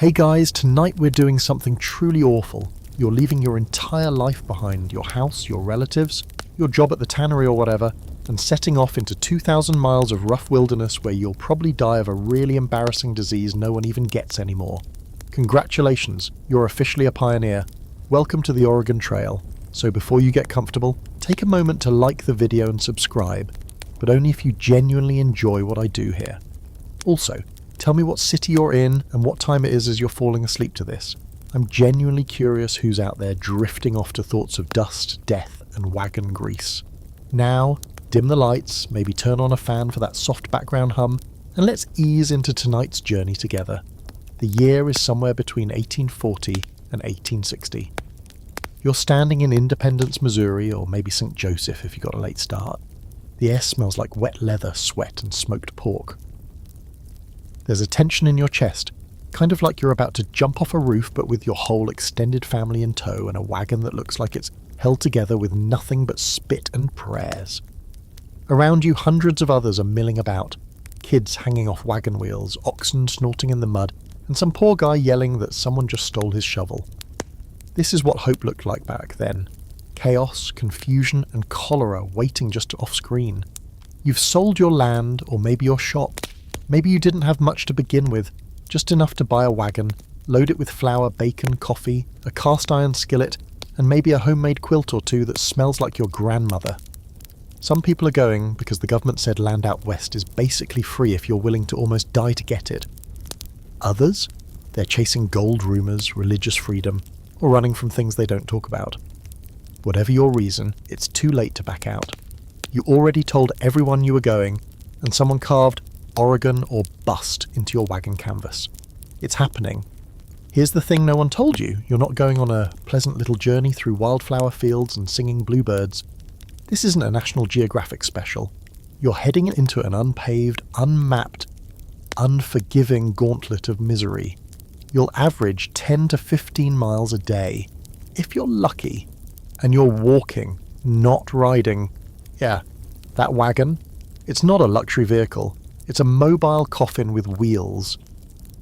Hey guys, tonight we're doing something truly awful. You're leaving your entire life behind, your house, your relatives, your job at the tannery or whatever, and setting off into 2,000 miles of rough wilderness where you'll probably die of a really embarrassing disease no one even gets anymore. Congratulations, you're officially a pioneer. Welcome to the Oregon Trail. So before you get comfortable, take a moment to like the video and subscribe, but only if you genuinely enjoy what I do here. Also, tell me what city you're in and what time it is as you're falling asleep to this. I'm genuinely curious who's out there drifting off to thoughts of dust, death, and wagon grease. Now, dim the lights, maybe turn on a fan for that soft background hum, and let's ease into tonight's journey together. The year is somewhere between 1840 and 1860. You're standing in Independence, Missouri, or maybe St. Joseph if you got a late start. The air smells like wet leather, sweat, and smoked pork. There's a tension in your chest, kind of like you're about to jump off a roof but with your whole extended family in tow and a wagon that looks like it's held together with nothing but spit and prayers. Around you, hundreds of others are milling about, kids hanging off wagon wheels, oxen snorting in the mud, and some poor guy yelling that someone just stole his shovel. This is what hope looked like back then. Chaos, confusion, and cholera waiting just off screen. You've sold your land, or maybe your shop. Maybe you didn't have much to begin with, just enough to buy a wagon, load it with flour, bacon, coffee, a cast iron skillet, and maybe a homemade quilt or two that smells like your grandmother. Some people are going because the government said land out west is basically free if you're willing to almost die to get it. Others? They're chasing gold rumours, religious freedom, or running from things they don't talk about. Whatever your reason, it's too late to back out. You already told everyone you were going, and someone carved Oregon or bust into your wagon canvas. It's happening. Here's the thing no one told you. You're not going on a pleasant little journey through wildflower fields and singing bluebirds. This isn't a National Geographic special. You're heading into an unpaved, unmapped, unforgiving gauntlet of misery. You'll average 10 to 15 miles a day, if you're lucky. And you're walking, not riding. Yeah, that wagon, it's not a luxury vehicle. It's a mobile coffin with wheels.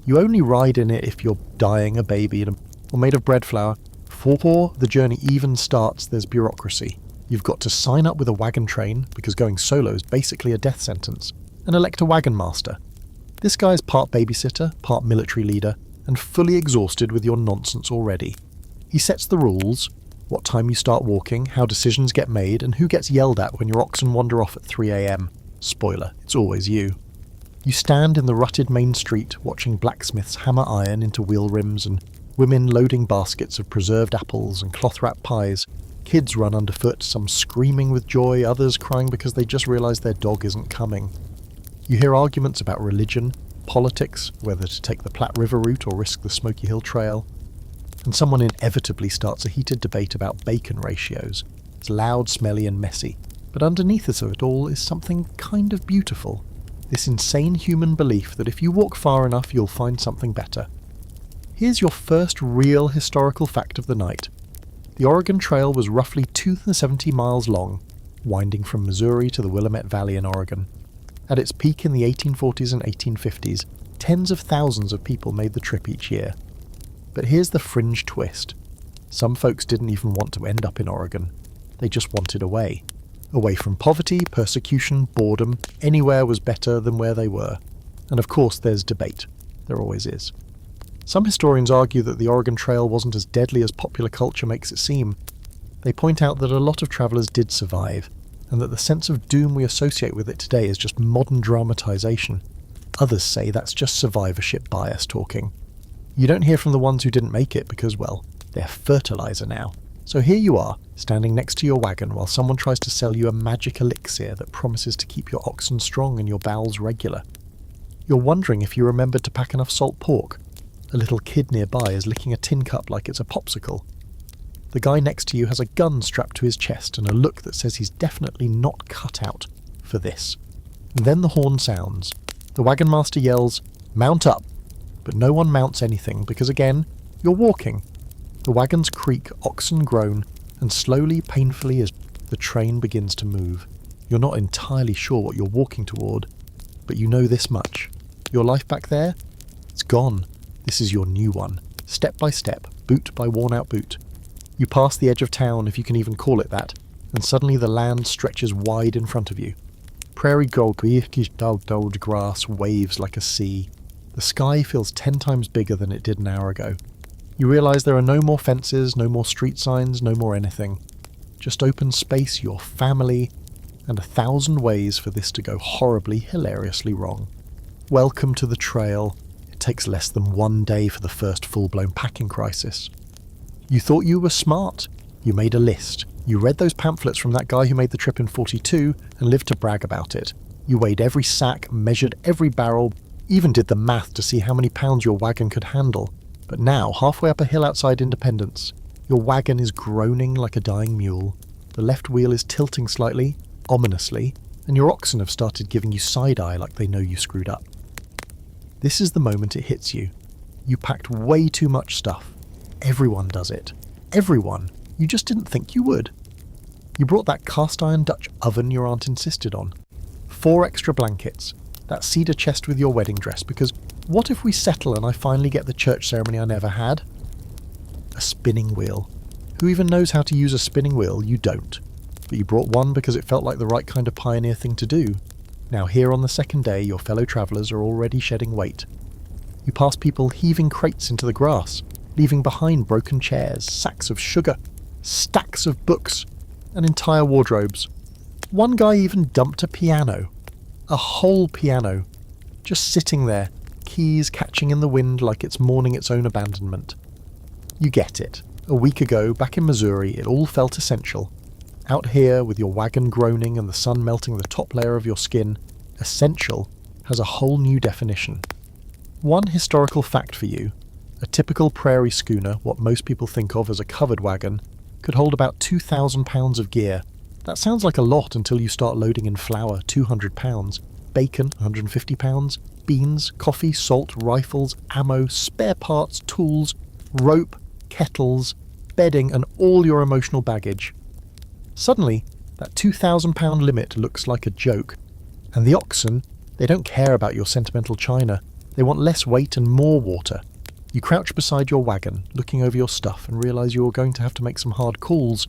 You only ride in it if you're dying a baby or made of bread flour. Before the journey even starts, there's bureaucracy. You've got to sign up with a wagon train, because going solo is basically a death sentence, and elect a wagon master. This guy's part babysitter, part military leader, and fully exhausted with your nonsense already. He sets the rules, what time you start walking, how decisions get made, and who gets yelled at when your oxen wander off at 3 a.m. Spoiler, it's always you. You stand in the rutted main street watching blacksmiths hammer iron into wheel rims and women loading baskets of preserved apples and cloth-wrapped pies. Kids run underfoot, some screaming with joy, others crying because they just realised their dog isn't coming. You hear arguments about religion, politics, whether to take the Platte River route or risk the Smoky Hill Trail. And someone inevitably starts a heated debate about bacon ratios. It's loud, smelly and messy, but underneath it all is something kind of beautiful. This insane human belief that if you walk far enough you'll find something better. Here's your first real historical fact of the night. The Oregon Trail was roughly 270 miles long, winding from Missouri to the Willamette Valley in Oregon. At its peak in the 1840s and 1850s, tens of thousands of people made the trip each year. But here's the fringe twist. Some folks didn't even want to end up in Oregon. They just wanted away. Away from poverty, persecution, boredom, anywhere was better than where they were. And of course there's debate. There always is. Some historians argue that the Oregon Trail wasn't as deadly as popular culture makes it seem. They point out that a lot of travellers did survive, and that the sense of doom we associate with it today is just modern dramatisation. Others say that's just survivorship bias talking. You don't hear from the ones who didn't make it because, well, they're fertiliser now. So here you are, standing next to your wagon while someone tries to sell you a magic elixir that promises to keep your oxen strong and your bowels regular. You're wondering if you remembered to pack enough salt pork. A little kid nearby is licking a tin cup like it's a popsicle. The guy next to you has a gun strapped to his chest and a look that says he's definitely not cut out for this. And then the horn sounds. The wagon master yells, "Mount up!" But no one mounts anything because, again, you're walking. The wagons creak, oxen groan, and slowly, painfully, as the train begins to move. You're not entirely sure what you're walking toward, but you know this much. Your life back there? It's gone. This is your new one, step by step, boot by worn-out boot. You pass the edge of town, if you can even call it that, and suddenly the land stretches wide in front of you. Prairie grass waves like a sea. The sky feels 10 times bigger than it did an hour ago. You realise there are no more fences, no more street signs, no more anything. Just open space, your family, and 1,000 ways for this to go horribly, hilariously wrong. Welcome to the trail. It takes less than 1 day for the first full-blown packing crisis. You thought you were smart. You made a list. You read those pamphlets from that guy who made the trip in 42 and lived to brag about it. You weighed every sack, measured every barrel, even did the math to see how many pounds your wagon could handle. But now, halfway up a hill outside Independence, your wagon is groaning like a dying mule. The left wheel is tilting slightly, ominously, and your oxen have started giving you side-eye like they know you screwed up. This is the moment it hits you. You packed way too much stuff. Everyone does it. Everyone. You just didn't think you would. You brought that cast-iron Dutch oven your aunt insisted on. 4 extra blankets. That cedar chest with your wedding dress, because what if we settle and I finally get the church ceremony I never had? A spinning wheel. Who even knows how to use a spinning wheel? You don't. But you brought one because it felt like the right kind of pioneer thing to do. Now here on the second day, your fellow travellers are already shedding weight. You pass people heaving crates into the grass, leaving behind broken chairs, sacks of sugar, stacks of books, and entire wardrobes. One guy even dumped a piano. A whole piano. Just sitting there, keys catching in the wind like it's mourning its own abandonment. You get it. A week ago, back in Missouri, it all felt essential. Out here, with your wagon groaning and the sun melting the top layer of your skin, essential has a whole new definition. One historical fact for you. A typical prairie schooner, what most people think of as a covered wagon, could hold about 2,000 pounds of gear. That sounds like a lot until you start loading in flour, 200 pounds, bacon, 150 pounds, beans, coffee, salt, rifles, ammo, spare parts, tools, rope, kettles, bedding, and all your emotional baggage. Suddenly, that 2,000 pound limit looks like a joke. And the oxen, they don't care about your sentimental china. They want less weight and more water. You crouch beside your wagon, looking over your stuff, and realise you're going to have to make some hard calls.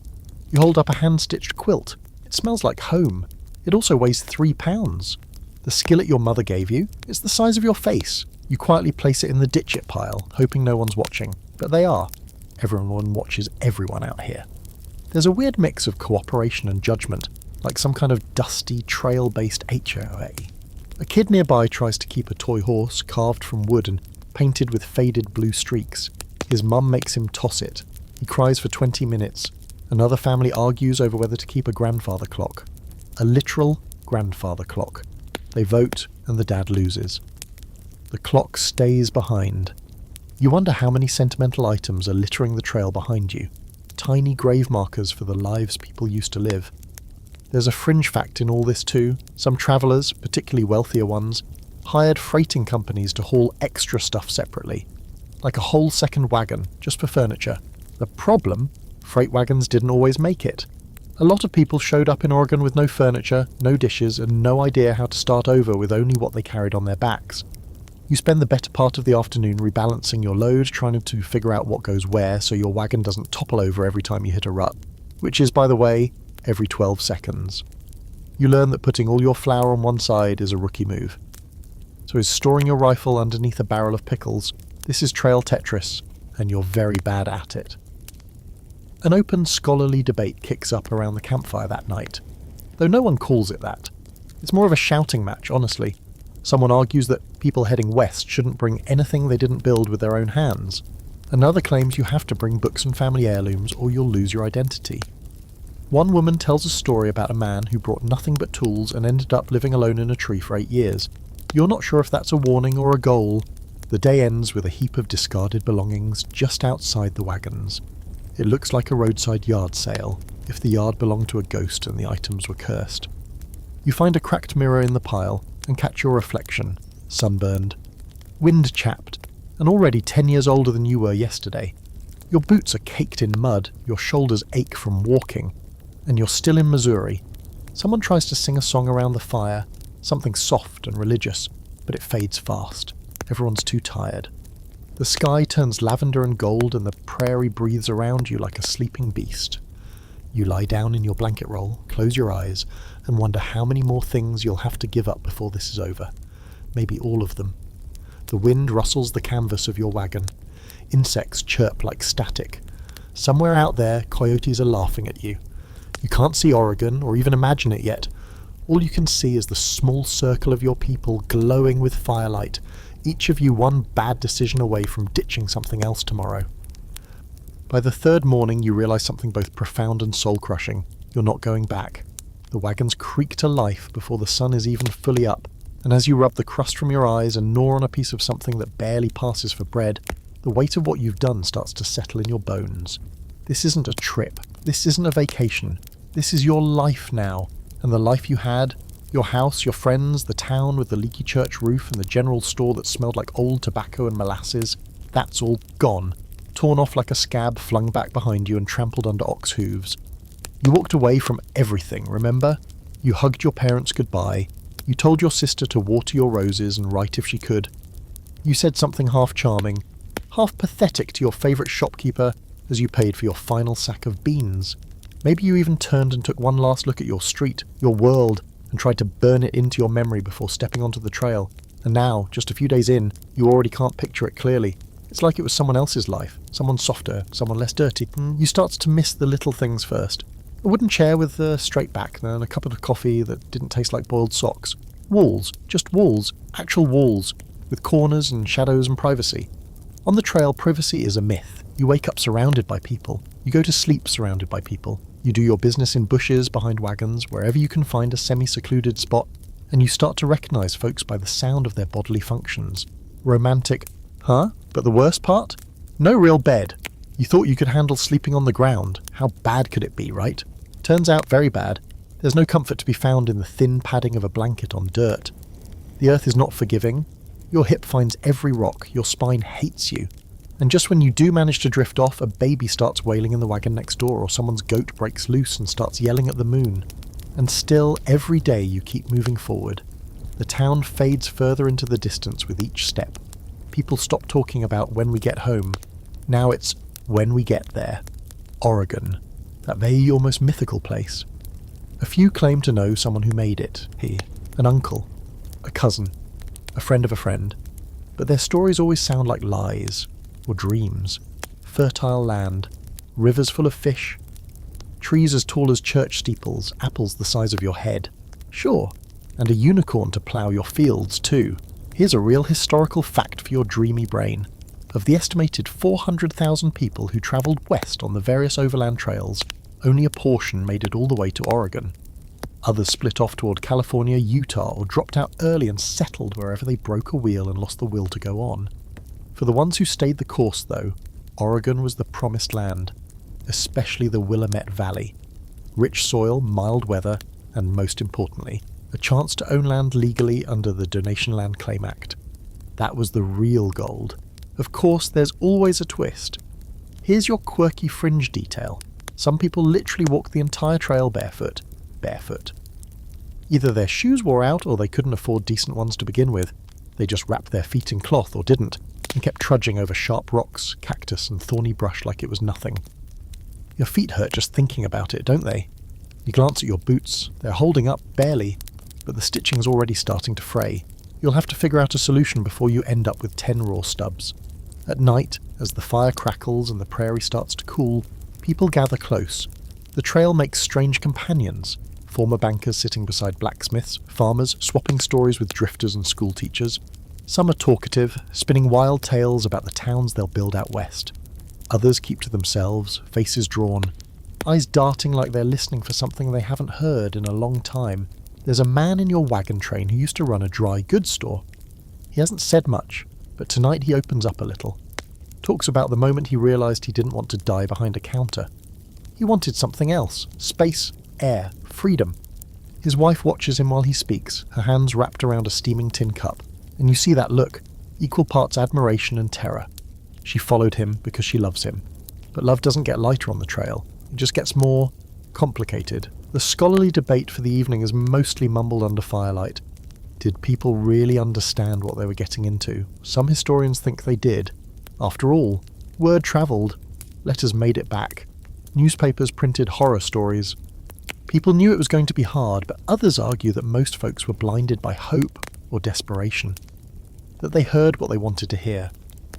You hold up a hand-stitched quilt. It smells like home. It also weighs 3 pounds. The skillet your mother gave you, it's the size of your face. You quietly place it in the ditch-it pile, hoping no one's watching. But they are. Everyone watches everyone out here. There's a weird mix of cooperation and judgment, like some kind of dusty, trail-based HOA. A kid nearby tries to keep a toy horse carved from wood and painted with faded blue streaks. His mum makes him toss it. He cries for 20 minutes. Another family argues over whether to keep a grandfather clock. A literal grandfather clock. They vote, and the dad loses. The clock stays behind. You wonder how many sentimental items are littering the trail behind you. Tiny grave markers for the lives people used to live. There's a fringe fact in all this too. Some travellers, particularly wealthier ones, hired freighting companies to haul extra stuff separately. Like a whole second wagon, just for furniture. The problem? Freight wagons didn't always make it. A lot of people showed up in Oregon with no furniture, no dishes, and no idea how to start over with only what they carried on their backs. You spend the better part of the afternoon rebalancing your load, trying to figure out what goes where so your wagon doesn't topple over every time you hit a rut, which is, by the way, every 12 seconds. You learn that putting all your flour on one side is a rookie move. So is storing your rifle underneath a barrel of pickles. This is trail Tetris, and you're very bad at it. An open scholarly debate kicks up around the campfire that night, though no one calls it that. It's more of a shouting match, honestly. Someone argues that people heading west shouldn't bring anything they didn't build with their own hands. Another claims you have to bring books and family heirlooms or you'll lose your identity. One woman tells a story about a man who brought nothing but tools and ended up living alone in a tree for 8 years. You're not sure if that's a warning or a goal. The day ends with a heap of discarded belongings just outside the wagons. It looks like a roadside yard sale, if the yard belonged to a ghost and the items were cursed. You find a cracked mirror in the pile and catch your reflection, sunburned, wind-chapped, and already 10 years older than you were yesterday. Your boots are caked in mud, your shoulders ache from walking, and you're still in Missouri. Someone tries to sing a song around the fire, something soft and religious, but it fades fast. Everyone's too tired. The sky turns lavender and gold and the prairie breathes around you like a sleeping beast. You lie down in your blanket roll, close your eyes, and wonder how many more things you'll have to give up before this is over. Maybe all of them. The wind rustles the canvas of your wagon. Insects chirp like static. Somewhere out there, coyotes are laughing at you. You can't see Oregon or even imagine it yet. All you can see is the small circle of your people glowing with firelight, each of you one bad decision away from ditching something else tomorrow. By the third morning, you realize something both profound and soul-crushing. You're not going back. The wagons creak to life before the sun is even fully up, and as you rub the crust from your eyes and gnaw on a piece of something that barely passes for bread, the weight of what you've done starts to settle in your bones. This isn't a trip. This isn't a vacation. This is your life now, and the life you had, your house, your friends, the town with the leaky church roof and the general store that smelled like old tobacco and molasses, that's all gone. Torn off like a scab flung back behind you and trampled under ox hooves. You walked away from everything, remember? You hugged your parents goodbye. You told your sister to water your roses and write if she could. You said something half charming, half pathetic to your favourite shopkeeper as you paid for your final sack of beans. Maybe you even turned and took one last look at your street, your world, and tried to burn it into your memory before stepping onto the trail. And now, just a few days in, you already can't picture it clearly. It's like it was someone else's life, someone softer, someone less dirty. You start to miss the little things first. A wooden chair with a straight back and a cup of coffee that didn't taste like boiled socks. Walls, just walls, actual walls, with corners and shadows and privacy. On the trail, privacy is a myth. You wake up surrounded by people. You go to sleep surrounded by people. You do your business in bushes, behind wagons, wherever you can find a semi-secluded spot, and you start to recognise folks by the sound of their bodily functions. Romantic, huh? But the worst part? No real bed. You thought you could handle sleeping on the ground. How bad could it be, right? Turns out very bad. There's no comfort to be found in the thin padding of a blanket on dirt. The earth is not forgiving. Your hip finds every rock. Your spine hates you. And just when you do manage to drift off, a baby starts wailing in the wagon next door, or someone's goat breaks loose and starts yelling at the moon. And still, every day you keep moving forward. The town fades further into the distance with each step. People stop talking about when we get home. Now it's when we get there. Oregon. That vague, almost mythical place. A few claim to know someone who made it here. An uncle. A cousin. A friend of a friend. But their stories always sound like lies. Or dreams. Fertile land. Rivers full of fish. Trees as tall as church steeples. Apples the size of your head. Sure. And a unicorn to plough your fields too. Here's a real historical fact for your dreamy brain. Of the estimated 400,000 people who travelled west on the various overland trails, only a portion made it all the way to Oregon. Others split off toward California, Utah, or dropped out early and settled wherever they broke a wheel and lost the will to go on. For the ones who stayed the course, though, Oregon was the promised land, especially the Willamette Valley. Rich soil, mild weather, and most importantly, a chance to own land legally under the Donation Land Claim Act. That was the real gold. Of course, there's always a twist. Here's your quirky fringe detail. Some people literally walk the entire trail barefoot. Barefoot. Either their shoes wore out or they couldn't afford decent ones to begin with. They just wrapped their feet in cloth or didn't, and kept trudging over sharp rocks, cactus and thorny brush like it was nothing. Your feet hurt just thinking about it, don't they? You glance at your boots. They're holding up barely, but the stitching's already starting to fray. You'll have to figure out a solution before you end up with 10 raw stubs. At night, as the fire crackles and the prairie starts to cool, people gather close. The trail makes strange companions. Former bankers sitting beside blacksmiths, farmers swapping stories with drifters and school teachers. Some are talkative, spinning wild tales about the towns they'll build out west. Others keep to themselves, faces drawn, eyes darting like they're listening for something they haven't heard in a long time. There's a man in your wagon train who used to run a dry goods store. He hasn't said much, but tonight he opens up a little. Talks about the moment he realised he didn't want to die behind a counter. He wanted something else. Space, air, freedom. His wife watches him while he speaks, her hands wrapped around a steaming tin cup, and you see that look, equal parts admiration and terror. She followed him because she loves him. But love doesn't get lighter on the trail. It just gets more complicated. The scholarly debate for the evening is mostly mumbled under firelight. Did people really understand what they were getting into? Some historians think they did. After all, word travelled, letters made it back, newspapers printed horror stories. People knew it was going to be hard, but others argue that most folks were blinded by hope or desperation. That they heard what they wanted to hear,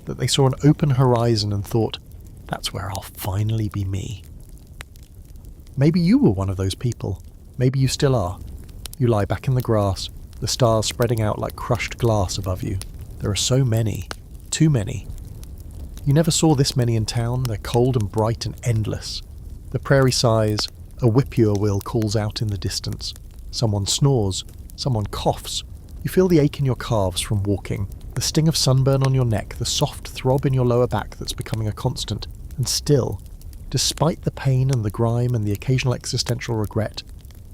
that they saw an open horizon and thought, that's where I'll finally be me. Maybe you were one of those people. Maybe you still are. You lie back in the grass, the stars spreading out like crushed glass above you. There are so many. Too many. You never saw this many in town. They're cold and bright and endless. The prairie sighs. A whippoorwill calls out in the distance. Someone snores. Someone coughs. You feel the ache in your calves from walking, the sting of sunburn on your neck, the soft throb in your lower back that's becoming a constant. And still, despite the pain and the grime and the occasional existential regret,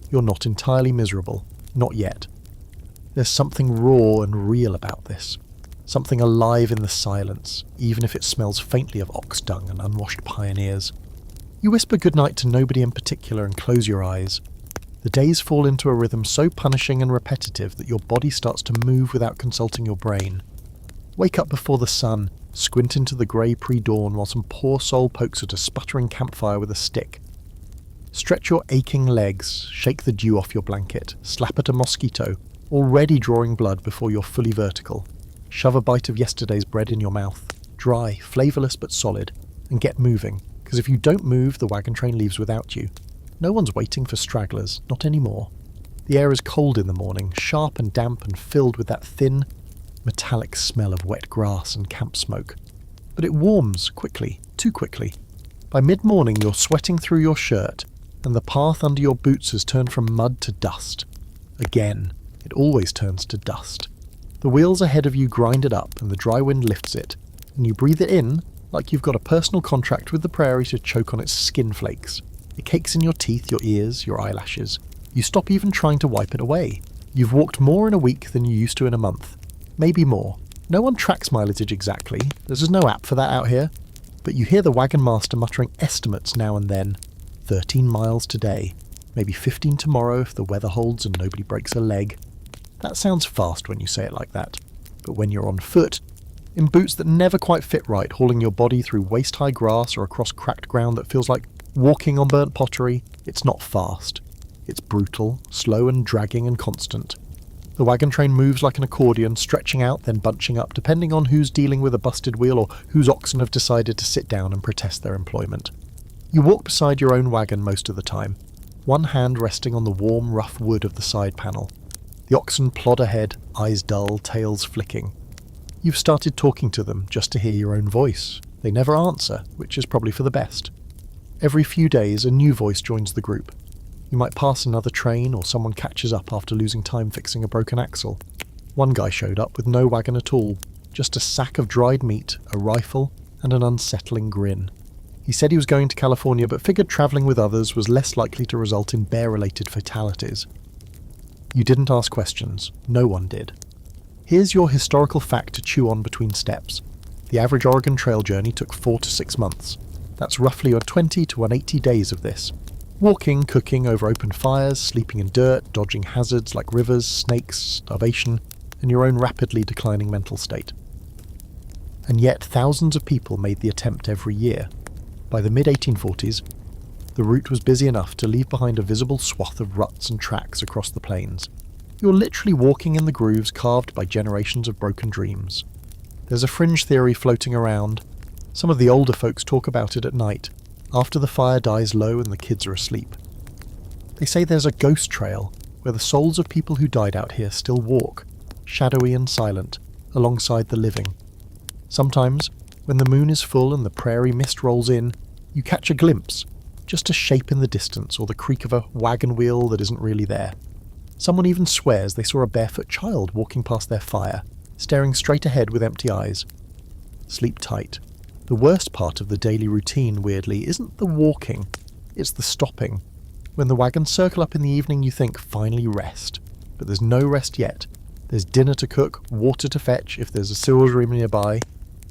you're not entirely miserable. Not yet. There's something raw and real about this. Something alive in the silence, even if it smells faintly of ox dung and unwashed pioneers. You whisper goodnight to nobody in particular and close your eyes. The days fall into a rhythm so punishing and repetitive that your body starts to move without consulting your brain. Wake up before the sun, squint into the grey pre-dawn while some poor soul pokes at a sputtering campfire with a stick. Stretch your aching legs, shake the dew off your blanket, slap at a mosquito, already drawing blood before you're fully vertical. Shove a bite of yesterday's bread in your mouth, dry, flavourless but solid, and get moving, because if you don't move, the wagon train leaves without you. No one's waiting for stragglers, not anymore. The air is cold in the morning, sharp and damp and filled with that thin, metallic smell of wet grass and camp smoke. But it warms quickly, too quickly. By mid-morning you're sweating through your shirt, and the path under your boots has turned from mud to dust. Again, it always turns to dust. The wheels ahead of you grind it up and the dry wind lifts it, and you breathe it in like you've got a personal contract with the prairie to choke on its skin flakes. It cakes in your teeth, your ears, your eyelashes. You stop even trying to wipe it away. You've walked more in a week than you used to in a month. Maybe more. No one tracks mileage exactly. There's no app for that out here. But you hear the wagon master muttering estimates now and then. 13 miles today. Maybe 15 tomorrow if the weather holds and nobody breaks a leg. That sounds fast when you say it like that. But when you're on foot, in boots that never quite fit right, hauling your body through waist-high grass or across cracked ground that feels like walking on burnt pottery, it's not fast. It's brutal, slow and dragging and constant. The wagon train moves like an accordion, stretching out then bunching up, depending on who's dealing with a busted wheel or whose oxen have decided to sit down and protest their employment. You walk beside your own wagon most of the time, one hand resting on the warm, rough wood of the side panel. The oxen plod ahead, eyes dull, tails flicking. You've started talking to them just to hear your own voice. They never answer, which is probably for the best. Every few days, a new voice joins the group. You might pass another train or someone catches up after losing time fixing a broken axle. One guy showed up with no wagon at all, just a sack of dried meat, a rifle, and an unsettling grin. He said he was going to California but figured travelling with others was less likely to result in bear-related fatalities. You didn't ask questions. No one did. Here's your historical fact to chew on between steps. The average Oregon Trail journey took 4 to 6 months. That's roughly 20 to 180 days of this. Walking, cooking over open fires, sleeping in dirt, dodging hazards like rivers, snakes, starvation, and your own rapidly declining mental state. And yet thousands of people made the attempt every year. By the mid-1840s, the route was busy enough to leave behind a visible swath of ruts and tracks across the plains. You're literally walking in the grooves carved by generations of broken dreams. There's a fringe theory floating around. Some of the older folks talk about it at night, after the fire dies low and the kids are asleep. They say there's a ghost trail where the souls of people who died out here still walk, shadowy and silent, alongside the living. Sometimes, when the moon is full and the prairie mist rolls in, you catch a glimpse, just a shape in the distance or the creak of a wagon wheel that isn't really there. Someone even swears they saw a barefoot child walking past their fire, staring straight ahead with empty eyes. Sleep tight. The worst part of the daily routine, weirdly, isn't the walking, it's the stopping. When the wagons circle up in the evening, you think, finally rest. But there's no rest yet. There's dinner to cook, water to fetch if there's a sewage room nearby,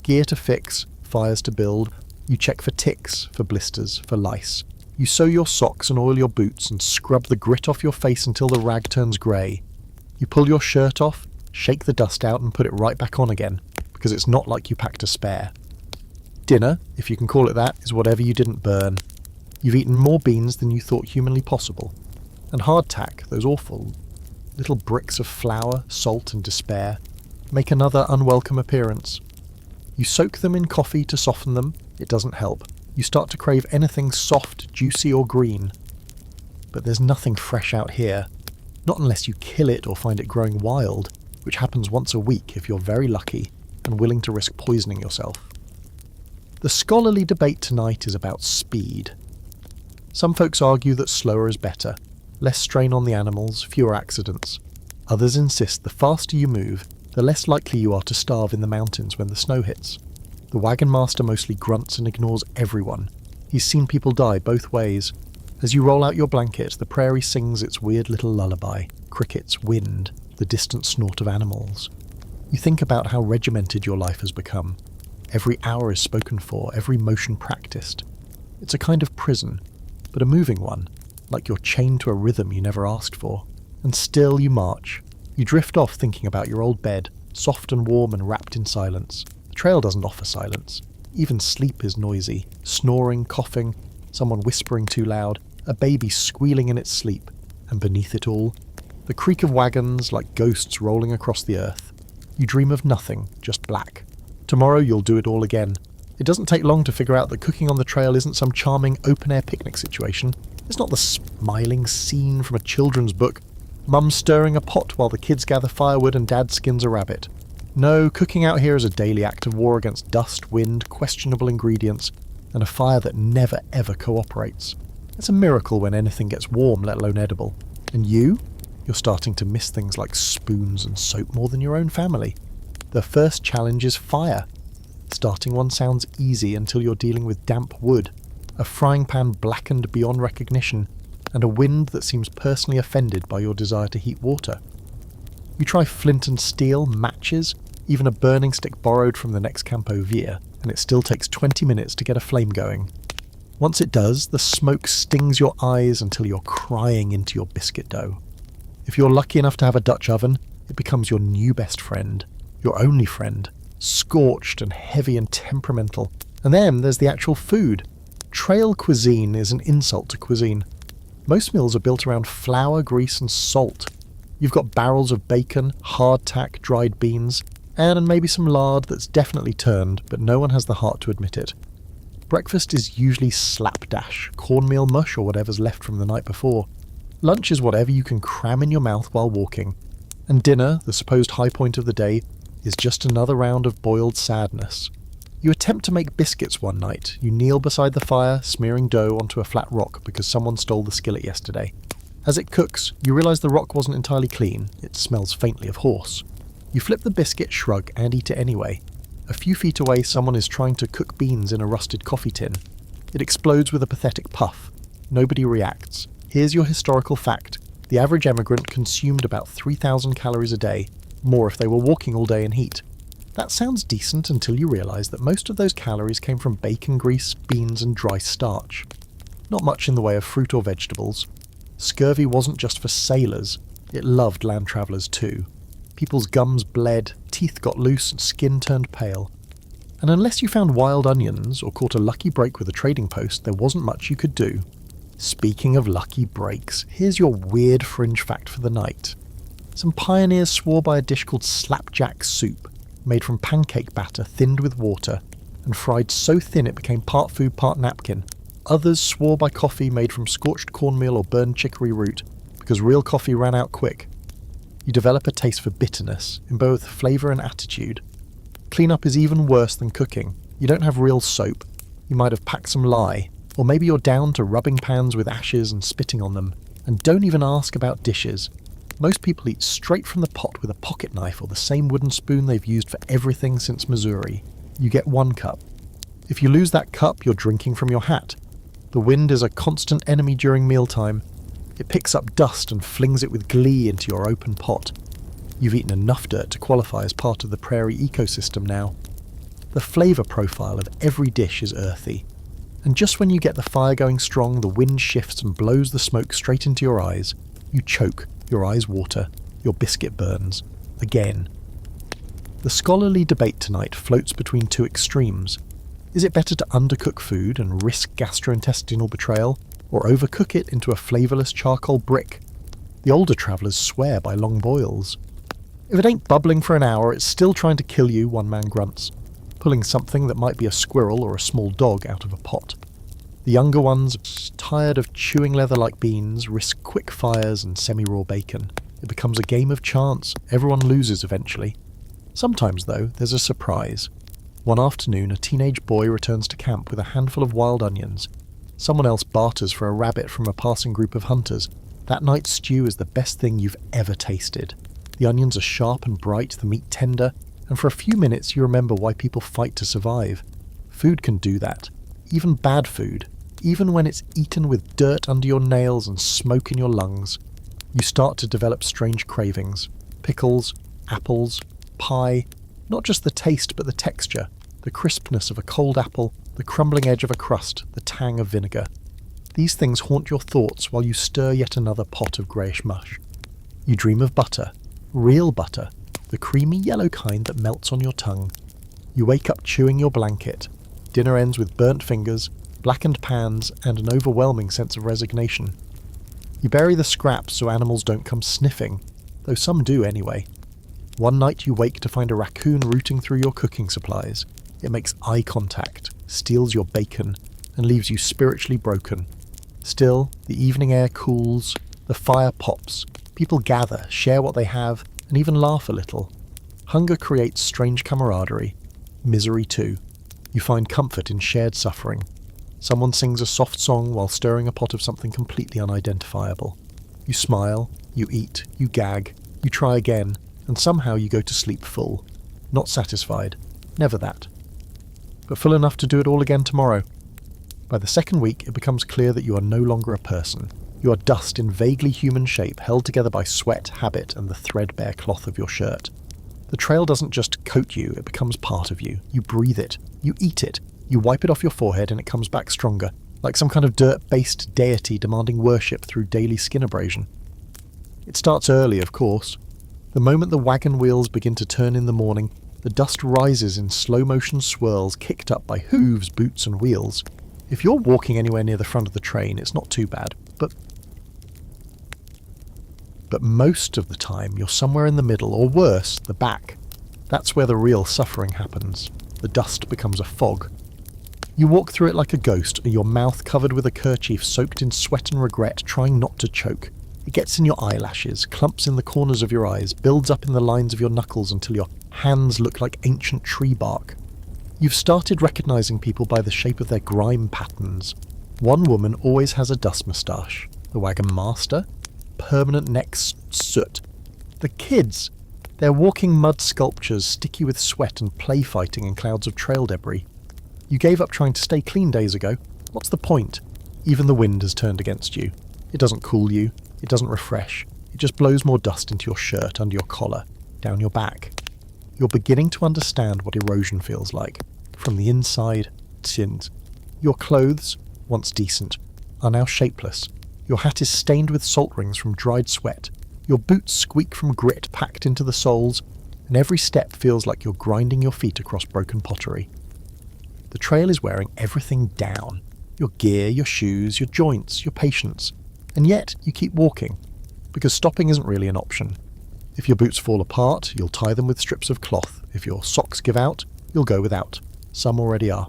gear to fix, fires to build. You check for ticks, for blisters, for lice. You sew your socks and oil your boots and scrub the grit off your face until the rag turns grey. You pull your shirt off, shake the dust out and put it right back on again, because it's not like you packed a spare. Dinner, if you can call it that, is whatever you didn't burn. You've eaten more beans than you thought humanly possible. And hardtack, those awful little bricks of flour, salt and despair, make another unwelcome appearance. You soak them in coffee to soften them, it doesn't help. You start to crave anything soft, juicy or green. But there's nothing fresh out here. Not unless you kill it or find it growing wild, which happens once a week if you're very lucky and willing to risk poisoning yourself. The scholarly debate tonight is about speed. Some folks argue that slower is better, less strain on the animals, fewer accidents. Others insist the faster you move, the less likely you are to starve in the mountains when the snow hits. The wagon master mostly grunts and ignores everyone. He's seen people die both ways. As you roll out your blanket, the prairie sings its weird little lullaby. Crickets, wind, the distant snort of animals. You think about how regimented your life has become. Every hour is spoken for, every motion practiced. It's a kind of prison, but a moving one, like you're chained to a rhythm you never asked for. And still you march. You drift off thinking about your old bed, soft and warm and wrapped in silence. The trail doesn't offer silence. Even sleep is noisy. Snoring, coughing, someone whispering too loud, a baby squealing in its sleep. And beneath it all, the creak of wagons like ghosts rolling across the earth. You dream of nothing, just black. Tomorrow you'll do it all again. It doesn't take long to figure out that cooking on the trail isn't some charming open-air picnic situation. It's not the smiling scene from a children's book. Mum stirring a pot while the kids gather firewood and Dad skins a rabbit. No, cooking out here is a daily act of war against dust, wind, questionable ingredients, and a fire that never ever cooperates. It's a miracle when anything gets warm, let alone edible. And you're starting to miss things like spoons and soap more than your own family. The first challenge is fire. Starting one sounds easy until you're dealing with damp wood, a frying pan blackened beyond recognition, and a wind that seems personally offended by your desire to heat water. You try flint and steel, matches, even a burning stick borrowed from the next Campo Via, and it still takes 20 minutes to get a flame going. Once it does, the smoke stings your eyes until you're crying into your biscuit dough. If you're lucky enough to have a Dutch oven, it becomes your new best friend, your only friend, scorched and heavy and temperamental. And then there's the actual food. Trail cuisine is an insult to cuisine. Most meals are built around flour, grease and salt. You've got barrels of bacon, hardtack, dried beans, and maybe some lard that's definitely turned, but no one has the heart to admit it. Breakfast is usually slapdash, cornmeal mush or whatever's left from the night before. Lunch is whatever you can cram in your mouth while walking. And dinner, the supposed high point of the day, is just another round of boiled sadness. You attempt to make biscuits one night. You kneel beside the fire, smearing dough onto a flat rock because someone stole the skillet yesterday. As it cooks, you realise the rock wasn't entirely clean. It smells faintly of horse. You flip the biscuit, shrug, and eat it anyway. A few feet away, someone is trying to cook beans in a rusted coffee tin. It explodes with a pathetic puff. Nobody reacts. Here's your historical fact. The average emigrant consumed about 3,000 calories a day, more if they were walking all day in heat. That sounds decent until you realise that most of those calories came from bacon grease, beans and dry starch. Not much in the way of fruit or vegetables. Scurvy wasn't just for sailors, it loved land travellers too. People's gums bled, teeth got loose and skin turned pale. And unless you found wild onions or caught a lucky break with a trading post, there wasn't much you could do. Speaking of lucky breaks, here's your weird fringe fact for the night. Some pioneers swore by a dish called slapjack soup, made from pancake batter thinned with water, and fried so thin it became part food, part napkin. Others swore by coffee made from scorched cornmeal or burned chicory root, because real coffee ran out quick. You develop a taste for bitterness, in both flavour and attitude. Cleanup is even worse than cooking. You don't have real soap. You might have packed some lye, or maybe you're down to rubbing pans with ashes and spitting on them. And don't even ask about dishes. Most people eat straight from the pot with a pocket knife or the same wooden spoon they've used for everything since Missouri. You get one cup. If you lose that cup, you're drinking from your hat. The wind is a constant enemy during mealtime. It picks up dust and flings it with glee into your open pot. You've eaten enough dirt to qualify as part of the prairie ecosystem now. The flavour profile of every dish is earthy. And just when you get the fire going strong, the wind shifts and blows the smoke straight into your eyes. You choke, your eyes water, your biscuit burns. Again. The scholarly debate tonight floats between two extremes. Is it better to undercook food and risk gastrointestinal betrayal, or overcook it into a flavourless charcoal brick? The older travellers swear by long boils. If it ain't bubbling for an hour, it's still trying to kill you, one man grunts, pulling something that might be a squirrel or a small dog out of a pot. The younger ones, tired of chewing leather like beans, risk quick fires and semi-raw bacon. It becomes a game of chance. Everyone loses eventually. Sometimes, though, there's a surprise. One afternoon, a teenage boy returns to camp with a handful of wild onions. Someone else barters for a rabbit from a passing group of hunters. That night's stew is the best thing you've ever tasted. The onions are sharp and bright, the meat tender, and for a few minutes you remember why people fight to survive. Food can do that. Even bad food. Even when it's eaten with dirt under your nails and smoke in your lungs. You start to develop strange cravings. Pickles, apples, pie. Not just the taste but the texture. The crispness of a cold apple, the crumbling edge of a crust, the tang of vinegar. These things haunt your thoughts while you stir yet another pot of greyish mush. You dream of butter. Real butter. The creamy yellow kind that melts on your tongue. You wake up chewing your blanket. Dinner ends with burnt fingers, blackened pans, and an overwhelming sense of resignation. You bury the scraps so animals don't come sniffing, though some do anyway. One night you wake to find a raccoon rooting through your cooking supplies. It makes eye contact, steals your bacon, and leaves you spiritually broken. Still, the evening air cools, the fire pops, people gather, share what they have, and even laugh a little. Hunger creates strange camaraderie. Misery too. You find comfort in shared suffering. Someone sings a soft song while stirring a pot of something completely unidentifiable. You smile, you eat, you gag, you try again, and somehow you go to sleep full. Not satisfied. Never that. But full enough to do it all again tomorrow. By the second week, it becomes clear that you are no longer a person. You are dust in vaguely human shape, held together by sweat, habit, and the threadbare cloth of your shirt. The trail doesn't just coat you, it becomes part of you. You breathe it. You eat it. You wipe it off your forehead and it comes back stronger, like some kind of dirt-based deity demanding worship through daily skin abrasion. It starts early, of course. The moment the wagon wheels begin to turn in the morning, the dust rises in slow-motion swirls kicked up by hooves, boots, and wheels. If you're walking anywhere near the front of the train, it's not too bad, but most of the time you're somewhere in the middle, or worse, the back. That's where the real suffering happens. The dust becomes a fog. You walk through it like a ghost, your mouth covered with a kerchief soaked in sweat and regret, trying not to choke. It gets in your eyelashes, clumps in the corners of your eyes, builds up in the lines of your knuckles until your hands look like ancient tree bark. You've started recognizing people by the shape of their grime patterns. One woman always has a dust moustache. The wagon master? Permanent neck soot. The kids! They're walking mud sculptures, sticky with sweat and play fighting in clouds of trail debris. You gave up trying to stay clean days ago. What's the point? Even the wind has turned against you. It doesn't cool you. It doesn't refresh. It just blows more dust into your shirt, under your collar, down your back. You're beginning to understand what erosion feels like. From the inside, sins. Your clothes, once decent, are now shapeless. Your hat is stained with salt rings from dried sweat. Your boots squeak from grit packed into the soles, and every step feels like you're grinding your feet across broken pottery. The trail is wearing everything down. Your gear, your shoes, your joints, your patience. And yet, you keep walking. Because stopping isn't really an option. If your boots fall apart, you'll tie them with strips of cloth. If your socks give out, you'll go without. Some already are.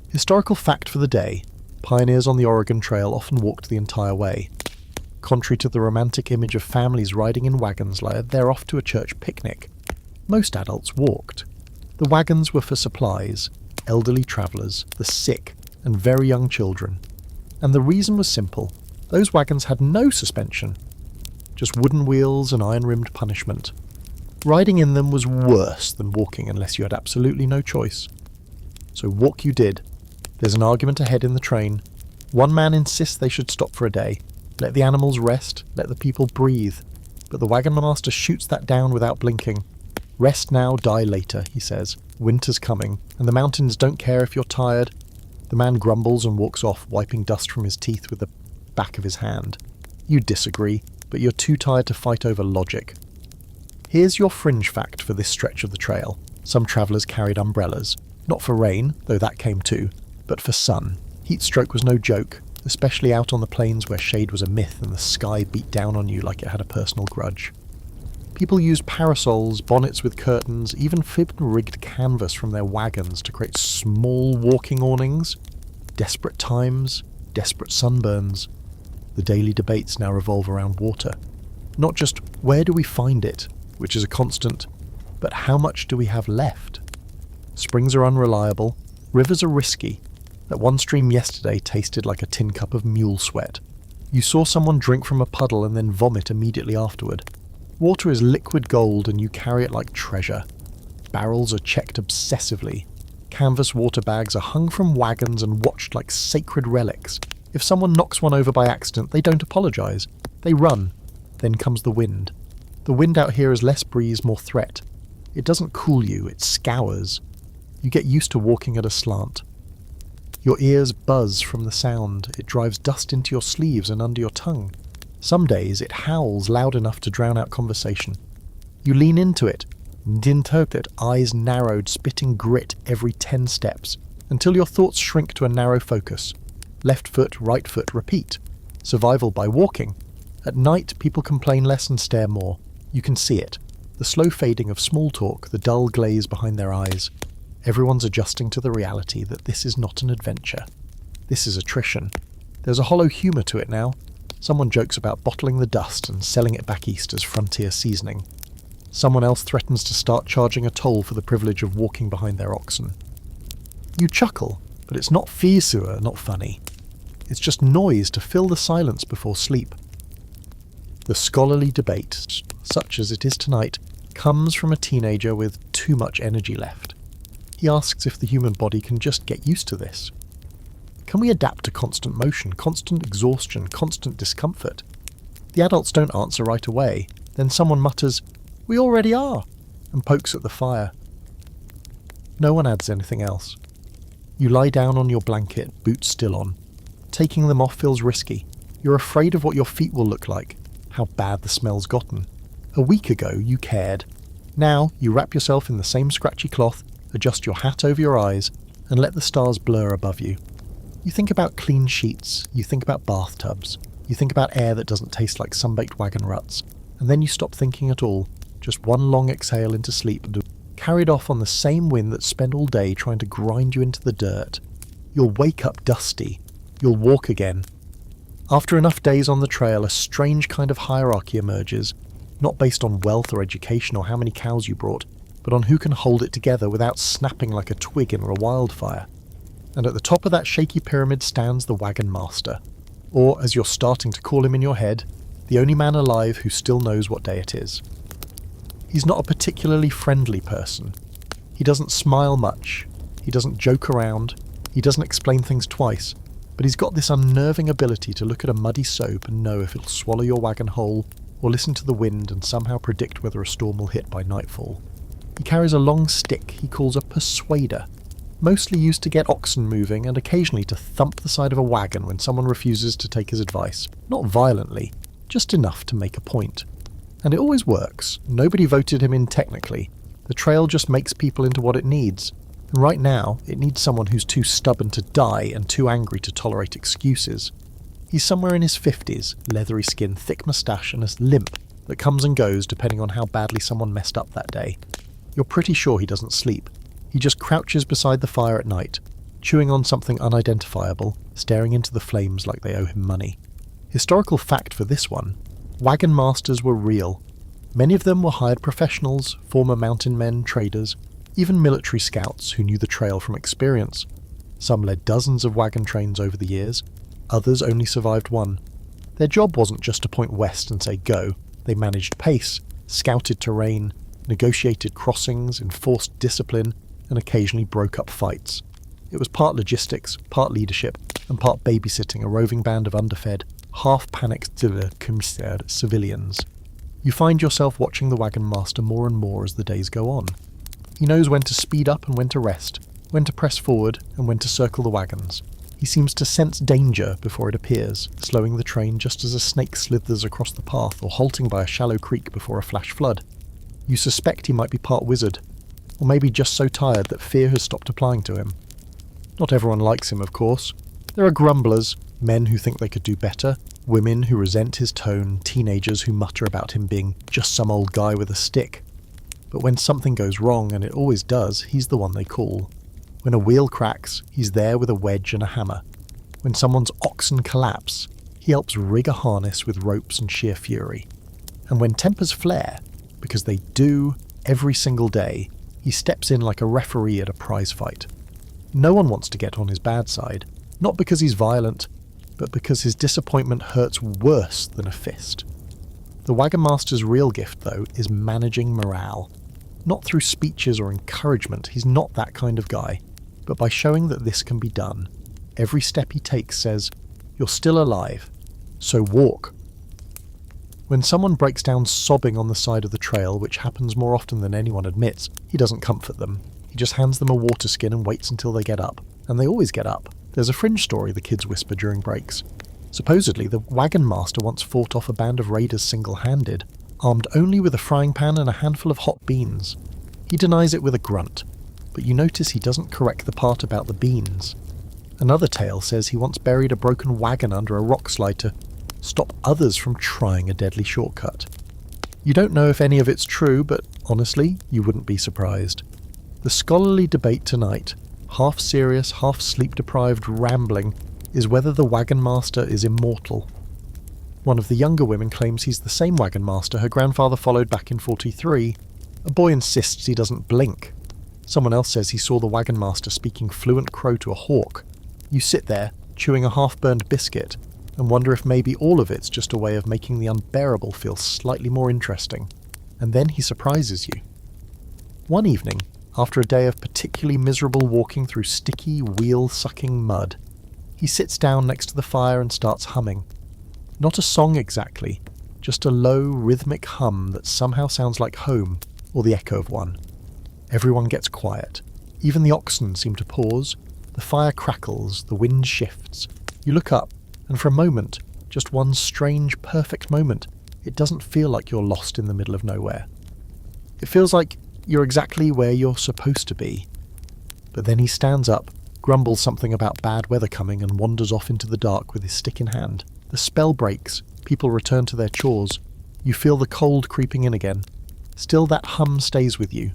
Historical fact for the day. Pioneers on the Oregon Trail often walked the entire way. Contrary to the romantic image of families riding in wagons, they're off to a church picnic. Most adults walked. The wagons were for supplies, elderly travellers, the sick, and very young children. And the reason was simple. Those wagons had no suspension. Just wooden wheels and iron-rimmed punishment. Riding in them was worse than walking unless you had absolutely no choice. So walk you did. There's an argument ahead in the train. One man insists they should stop for a day. Let the animals rest, let the people breathe. But the wagon master shoots that down without blinking. Rest now, die later, he says. Winter's coming, and the mountains don't care if you're tired. The man grumbles and walks off, wiping dust from his teeth with the back of his hand. You disagree, but you're too tired to fight over logic. Here's your fringe fact for this stretch of the trail. Some travellers carried umbrellas. Not for rain, though that came too, but for sun. Heat stroke was no joke, especially out on the plains where shade was a myth and the sky beat down on you like it had a personal grudge. People used parasols, bonnets with curtains, even fibbed and rigged canvas from their wagons to create small walking awnings. Desperate times, desperate sunburns. The daily debates now revolve around water. Not just where do we find it, which is a constant, but how much do we have left? Springs are unreliable, rivers are risky. That one stream yesterday tasted like a tin cup of mule sweat. You saw someone drink from a puddle and then vomit immediately afterward. Water is liquid gold and you carry it like treasure. Barrels are checked obsessively. Canvas water bags are hung from wagons and watched like sacred relics. If someone knocks one over by accident, they don't apologise. They run. Then comes the wind. The wind out here is less breeze, more threat. It doesn't cool you, it scours. You get used to walking at a slant. Your ears buzz from the sound. It drives dust into your sleeves and under your tongue. Some days it howls loud enough to drown out conversation. You lean into it and interpret, eyes narrowed, spitting grit every 10 steps, until your thoughts shrink to a narrow focus. Left foot, right foot, repeat. Survival by walking. At night, people complain less and stare more. You can see it. The slow fading of small talk, the dull glaze behind their eyes. Everyone's adjusting to the reality that this is not an adventure. This is attrition. There's a hollow humour to it now. Someone jokes about bottling the dust and selling it back east as frontier seasoning. Someone else threatens to start charging a toll for the privilege of walking behind their oxen. You chuckle, but it's not fisuer, not funny. It's just noise to fill the silence before sleep. The scholarly debate, such as it is tonight, comes from a teenager with too much energy left. He asks if the human body can just get used to this. Can we adapt to constant motion, constant exhaustion, constant discomfort? The adults don't answer right away. Then someone mutters, "We already are," and pokes at the fire. No one adds anything else. You lie down on your blanket, boots still on. Taking them off feels risky. You're afraid of what your feet will look like, how bad the smell's gotten. A week ago you cared. Now you wrap yourself in the same scratchy cloth, adjust your hat over your eyes, and let the stars blur above you. You think about clean sheets, you think about bathtubs, you think about air that doesn't taste like sunbaked wagon ruts, and then you stop thinking at all, just one long exhale into sleep and carried off on the same wind that spent all day trying to grind you into the dirt. You'll wake up dusty. You'll walk again. After enough days on the trail, a strange kind of hierarchy emerges, not based on wealth or education or how many cows you brought, but on who can hold it together without snapping like a twig in a wildfire. And at the top of that shaky pyramid stands the wagon master, or, as you're starting to call him in your head, the only man alive who still knows what day it is. He's not a particularly friendly person. He doesn't smile much. He doesn't joke around. He doesn't explain things twice. But he's got this unnerving ability to look at a muddy soap and know if it'll swallow your wagon whole, or listen to the wind and somehow predict whether a storm will hit by nightfall. He carries a long stick he calls a persuader, mostly used to get oxen moving and occasionally to thump the side of a wagon when someone refuses to take his advice. Not violently, just enough to make a point. And it always works. Nobody voted him in technically. The trail just makes people into what it needs. And right now, it needs someone who's too stubborn to die and too angry to tolerate excuses. He's somewhere in his 50s, leathery skin, thick moustache, and a limp that comes and goes depending on how badly someone messed up that day. You're pretty sure he doesn't sleep. He just crouches beside the fire at night, chewing on something unidentifiable, staring into the flames like they owe him money. Historical fact for this one: wagon masters were real. Many of them were hired professionals, former mountain men, traders, even military scouts who knew the trail from experience. Some led dozens of wagon trains over the years, others only survived one. Their job wasn't just to point west and say go. They managed pace, scouted terrain, negotiated crossings, enforced discipline, and occasionally broke up fights. It was part logistics, part leadership, and part babysitting a roving band of underfed, half-panicked civilians. You find yourself watching the wagon master more and more as the days go on. He knows when to speed up and when to rest, when to press forward and when to circle the wagons. He seems to sense danger before it appears, slowing the train just as a snake slithers across the path or halting by a shallow creek before a flash flood. You suspect he might be part wizard. or maybe just so tired that fear has stopped applying to him. Not everyone likes him, of course. There are grumblers, men who think they could do better, women who resent his tone, teenagers who mutter about him being just some old guy with a stick. But when something goes wrong, and it always does, he's the one they call. When a wheel cracks, he's there with a wedge and a hammer. When someone's oxen collapse, he helps rig a harness with ropes and sheer fury. And when tempers flare, because they do every single day, he steps in like a referee at a prize fight. No one wants to get on his bad side, not because he's violent, but because his disappointment hurts worse than a fist. The Wagon Master's real gift, though, is managing morale. Not through speeches or encouragement, he's not that kind of guy, but by showing that this can be done. Every step he takes says, "You're still alive, so walk." When someone breaks down sobbing on the side of the trail, which happens more often than anyone admits, he doesn't comfort them. He just hands them a water skin and waits until they get up. And they always get up. There's a fringe story the kids whisper during breaks. Supposedly, the Wagon Master once fought off a band of raiders single-handed, armed only with a frying pan and a handful of hot beans. He denies it with a grunt, but you notice he doesn't correct the part about the beans. Another tale says he once buried a broken wagon under a rock slide to stop others from trying a deadly shortcut. You don't know if any of it's true, but honestly, you wouldn't be surprised. The scholarly debate tonight, half serious, half sleep-deprived rambling, is whether the Wagon Master is immortal. One of the younger women claims he's the same Wagon Master her grandfather followed back in 43. A boy insists he doesn't blink. Someone else says he saw the Wagon Master speaking fluent crow to a hawk. You sit there, chewing a half-burned biscuit, and wonder if maybe all of it's just a way of making the unbearable feel slightly more interesting. And then he surprises you. One evening, after a day of particularly miserable walking through sticky, wheel-sucking mud, he sits down next to the fire and starts humming. Not a song exactly, just a low, rhythmic hum that somehow sounds like home, or the echo of one. Everyone gets quiet. Even the oxen seem to pause. The fire crackles, the wind shifts. You look up, and for a moment, just one strange, perfect moment, it doesn't feel like you're lost in the middle of nowhere. It feels like you're exactly where you're supposed to be. But then he stands up, grumbles something about bad weather coming, and wanders off into the dark with his stick in hand. The spell breaks, people return to their chores. You feel the cold creeping in again. Still that hum stays with you.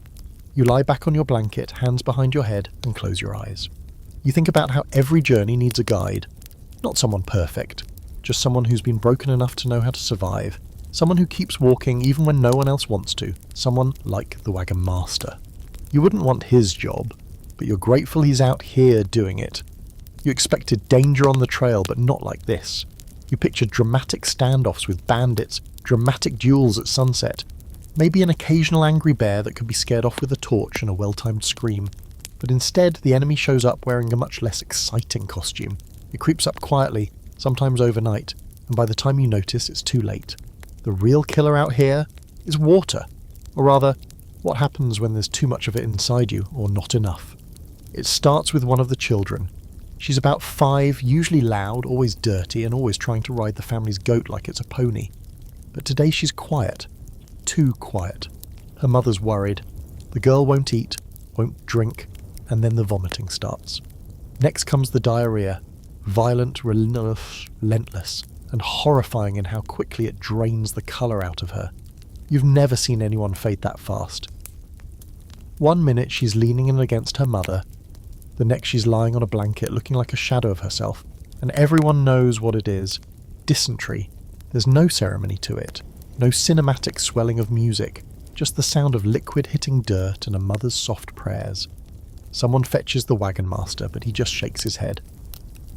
You lie back on your blanket, hands behind your head, and close your eyes. You think about how every journey needs a guide. Not someone perfect, just someone who's been broken enough to know how to survive. Someone who keeps walking even when no one else wants to. Someone like the Wagon Master. You wouldn't want his job, but you're grateful he's out here doing it. You expected danger on the trail, but not like this. You pictured dramatic standoffs with bandits, dramatic duels at sunset, maybe an occasional angry bear that could be scared off with a torch and a well-timed scream. But instead, the enemy shows up wearing a much less exciting costume. It creeps up quietly, sometimes overnight, and by the time you notice, it's too late. The real killer out here is water. Or rather, what happens when there's too much of it inside you, or not enough. It starts with one of the children. She's about 5, usually loud, always dirty, and always trying to ride the family's goat like it's a pony. But today she's quiet. Too quiet. Her mother's worried. The girl won't eat, won't drink, and then the vomiting starts. Next comes the diarrhea. Violent, relentless, and horrifying in how quickly it drains the colour out of her. You've never seen anyone fade that fast. 1 minute she's leaning in against her mother, the next she's lying on a blanket looking like a shadow of herself, and everyone knows what it is. Dysentery. There's no ceremony to it, no cinematic swelling of music, just the sound of liquid hitting dirt and a mother's soft prayers. Someone fetches the Wagon Master, but he just shakes his head.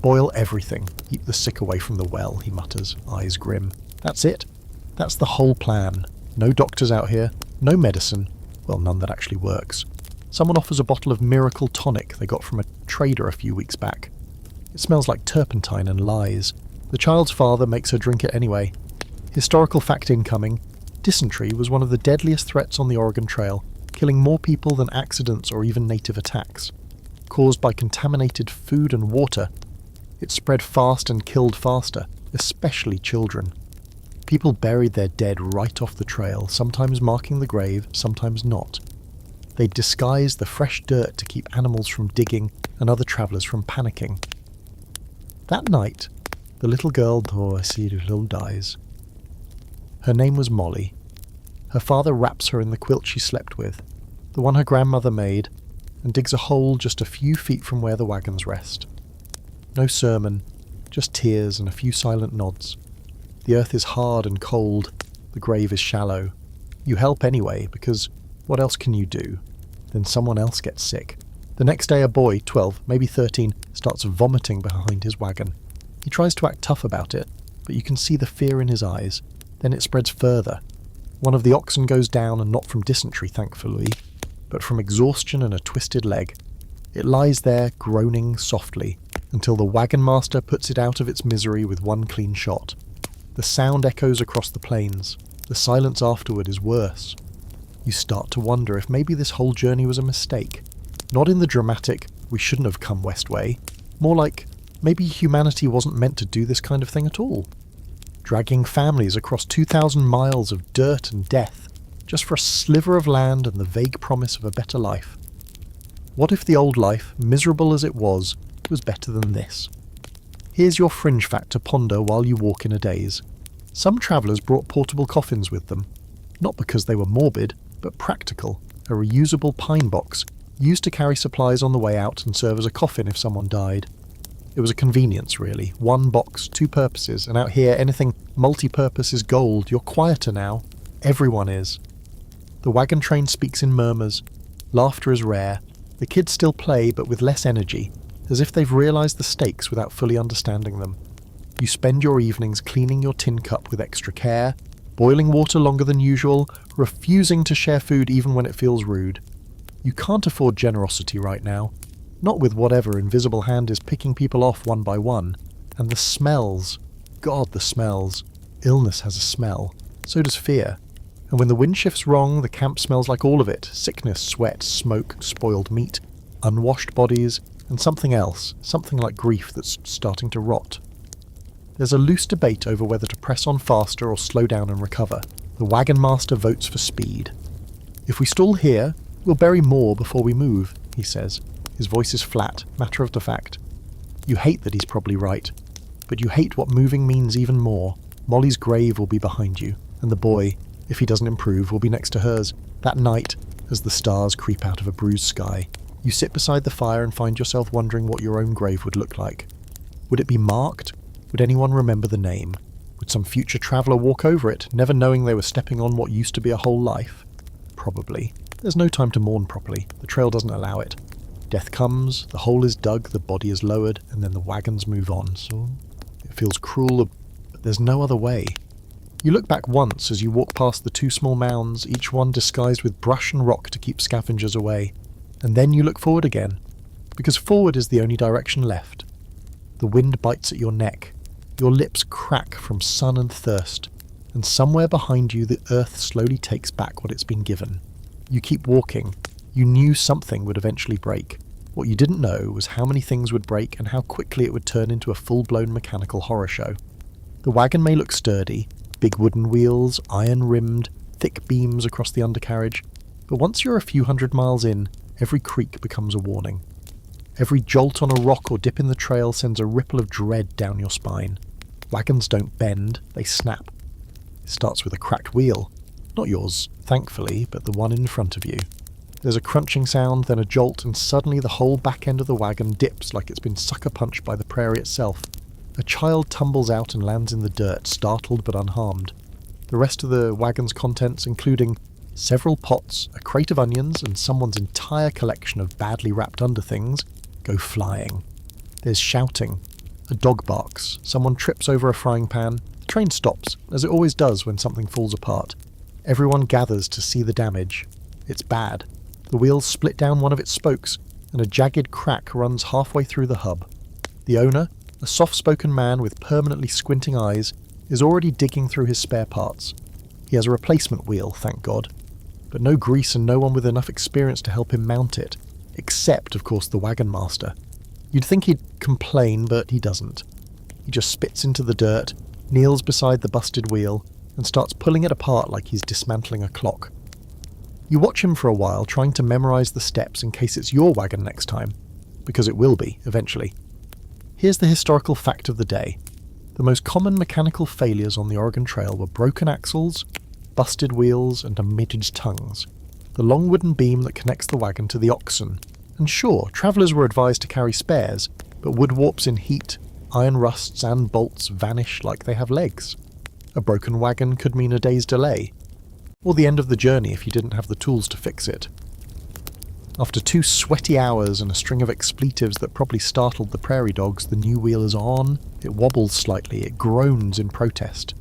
Boil everything, keep the sick away from the well, he mutters, eyes grim. That's it. That's the whole plan. No doctors out here, no medicine, well, none that actually works. Someone offers a bottle of miracle tonic they got from a trader a few weeks back. It smells like turpentine and lies. The child's father makes her drink it anyway. Historical fact incoming, dysentery was one of the deadliest threats on the Oregon Trail, killing more people than accidents or even native attacks. Caused by contaminated food and water, it spread fast and killed faster, especially children. People buried their dead right off the trail, sometimes marking the grave, sometimes not. They'd disguise the fresh dirt to keep animals from digging and other travellers from panicking. That night, the little girl, I see the little dies. Her name was Molly. Her father wraps her in the quilt she slept with, the one her grandmother made, and digs a hole just a few feet from where the wagons rest. No sermon, just tears and a few silent nods. The earth is hard and cold, the grave is shallow. You help anyway, because what else can you do? Then someone else gets sick. The next day a boy, 12, maybe 13, starts vomiting behind his wagon. He tries to act tough about it, but you can see the fear in his eyes. Then it spreads further. One of the oxen goes down, and not from dysentery, thankfully, but from exhaustion and a twisted leg. It lies there, groaning softly, until the wagon master puts it out of its misery with one clean shot. The sound echoes across the plains. The silence afterward is worse. You start to wonder if maybe this whole journey was a mistake. Not in the dramatic, we shouldn't have come west way. More like, maybe humanity wasn't meant to do this kind of thing at all. Dragging families across 2,000 miles of dirt and death, just for a sliver of land and the vague promise of a better life. What if the old life, miserable as it was better than this? Here's your fringe fact to ponder while you walk in a daze. Some travellers brought portable coffins with them, not because they were morbid, but practical, a reusable pine box, used to carry supplies on the way out and serve as a coffin if someone died. It was a convenience, really. One box, two purposes, and out here anything multi-purpose is gold. You're quieter now. Everyone is. The wagon train speaks in murmurs. Laughter is rare. The kids still play, but with less energy, as if they've realised the stakes without fully understanding them. You spend your evenings cleaning your tin cup with extra care, boiling water longer than usual, refusing to share food even when it feels rude. You can't afford generosity right now. Not with whatever invisible hand is picking people off one by one. And the smells. God, the smells. Illness has a smell. So does fear. And when the wind shifts wrong, the camp smells like all of it. Sickness, sweat, smoke, spoiled meat, unwashed bodies, and something else. Something like grief that's starting to rot. There's a loose debate over whether to press on faster or slow down and recover. The wagon master votes for speed. If we stall here, we'll bury more before we move, he says. His voice is flat, matter of the fact. You hate that he's probably right, but you hate what moving means even more. Molly's grave will be behind you, and the boy, if he doesn't improve, will be next to hers. That night, as the stars creep out of a bruised sky, you sit beside the fire and find yourself wondering what your own grave would look like. Would it be marked? Would anyone remember the name? Would some future traveller walk over it, never knowing they were stepping on what used to be a whole life? Probably. There's no time to mourn properly. The trail doesn't allow it. Death comes, the hole is dug, the body is lowered, and then the wagons move on. So it feels cruel, but there's no other way. You look back once as you walk past the two small mounds, each one disguised with brush and rock to keep scavengers away. And then you look forward again, because forward is the only direction left. The wind bites at your neck. Your lips crack from sun and thirst, and somewhere behind you the earth slowly takes back what it's been given. You keep walking. You knew something would eventually break. What you didn't know was how many things would break and how quickly it would turn into a full-blown mechanical horror show. The wagon may look sturdy, big wooden wheels, iron-rimmed, thick beams across the undercarriage, but once you're a few hundred miles in, every creak becomes a warning. Every jolt on a rock or dip in the trail sends a ripple of dread down your spine. Wagons don't bend, they snap. It starts with a cracked wheel. Not yours, thankfully, but the one in front of you. There's a crunching sound, then a jolt, and suddenly the whole back end of the wagon dips like it's been sucker-punched by the prairie itself. A child tumbles out and lands in the dirt, startled but unharmed. The rest of the wagon's contents, including several pots, a crate of onions, and someone's entire collection of badly wrapped underthings, go flying. There's shouting. A dog barks. Someone trips over a frying pan. The train stops, as it always does when something falls apart. Everyone gathers to see the damage. It's bad. The wheels split down one of its spokes, and a jagged crack runs halfway through the hub. The owner, a soft-spoken man with permanently squinting eyes, is already digging through his spare parts. He has a replacement wheel, thank God, but no grease and no one with enough experience to help him mount it, except, of course, the wagon master. You'd think he'd complain, but he doesn't. He just spits into the dirt, kneels beside the busted wheel, and starts pulling it apart like he's dismantling a clock. You watch him for a while, trying to memorize the steps in case it's your wagon next time, because it will be, eventually. Here's the historical fact of the day. The most common mechanical failures on the Oregon Trail were broken axles, busted wheels, and omitted tongues. The long wooden beam that connects the wagon to the oxen. And sure, travellers were advised to carry spares, but wood warps in heat, iron rusts and bolts vanish like they have legs. A broken wagon could mean a day's delay, or the end of the journey if you didn't have the tools to fix it. After 2 sweaty hours and a string of expletives that probably startled the prairie dogs, the new wheel is on. It wobbles slightly, it groans in protest.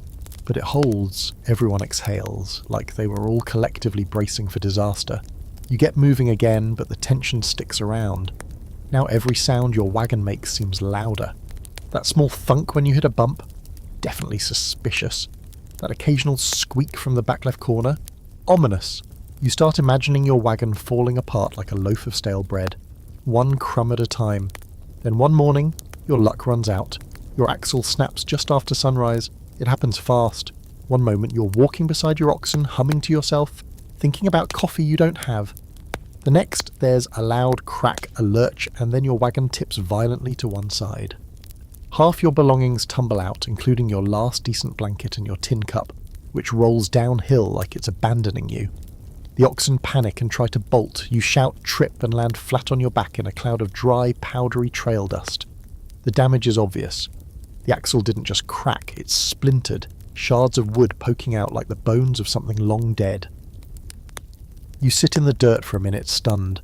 But it holds. Everyone exhales, like they were all collectively bracing for disaster. You get moving again, but the tension sticks around. Now every sound your wagon makes seems louder. That small thunk when you hit a bump? Definitely suspicious. That occasional squeak from the back left corner? Ominous. You start imagining your wagon falling apart like a loaf of stale bread. One crumb at a time. Then one morning, your luck runs out. Your axle snaps just after sunrise. It happens fast. One moment you're walking beside your oxen, humming to yourself, thinking about coffee you don't have. The next, there's a loud crack, a lurch, and then your wagon tips violently to one side. Half your belongings tumble out, including your last decent blanket and your tin cup, which rolls downhill like it's abandoning you. The oxen panic and try to bolt. You shout, trip, and land flat on your back in a cloud of dry, powdery trail dust. The damage is obvious. The axle didn't just crack, it splintered, shards of wood poking out like the bones of something long dead. You sit in the dirt for a minute, stunned.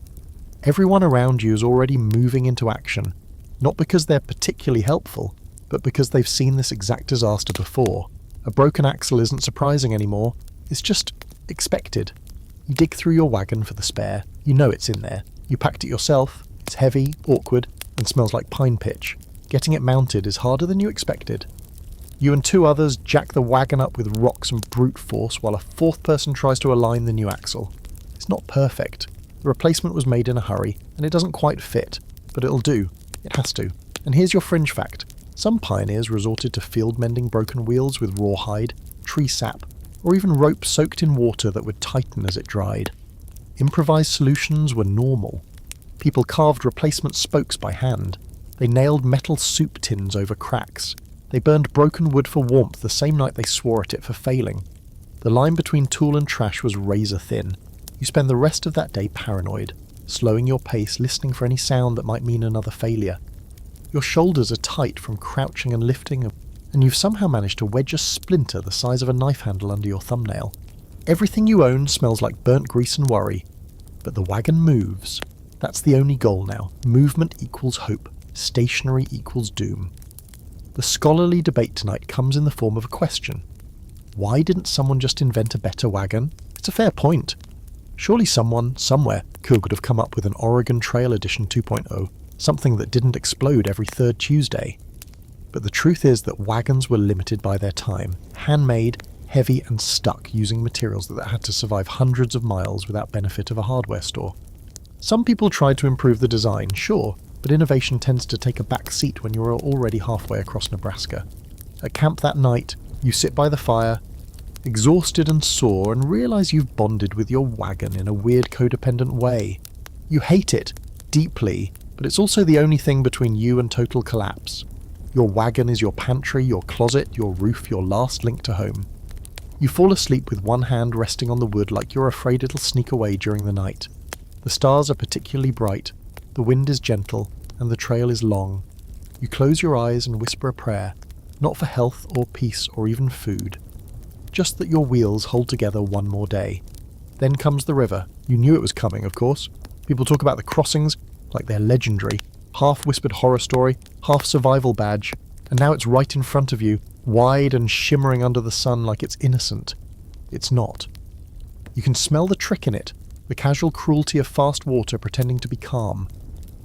Everyone around you is already moving into action, not because they're particularly helpful, but because they've seen this exact disaster before. A broken axle isn't surprising anymore, it's just expected. You dig through your wagon for the spare, you know it's in there. You packed it yourself, it's heavy, awkward, and smells like pine pitch. Getting it mounted is harder than you expected. You and 2 others jack the wagon up with rocks and brute force while a 4th person tries to align the new axle. It's not perfect. The replacement was made in a hurry, and it doesn't quite fit, but it'll do. It has to. And here's your fringe fact. Some pioneers resorted to field-mending broken wheels with rawhide, tree sap, or even rope soaked in water that would tighten as it dried. Improvised solutions were normal. People carved replacement spokes by hand. They nailed metal soup tins over cracks. They burned broken wood for warmth the same night they swore at it for failing. The line between tool and trash was razor thin. You spend the rest of that day paranoid, slowing your pace, listening for any sound that might mean another failure. Your shoulders are tight from crouching and lifting, and you've somehow managed to wedge a splinter the size of a knife handle under your thumbnail. Everything you own smells like burnt grease and worry, but the wagon moves. That's the only goal now. Movement equals hope. Stationary equals doom. The scholarly debate tonight comes in the form of a question. Why didn't someone just invent a better wagon? It's a fair point. Surely someone, somewhere, could have come up with an Oregon Trail Edition 2.0, something that didn't explode every 3rd Tuesday. But the truth is that wagons were limited by their time, handmade, heavy and stuck using materials that had to survive hundreds of miles without benefit of a hardware store. Some people tried to improve the design, sure, but innovation tends to take a back seat when you're already halfway across Nebraska. At camp that night, you sit by the fire, exhausted and sore, and realise you've bonded with your wagon in a weird codependent way. You hate it, deeply, but it's also the only thing between you and total collapse. Your wagon is your pantry, your closet, your roof, your last link to home. You fall asleep with one hand resting on the wood like you're afraid it'll sneak away during the night. The stars are particularly bright, the wind is gentle, and the trail is long. You close your eyes and whisper a prayer, not for health or peace or even food. Just that your wheels hold together one more day. Then comes the river. You knew it was coming, of course. People talk about the crossings like they're legendary. Half-whispered horror story, half-survival badge, and now it's right in front of you, wide and shimmering under the sun like it's innocent. It's not. You can smell the trick in it, the casual cruelty of fast water pretending to be calm.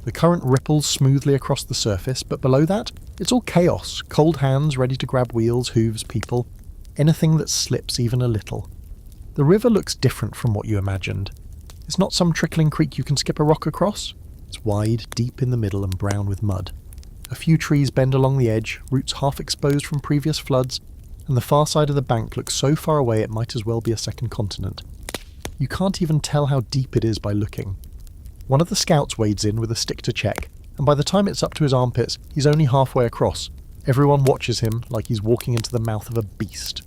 The current ripples smoothly across the surface, but below that, it's all chaos, cold hands ready to grab wheels, hooves, people, anything that slips even a little. The river looks different from what you imagined. It's not some trickling creek you can skip a rock across. It's wide, deep in the middle and brown with mud. A few trees bend along the edge, roots half exposed from previous floods, and the far side of the bank looks so far away it might as well be a second continent. You can't even tell how deep it is by looking. One of the scouts wades in with a stick to check, and by the time it's up to his armpits, he's only halfway across. Everyone watches him like he's walking into the mouth of a beast.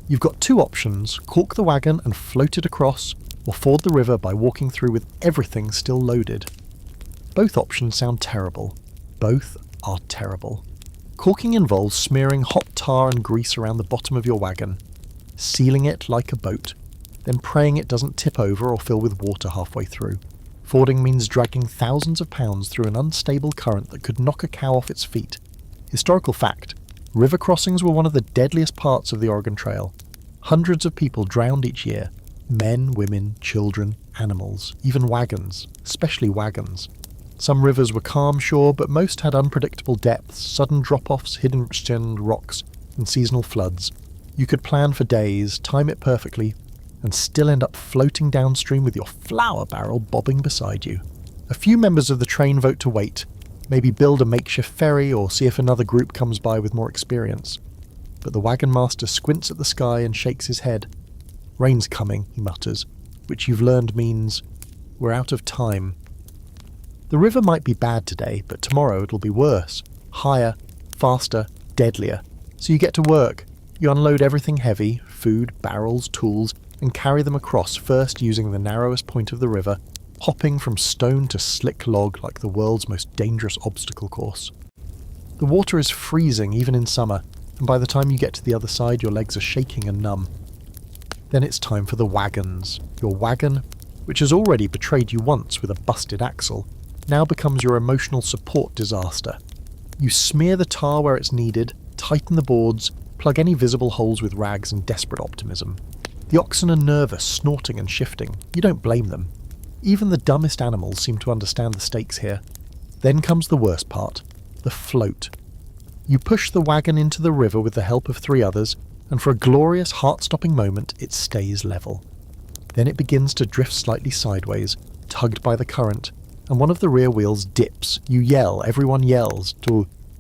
You've got two options: cork the wagon and float it across, or ford the river by walking through with everything still loaded. Both options sound terrible. Both are terrible. Corking involves smearing hot tar and grease around the bottom of your wagon, sealing it like a boat, then praying it doesn't tip over or fill with water halfway through. Fording means dragging thousands of pounds through an unstable current that could knock a cow off its feet. Historical fact: river crossings were one of the deadliest parts of the Oregon Trail. Hundreds of people drowned each year. Men, women, children, animals, even wagons, especially wagons. Some rivers were calm, sure, but most had unpredictable depths, sudden drop-offs, hidden rocks, and seasonal floods. You could plan for days, time it perfectly, and still end up floating downstream with your flour barrel bobbing beside you. A few members of the train vote to wait, maybe build a makeshift ferry or see if another group comes by with more experience. But the wagon master squints at the sky and shakes his head. "Rain's coming," he mutters, which you've learned means, "We're out of time." The river might be bad today, but tomorrow it'll be worse, higher, faster, deadlier. So you get to work. You unload everything heavy, food, barrels, tools, and carry them across, first using the narrowest point of the river, hopping from stone to slick log like the world's most dangerous obstacle course. The water is freezing even in summer, and by the time you get to the other side your legs are shaking and numb. Then it's time for the wagons. Your wagon, which has already betrayed you once with a busted axle, now becomes your emotional support disaster. You smear the tar where it's needed, tighten the boards, plug any visible holes with rags and desperate optimism. The oxen are nervous, snorting and shifting. You don't blame them. Even the dumbest animals seem to understand the stakes here. Then comes the worst part, the float. You push the wagon into the river with the help of 3 others, and for a glorious, heart-stopping moment, it stays level. Then it begins to drift slightly sideways, tugged by the current, and one of the rear wheels dips. You yell, everyone yells.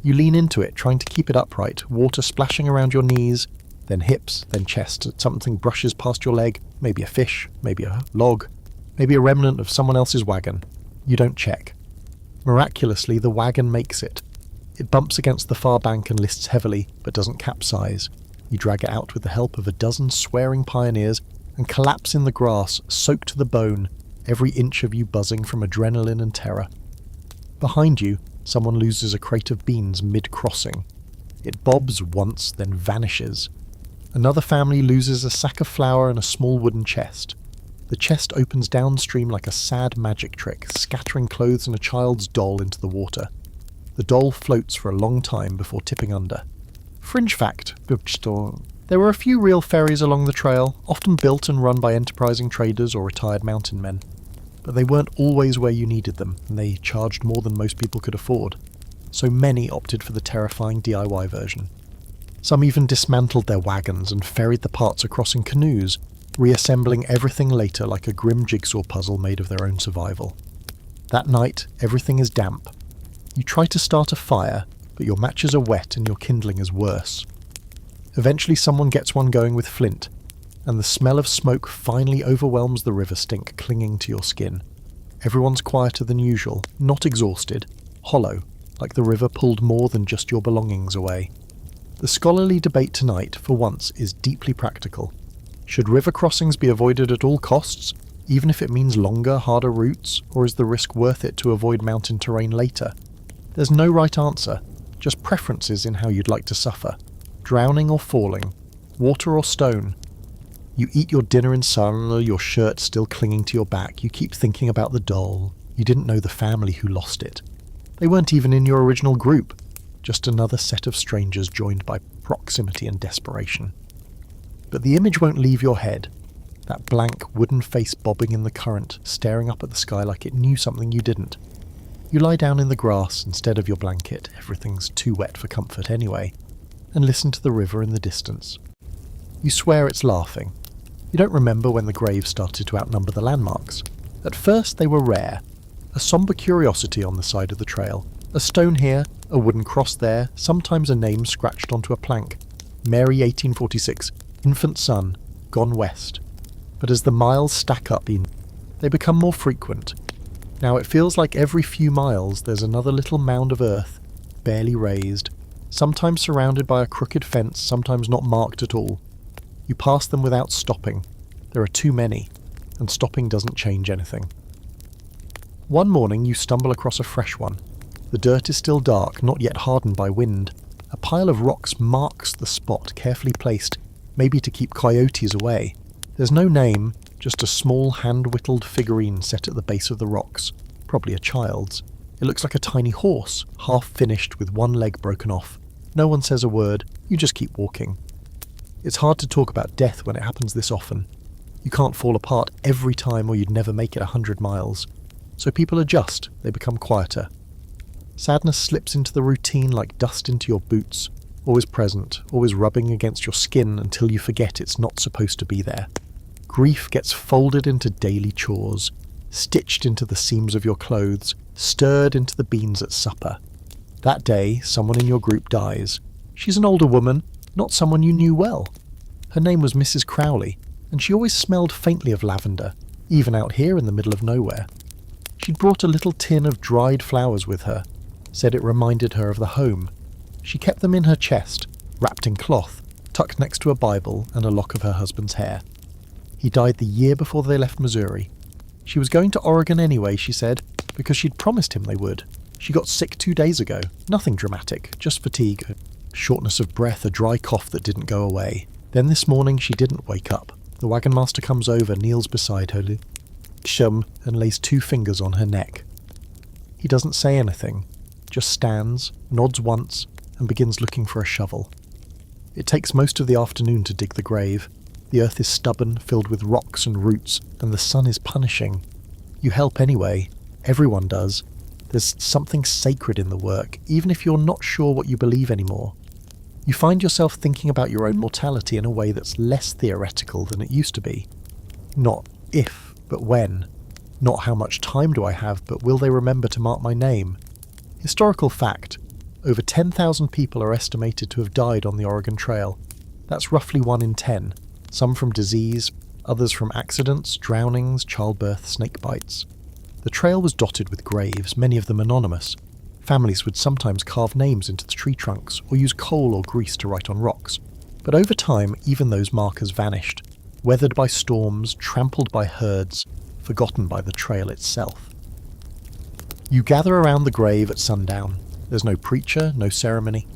You lean into it, trying to keep it upright, water splashing around your knees, then hips, then chest. Something brushes past your leg, maybe a fish, maybe a log, maybe a remnant of someone else's wagon. You don't check. Miraculously, the wagon makes it. It bumps against the far bank and lists heavily, but doesn't capsize. You drag it out with the help of a dozen swearing pioneers and collapse in the grass, soaked to the bone, every inch of you buzzing from adrenaline and terror. Behind you, someone loses a crate of beans mid-crossing. It bobs once, then vanishes. Another family loses a sack of flour and a small wooden chest. The chest opens downstream like a sad magic trick, scattering clothes and a child's doll into the water. The doll floats for a long time before tipping under. Fringe fact: there were a few real ferries along the trail, often built and run by enterprising traders or retired mountain men. But they weren't always where you needed them, and they charged more than most people could afford. So many opted for the terrifying DIY version. Some even dismantled their wagons and ferried the parts across in canoes, reassembling everything later like a grim jigsaw puzzle made of their own survival. That night, everything is damp. You try to start a fire, but your matches are wet and your kindling is worse. Eventually someone gets one going with flint, and the smell of smoke finally overwhelms the river stink clinging to your skin. Everyone's quieter than usual, not exhausted, hollow, like the river pulled more than just your belongings away. The scholarly debate tonight, for once, is deeply practical. Should river crossings be avoided at all costs, even if it means longer, harder routes, or is the risk worth it to avoid mountain terrain later? There's no right answer, just preferences in how you'd like to suffer. Drowning or falling, water or stone. You eat your dinner in sun, your shirt still clinging to your back. You keep thinking about the doll. You didn't know the family who lost it. They weren't even in your original group. Just another set of strangers joined by proximity and desperation. But the image won't leave your head. That blank wooden face bobbing in the current, staring up at the sky like it knew something you didn't. You lie down in the grass instead of your blanket, everything's too wet for comfort anyway, and listen to the river in the distance. You swear it's laughing. You don't remember when the graves started to outnumber the landmarks. At first they were rare. A sombre curiosity on the side of the trail. A stone here, a wooden cross there, sometimes a name scratched onto a plank. Mary 1846, infant son, gone west. But as the miles stack up, they become more frequent. Now it feels like every few miles there's another little mound of earth, barely raised, sometimes surrounded by a crooked fence, sometimes not marked at all. You pass them without stopping. There are too many, and stopping doesn't change anything. One morning you stumble across a fresh one. The dirt is still dark, not yet hardened by wind. A pile of rocks marks the spot, carefully placed, maybe to keep coyotes away. There's no name, just a small hand-whittled figurine set at the base of the rocks, probably a child's. It looks like a tiny horse, half finished with one leg broken off. No one says a word, you just keep walking. It's hard to talk about death when it happens this often. You can't fall apart every time or you'd never make it 100 miles. So people adjust, they become quieter. Sadness slips into the routine like dust into your boots, always present, always rubbing against your skin until you forget it's not supposed to be there. Grief gets folded into daily chores, stitched into the seams of your clothes, stirred into the beans at supper. That day, someone in your group dies. She's an older woman, not someone you knew well. Her name was Mrs. Crowley, and she always smelled faintly of lavender, even out here in the middle of nowhere. She'd brought a little tin of dried flowers with her, said it reminded her of the home. She kept them in her chest, wrapped in cloth, tucked next to a Bible and a lock of her husband's hair. He died the year before they left Missouri. She was going to Oregon anyway, she said, because she'd promised him they would. She got sick 2 days ago. Nothing dramatic, just fatigue, shortness of breath, a dry cough that didn't go away. Then this morning she didn't wake up. The wagon master comes over, kneels beside her, and lays 2 fingers on her neck. He doesn't say anything, just stands, nods once, and begins looking for a shovel. It takes most of the afternoon to dig the grave. The earth is stubborn, filled with rocks and roots, and the sun is punishing. You help anyway. Everyone does. There's something sacred in the work, even if you're not sure what you believe anymore. You find yourself thinking about your own mortality in a way that's less theoretical than it used to be. Not if, but when. Not how much time do I have, but will they remember to mark my name? Historical fact. Over 10,000 people are estimated to have died on the Oregon Trail. That's roughly 1 in 10. Some from disease, others from accidents, drownings, childbirth, snake bites. The trail was dotted with graves, many of them anonymous. Families would sometimes carve names into the tree trunks or use coal or grease to write on rocks. But over time, even those markers vanished, weathered by storms, trampled by herds, forgotten by the trail itself. You gather around the grave at sundown. There's no preacher, no ceremony.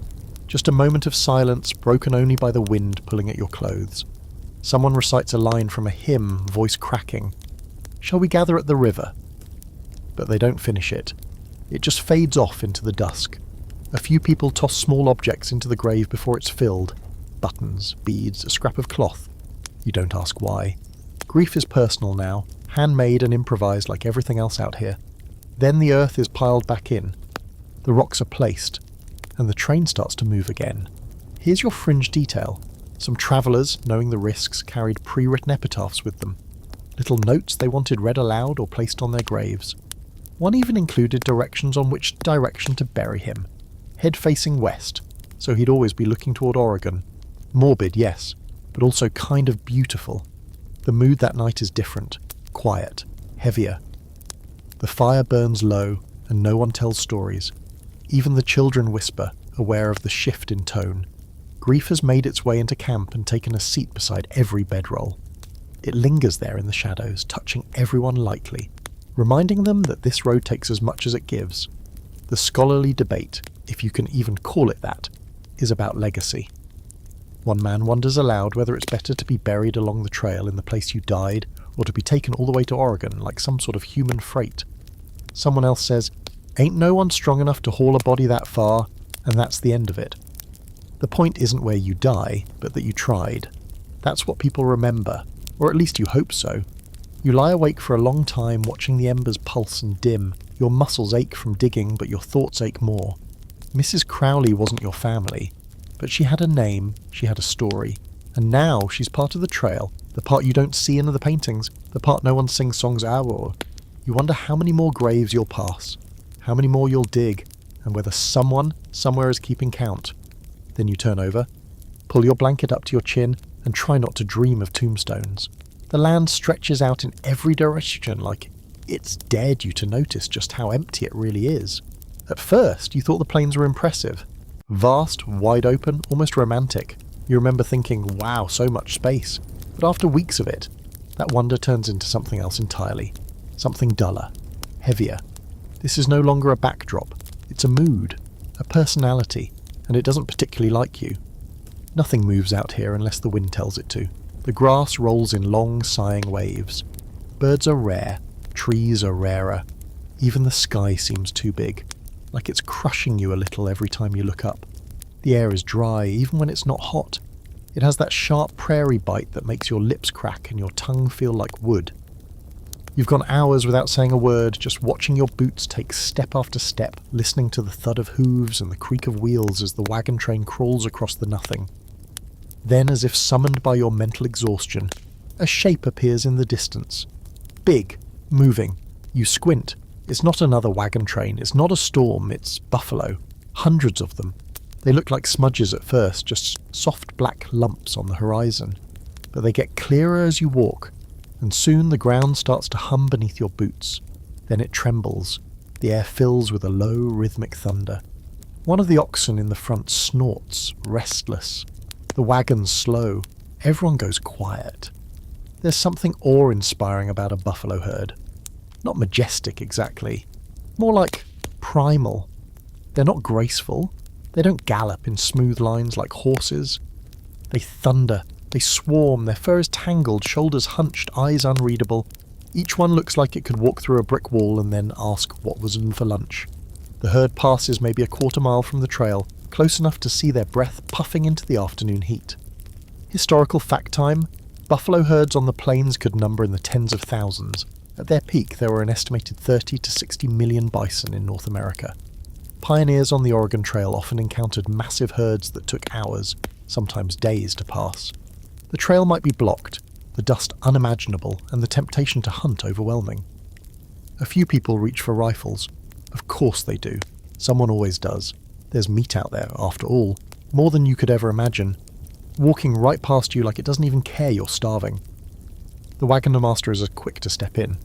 Just a moment of silence, broken only by the wind pulling at your clothes. Someone recites a line from a hymn, voice cracking. Shall we gather at the river? But they don't finish it. It just fades off into the dusk. A few people toss small objects into the grave before it's filled. Buttons, beads, a scrap of cloth. You don't ask why. Grief is personal now, handmade and improvised like everything else out here. Then the earth is piled back in. The rocks are placed, and the train starts to move again. Here's your fringe detail. Some travellers, knowing the risks, carried pre-written epitaphs with them. Little notes they wanted read aloud or placed on their graves. One even included directions on which direction to bury him. Head facing west, so he'd always be looking toward Oregon. Morbid, yes, but also kind of beautiful. The mood that night is different, quiet, heavier. The fire burns low, and no one tells stories. Even the children whisper, aware of the shift in tone. Grief has made its way into camp and taken a seat beside every bedroll. It lingers there in the shadows, touching everyone lightly, reminding them that this road takes as much as it gives. The scholarly debate, if you can even call it that, is about legacy. One man wonders aloud whether it's better to be buried along the trail in the place you died, or to be taken all the way to Oregon like some sort of human freight. Someone else says, ain't no one strong enough to haul a body that far, and that's the end of it. The point isn't where you die, but that you tried. That's what people remember, or at least you hope so. You lie awake for a long time watching the embers pulse and dim. Your muscles ache from digging, but your thoughts ache more. Mrs. Crowley wasn't your family, but she had a name, she had a story, and now she's part of the trail, the part you don't see in the paintings, the part no one sings songs our. You wonder how many more graves you'll pass, how many more you'll dig, and whether someone somewhere is keeping count. Then you turn over, pull your blanket up to your chin, and try not to dream of tombstones. The land stretches out in every direction like it's dared you to notice just how empty it really is. At first, you thought the plains were impressive. Vast, wide open, almost romantic. You remember thinking, wow, so much space. But after weeks of it, that wonder turns into something else entirely. Something duller, heavier. This is no longer a backdrop. It's a mood, a personality, and it doesn't particularly like you. Nothing moves out here unless the wind tells it to. The grass rolls in long, sighing waves. Birds are rare, trees are rarer. Even the sky seems too big, like it's crushing you a little every time you look up. The air is dry, even when it's not hot. It has that sharp prairie bite that makes your lips crack and your tongue feel like wood. You've gone hours without saying a word, just watching your boots take step after step, listening to the thud of hooves and the creak of wheels as the wagon train crawls across the nothing. Then, as if summoned by your mental exhaustion, a shape appears in the distance. Big, moving. You squint. It's not another wagon train, it's not a storm, it's buffalo. Hundreds of them. They look like smudges at first, just soft black lumps on the horizon. But they get clearer as you walk, and soon the ground starts to hum beneath your boots. Then it trembles. The air fills with a low, rhythmic thunder. One of the oxen in the front snorts, restless. The wagon's slow. Everyone goes quiet. There's something awe-inspiring about a buffalo herd. Not majestic exactly. More like primal. They're not graceful. They don't gallop in smooth lines like horses. They thunder. They swarm. Their fur is tangled, shoulders hunched, eyes unreadable. Each one looks like it could walk through a brick wall and then ask what was in for lunch. The herd passes maybe a quarter mile from the trail, close enough to see their breath puffing into the afternoon heat. Historical fact time: buffalo herds on the plains could number in the tens of thousands. At their peak, there were an estimated 30 to 60 million bison in North America. Pioneers on the Oregon Trail often encountered massive herds that took hours, sometimes days, to pass. The trail might be blocked, the dust unimaginable, and the temptation to hunt overwhelming. A few people reach for rifles. Of course they do. Someone always does. There's meat out there, after all, more than you could ever imagine, walking right past you like it doesn't even care you're starving. The wagoner master is quick to step in.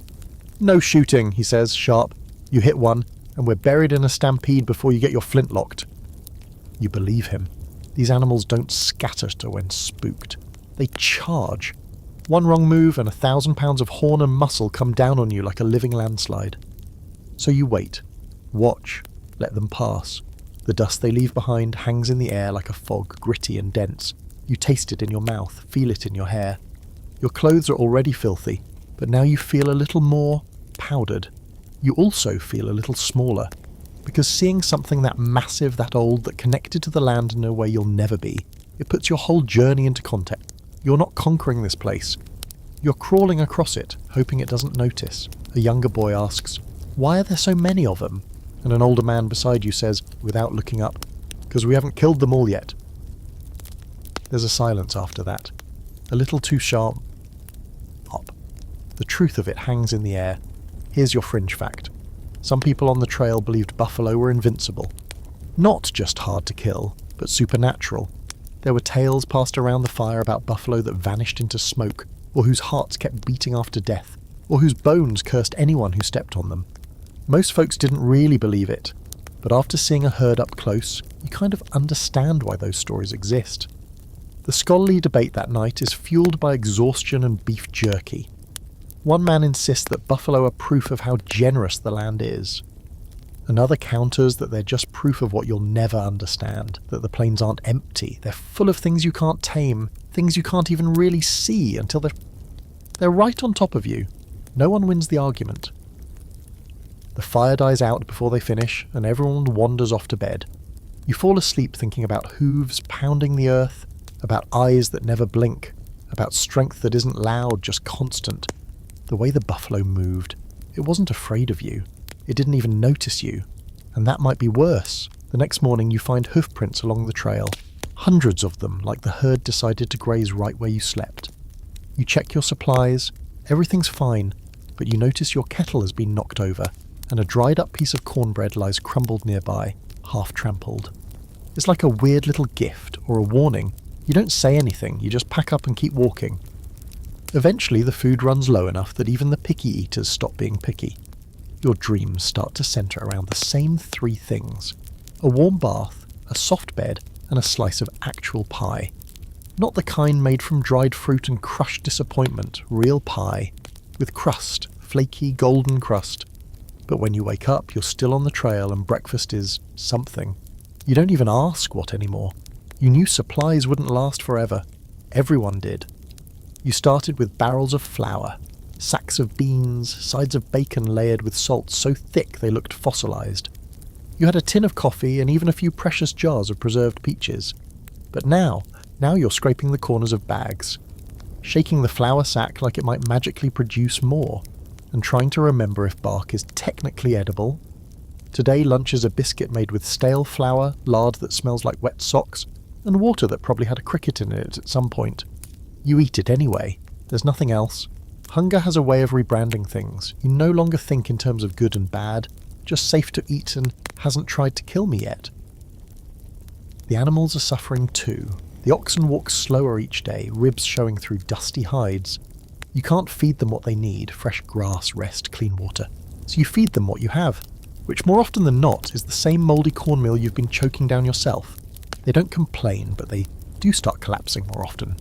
"No shooting," he says, sharp. "You hit one, and we're buried in a stampede before you get your flint locked." You believe him. These animals don't scatter to when spooked. They charge. One wrong move and 1,000 pounds of horn and muscle come down on you like a living landslide. So you wait. Watch. Let them pass. The dust they leave behind hangs in the air like a fog, gritty and dense. You taste it in your mouth, feel it in your hair. Your clothes are already filthy, but now you feel a little more powdered. You also feel a little smaller, because seeing something that massive, that old, that connected to the land in a way you'll never be, it puts your whole journey into context. You're not conquering this place. You're crawling across it, hoping it doesn't notice. A younger boy asks, "Why are there so many of them?" And an older man beside you says, without looking up, "Because we haven't killed them all yet." There's a silence after that. A little too sharp. Up. The truth of it hangs in the air. Here's your fringe fact. Some people on the trail believed buffalo were invincible. Not just hard to kill, but supernatural. There were tales passed around the fire about buffalo that vanished into smoke, or whose hearts kept beating after death, or whose bones cursed anyone who stepped on them. Most folks didn't really believe it, but after seeing a herd up close, you kind of understand why those stories exist. The scholarly debate that night is fueled by exhaustion and beef jerky. One man insists that buffalo are proof of how generous the land is. Another counters that they're just proof of what you'll never understand, that the plains aren't empty, they're full of things you can't tame, things you can't even really see until they're right on top of you. No one wins the argument. The fire dies out before they finish, and everyone wanders off to bed. You fall asleep thinking about hooves pounding the earth, about eyes that never blink, about strength that isn't loud, just constant. The way the buffalo moved, it wasn't afraid of you. It didn't even notice you. And that might be worse. The next morning you find hoof prints along the trail. Hundreds of them, like the herd decided to graze right where you slept. You check your supplies. Everything's fine, but you notice your kettle has been knocked over, and a dried up piece of cornbread lies crumbled nearby, half trampled. It's like a weird little gift, or a warning. You don't say anything, you just pack up and keep walking. Eventually the food runs low enough that even the picky eaters stop being picky. Your dreams start to centre around the same three things: a warm bath, a soft bed, and a slice of actual pie. Not the kind made from dried fruit and crushed disappointment, real pie, with crust, flaky golden crust. But when you wake up, you're still on the trail and breakfast is something. You don't even ask what anymore. You knew supplies wouldn't last forever. Everyone did. You started with barrels of flour, sacks of beans, sides of bacon layered with salt so thick they looked fossilized. You had a tin of coffee and even a few precious jars of preserved peaches. But now you're scraping the corners of bags, shaking the flour sack like it might magically produce more, and trying to remember if bark is technically edible. Today lunch is a biscuit made with stale flour, lard that smells like wet socks, and water that probably had a cricket in it at some point. You eat it anyway. There's nothing else. Hunger has a way of rebranding things. You no longer think in terms of good and bad, just safe to eat and hasn't tried to kill me yet. The animals are suffering too. The oxen walk slower each day, ribs showing through dusty hides. You can't feed them what they need: fresh grass, rest, clean water. So you feed them what you have, which more often than not is the same mouldy cornmeal you've been choking down yourself. They don't complain, but they do start collapsing more often.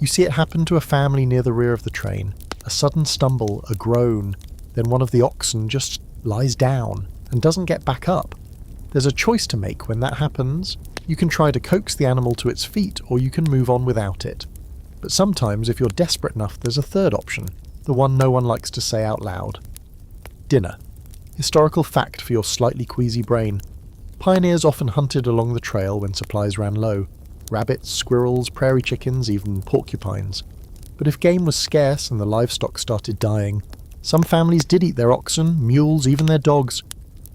You see it happen to a family near the rear of the train. A sudden stumble, a groan, then one of the oxen just lies down and doesn't get back up. There's a choice to make when that happens. You can try to coax the animal to its feet, or you can move on without it. But sometimes, if you're desperate enough, there's a third option, the one no one likes to say out loud. Dinner. Historical fact for your slightly queasy brain. Pioneers often hunted along the trail when supplies ran low. Rabbits, squirrels, prairie chickens, even porcupines. But if game was scarce and the livestock started dying, some families did eat their oxen, mules, even their dogs.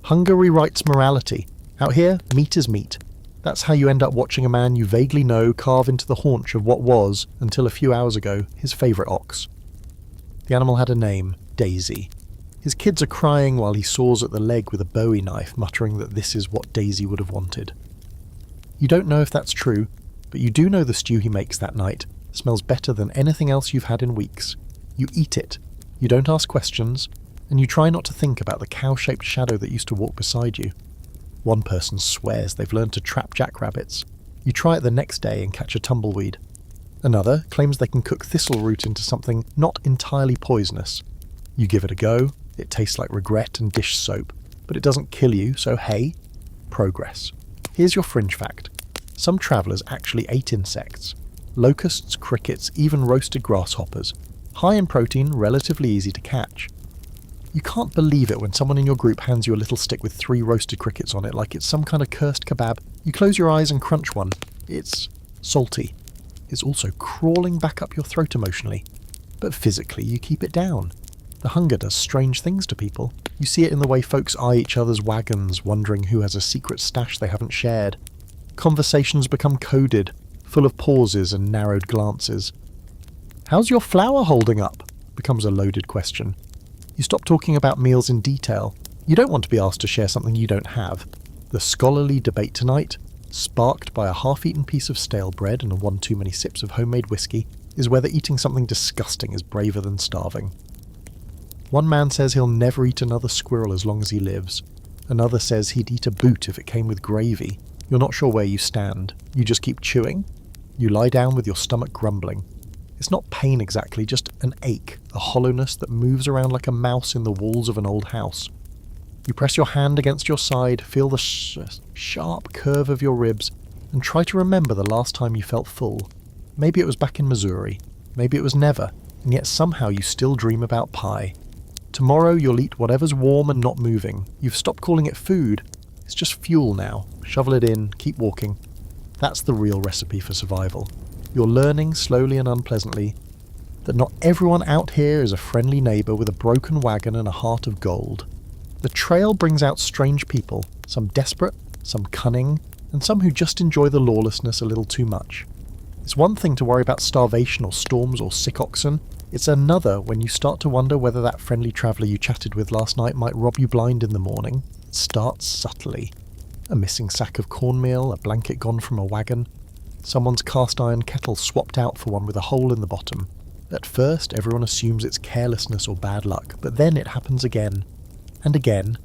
Hunger rewrites morality. Out here, meat is meat. That's how you end up watching a man you vaguely know carve into the haunch of what was, until a few hours ago, his favourite ox. The animal had a name: Daisy. His kids are crying while he saws at the leg with a bowie knife, muttering that this is what Daisy would have wanted. You don't know if that's true, but you do know the stew he makes that night smells better than anything else you've had in weeks. You eat it. You don't ask questions, and you try not to think about the cow-shaped shadow that used to walk beside you. One person swears they've learned to trap jackrabbits. You try it the next day and catch a tumbleweed. Another claims they can cook thistle root into something not entirely poisonous. You give it a go. It tastes like regret and dish soap, but it doesn't kill you, so hey, progress. Here's your fringe fact. Some travellers actually ate insects. Locusts, crickets, even roasted grasshoppers. High in protein, relatively easy to catch. You can't believe it when someone in your group hands you a little stick with 3 roasted crickets on it like it's some kind of cursed kebab. You close your eyes and crunch one. It's salty. It's also crawling back up your throat emotionally. But physically you keep it down. The hunger does strange things to people. You see it in the way folks eye each other's wagons, wondering who has a secret stash they haven't shared. Conversations become coded, full of pauses and narrowed glances. "How's your flour holding up?" becomes a loaded question. You stop talking about meals in detail. You don't want to be asked to share something you don't have. The scholarly debate tonight, sparked by a half-eaten piece of stale bread and one too many sips of homemade whiskey, is whether eating something disgusting is braver than starving. One man says he'll never eat another squirrel as long as he lives. Another says he'd eat a boot if it came with gravy. You're not sure where you stand. You just keep chewing. You lie down with your stomach grumbling. It's not pain exactly, just an ache, a hollowness that moves around like a mouse in the walls of an old house. You press your hand against your side, feel the sharp curve of your ribs, and try to remember the last time you felt full. Maybe it was back in Missouri. Maybe it was never, and yet somehow you still dream about pie. Tomorrow you'll eat whatever's warm and not moving. You've stopped calling it food. It's just fuel now. Shovel it in, keep walking. That's the real recipe for survival. You're learning, slowly and unpleasantly, that not everyone out here is a friendly neighbour with a broken wagon and a heart of gold. The trail brings out strange people, some desperate, some cunning, and some who just enjoy the lawlessness a little too much. It's one thing to worry about starvation or storms or sick oxen. It's another when you start to wonder whether that friendly traveller you chatted with last night might rob you blind in the morning. It starts subtly. A missing sack of cornmeal, a blanket gone from a wagon, someone's cast iron kettle swapped out for one with a hole in the bottom. At first, everyone assumes it's carelessness or bad luck, but then it happens again. And again.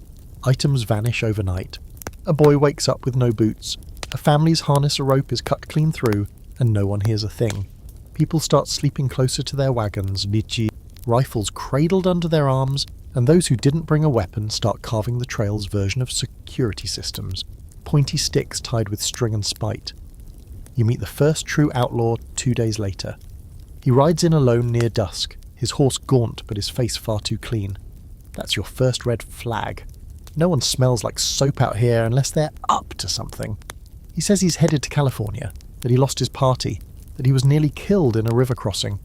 Items vanish overnight. A boy wakes up with no boots. A family's harness or rope is cut clean through, and no one hears a thing. People start sleeping closer to their wagons, rifles cradled under their arms, and those who didn't bring a weapon start carving the trail's version of security systems, pointy sticks tied with string and spite. You meet the first true outlaw 2 days later. He rides in alone near dusk, his horse gaunt but his face far too clean. That's your first red flag. No one smells like soap out here unless they're up to something. He says he's headed to California, that he lost his party, that he was nearly killed in a river crossing.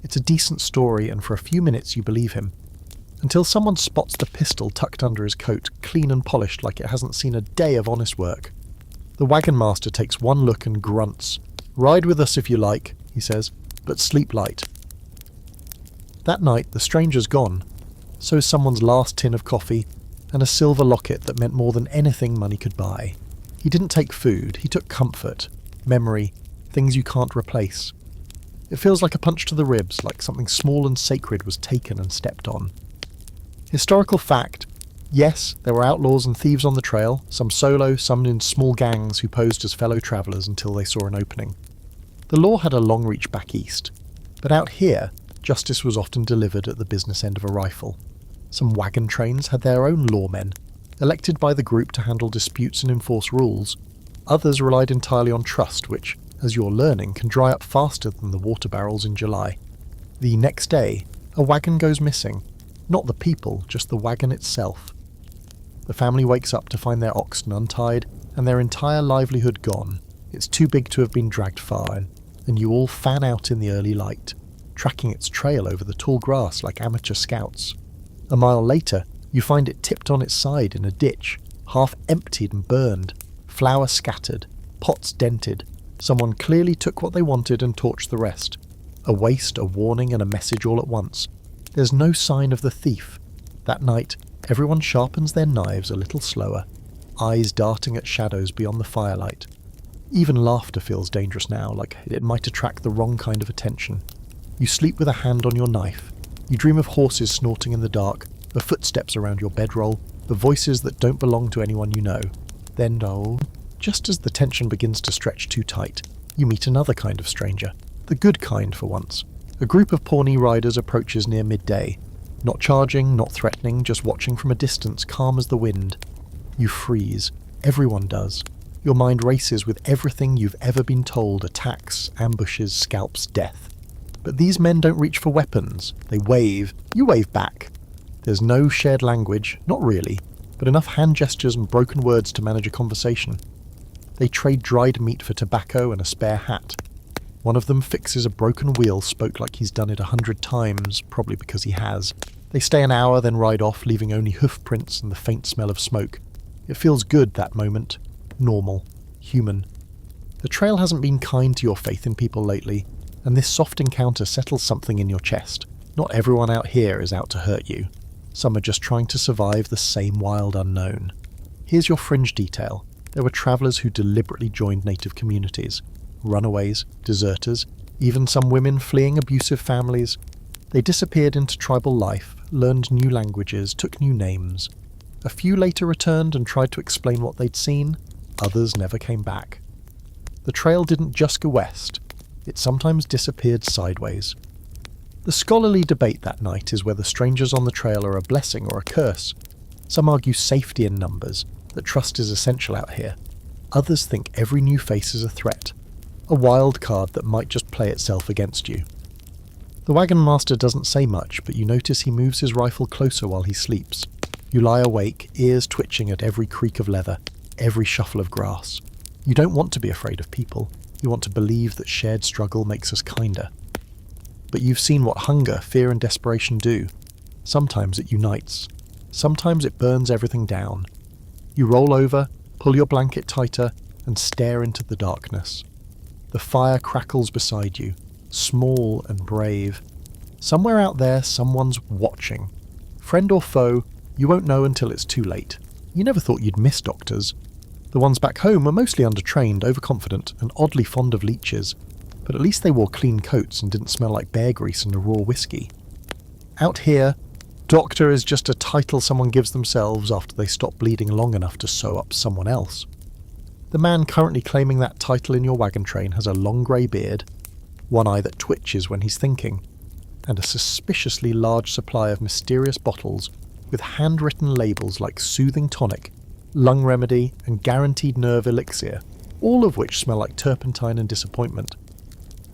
It's a decent story, and for a few minutes you believe him. Until someone spots the pistol tucked under his coat, clean and polished like it hasn't seen a day of honest work. The wagon master takes one look and grunts. "Ride with us if you like," he says, "but sleep light." That night, the stranger's gone. So is someone's last tin of coffee, and a silver locket that meant more than anything money could buy. He didn't take food, he took comfort, memory, things you can't replace. It feels like a punch to the ribs, like something small and sacred was taken and stepped on. Historical fact: yes, there were outlaws and thieves on the trail, some solo, some in small gangs who posed as fellow travellers until they saw an opening. The law had a long reach back east, but out here, justice was often delivered at the business end of a rifle. Some wagon trains had their own lawmen, elected by the group to handle disputes and enforce rules. Others relied entirely on trust, which, as you're learning, can dry up faster than the water barrels in July. The next day, a wagon goes missing. Not the people, just the wagon itself. The family wakes up to find their oxen untied and their entire livelihood gone. It's too big to have been dragged far, and you all fan out in the early light, tracking its trail over the tall grass like amateur scouts. A mile later, you find it tipped on its side in a ditch, half emptied and burned, flour scattered, pots dented. Someone clearly took what they wanted and torched the rest. A waste, a warning, and a message all at once. There's no sign of the thief. That night, everyone sharpens their knives a little slower, eyes darting at shadows beyond the firelight. Even laughter feels dangerous now, like it might attract the wrong kind of attention. You sleep with a hand on your knife. You dream of horses snorting in the dark, of footsteps around your bedroll, of voices that don't belong to anyone you know. Then, just as the tension begins to stretch too tight, you meet another kind of stranger. The good kind, for once. A group of Pawnee riders approaches near midday. Not charging, not threatening, just watching from a distance, calm as the wind. You freeze. Everyone does. Your mind races with everything you've ever been told: attacks, ambushes, scalps, death. But these men don't reach for weapons. They wave. You wave back. There's no shared language, not really, but enough hand gestures and broken words to manage a conversation. They trade dried meat for tobacco and a spare hat. One of them fixes a broken wheel, spoke like he's done it 100 times, probably because he has. They stay an hour, then ride off, leaving only hoof prints and the faint smell of smoke. It feels good, that moment. Normal. Human. The trail hasn't been kind to your faith in people lately, and this soft encounter settles something in your chest. Not everyone out here is out to hurt you. Some are just trying to survive the same wild unknown. Here's your fringe detail. There were travellers who deliberately joined native communities. Runaways, deserters, even some women fleeing abusive families. They disappeared into tribal life, learned new languages, took new names. A few later returned and tried to explain what they'd seen. Others never came back. The trail didn't just go west. It sometimes disappeared sideways. The scholarly debate that night is whether strangers on the trail are a blessing or a curse. Some argue safety in numbers, that trust is essential out here. Others think every new face is a threat, a wild card that might just play itself against you. The wagon master doesn't say much, but you notice he moves his rifle closer while he sleeps. You lie awake, ears twitching at every creak of leather, every shuffle of grass. You don't want to be afraid of people. You want to believe that shared struggle makes us kinder. But you've seen what hunger, fear and desperation do. Sometimes it unites. Sometimes it burns everything down. You roll over, pull your blanket tighter, and stare into the darkness. The fire crackles beside you, small and brave. Somewhere out there, someone's watching. Friend or foe, you won't know until it's too late. You never thought you'd miss doctors. The ones back home were mostly undertrained, overconfident, and oddly fond of leeches. but at least they wore clean coats and didn't smell like bear grease and a raw whiskey. Out here, doctor is just a title someone gives themselves after they stop bleeding long enough to sew up someone else. The man currently claiming that title in your wagon train has a long grey beard, one eye that twitches when he's thinking, and a suspiciously large supply of mysterious bottles with handwritten labels like soothing tonic, lung remedy, and guaranteed nerve elixir, all of which smell like turpentine and disappointment.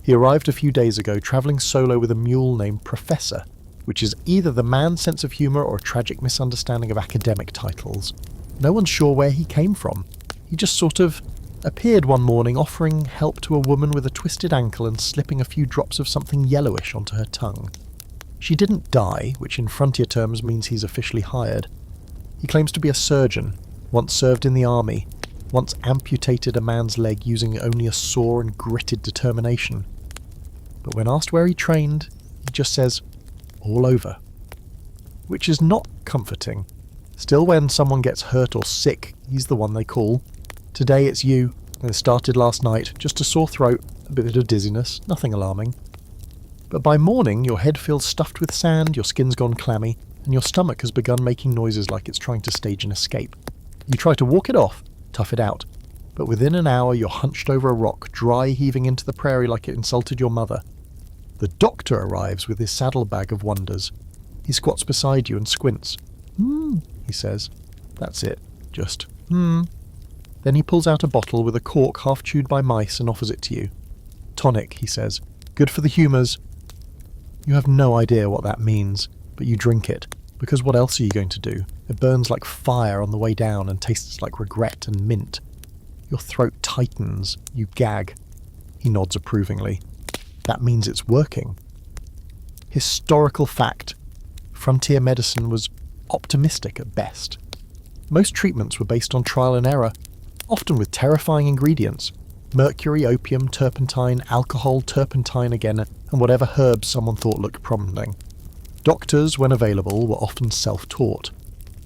He arrived a few days ago travelling solo with a mule named Professor, which is either the man's sense of humour or a tragic misunderstanding of academic titles. No one's sure where he came from. He just sort of appeared one morning offering help to a woman with a twisted ankle and slipping a few drops of something yellowish onto her tongue. She didn't die, which in frontier terms means he's officially hired. He claims to be a surgeon, once served in the army, once amputated a man's leg using only a saw and gritted determination. But when asked where he trained, he just says, all over. Which is not comforting. Still, when someone gets hurt or sick, he's the one they call. Today it's you, and it started last night, just a sore throat, a bit of dizziness, nothing alarming. But by morning, your head feels stuffed with sand, your skin's gone clammy, and your stomach has begun making noises like it's trying to stage an escape. You try to walk it off, tough it out, but within an hour you're hunched over a rock, dry heaving into the prairie like it insulted your mother. The doctor arrives with his saddlebag of wonders. He squats beside you and squints. He says. That's it. Just, Then he pulls out a bottle with a cork half chewed by mice and offers it to you. Tonic, he says. Good for the humours. You have no idea what that means, but you drink it, because what else are you going to do? It burns like fire on the way down and tastes like regret and mint. Your throat tightens. You gag. He nods approvingly. That means it's working. Historical fact. Frontier medicine was optimistic at best. Most treatments were based on trial and error, often with terrifying ingredients. Mercury, opium, turpentine, alcohol, turpentine again, and whatever herbs someone thought looked promising. Doctors, when available, were often self-taught.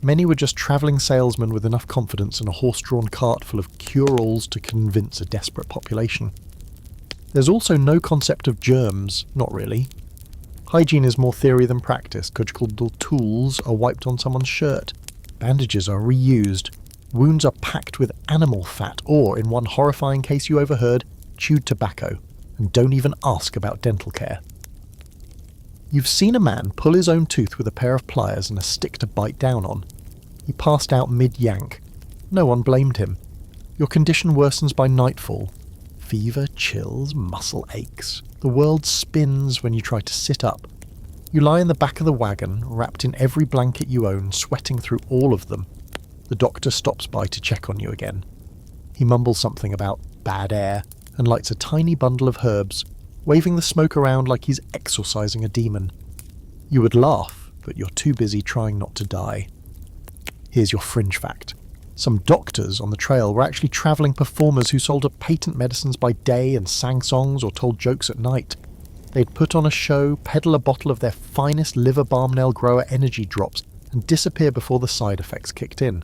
Many were just travelling salesmen with enough confidence and a horse-drawn cart full of cure-alls to convince a desperate population. There's also no concept of germs, not really. Hygiene is more theory than practice. Surgical tools are wiped on someone's shirt. Bandages are reused. Wounds are packed with animal fat or, in one horrifying case you overheard, chewed tobacco. And don't even ask about dental care. You've seen a man pull his own tooth with a pair of pliers and a stick to bite down on. He passed out mid-yank. No one blamed him. Your condition worsens by nightfall. Fever, chills, muscle aches. The world spins when you try to sit up. You lie in the back of the wagon, wrapped in every blanket you own, sweating through all of them. The doctor stops by to check on you again. He mumbles something about bad air and lights a tiny bundle of herbs, waving the smoke around like he's exorcising a demon. You would laugh, but you're too busy trying not to die. Here's your fringe fact. Some doctors on the trail were actually travelling performers who sold patent medicines by day and sang songs or told jokes at night. They'd put on a show, peddle a bottle of their finest liver balm nail grower energy drops, and disappear before the side effects kicked in.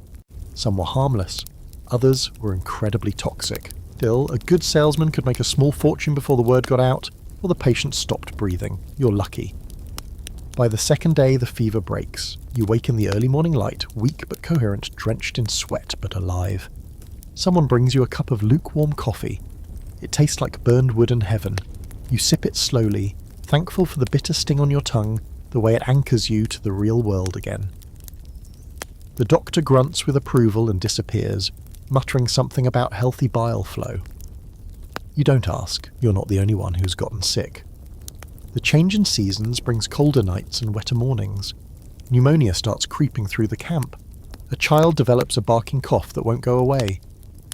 Some were harmless. Others were incredibly toxic. Still, a good salesman could make a small fortune before the word got out, or the patient stopped breathing. You're lucky. By the second day, the fever breaks. You wake in the early morning light, weak but coherent, drenched in sweat but alive. Someone brings you a cup of lukewarm coffee. It tastes like burned wood in heaven. You sip it slowly, thankful for the bitter sting on your tongue, the way it anchors you to the real world again. The doctor grunts with approval and disappears, muttering something about healthy bile flow. You don't ask. You're not the only one who's gotten sick. The change in seasons brings colder nights and wetter mornings. Pneumonia starts creeping through the camp. A child develops a barking cough that won't go away.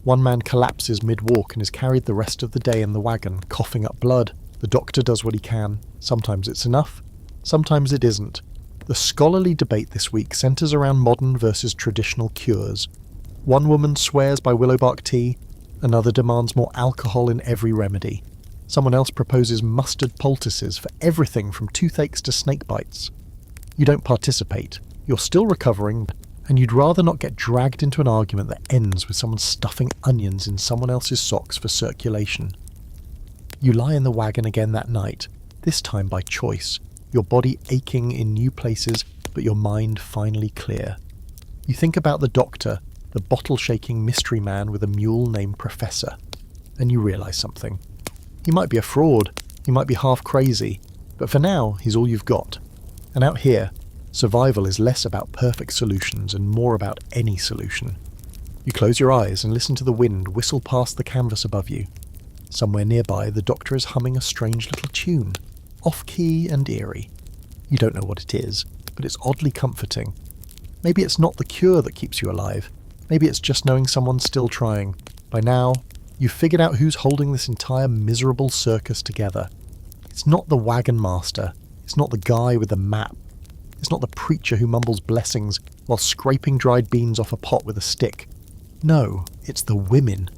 One man collapses mid-walk and is carried the rest of the day in the wagon, coughing up blood. The doctor does what he can. Sometimes it's enough, sometimes it isn't. The scholarly debate this week centres around modern versus traditional cures. One woman swears by willowbark tea, another demands more alcohol in every remedy. Someone else proposes mustard poultices for everything from toothaches to snake bites. You don't participate. You're still recovering, and you'd rather not get dragged into an argument that ends with someone stuffing onions in someone else's socks for circulation. You lie in the wagon again that night, this time by choice, your body aching in new places, but your mind finally clear. You think about the doctor, the bottle-shaking mystery man with a mule named Professor, and you realise something. He might be a fraud, he might be half crazy, but for now, he's all you've got. And out here, survival is less about perfect solutions and more about any solution. You close your eyes and listen to the wind whistle past the canvas above you. Somewhere nearby, the doctor is humming a strange little tune, off-key and eerie. You don't know what it is, but it's oddly comforting. Maybe it's not the cure that keeps you alive. Maybe it's just knowing someone's still trying. By now, you've figured out who's holding this entire miserable circus together. It's not the wagon master. It's not the guy with the map. It's not the preacher who mumbles blessings while scraping dried beans off a pot with a stick. No, it's the women.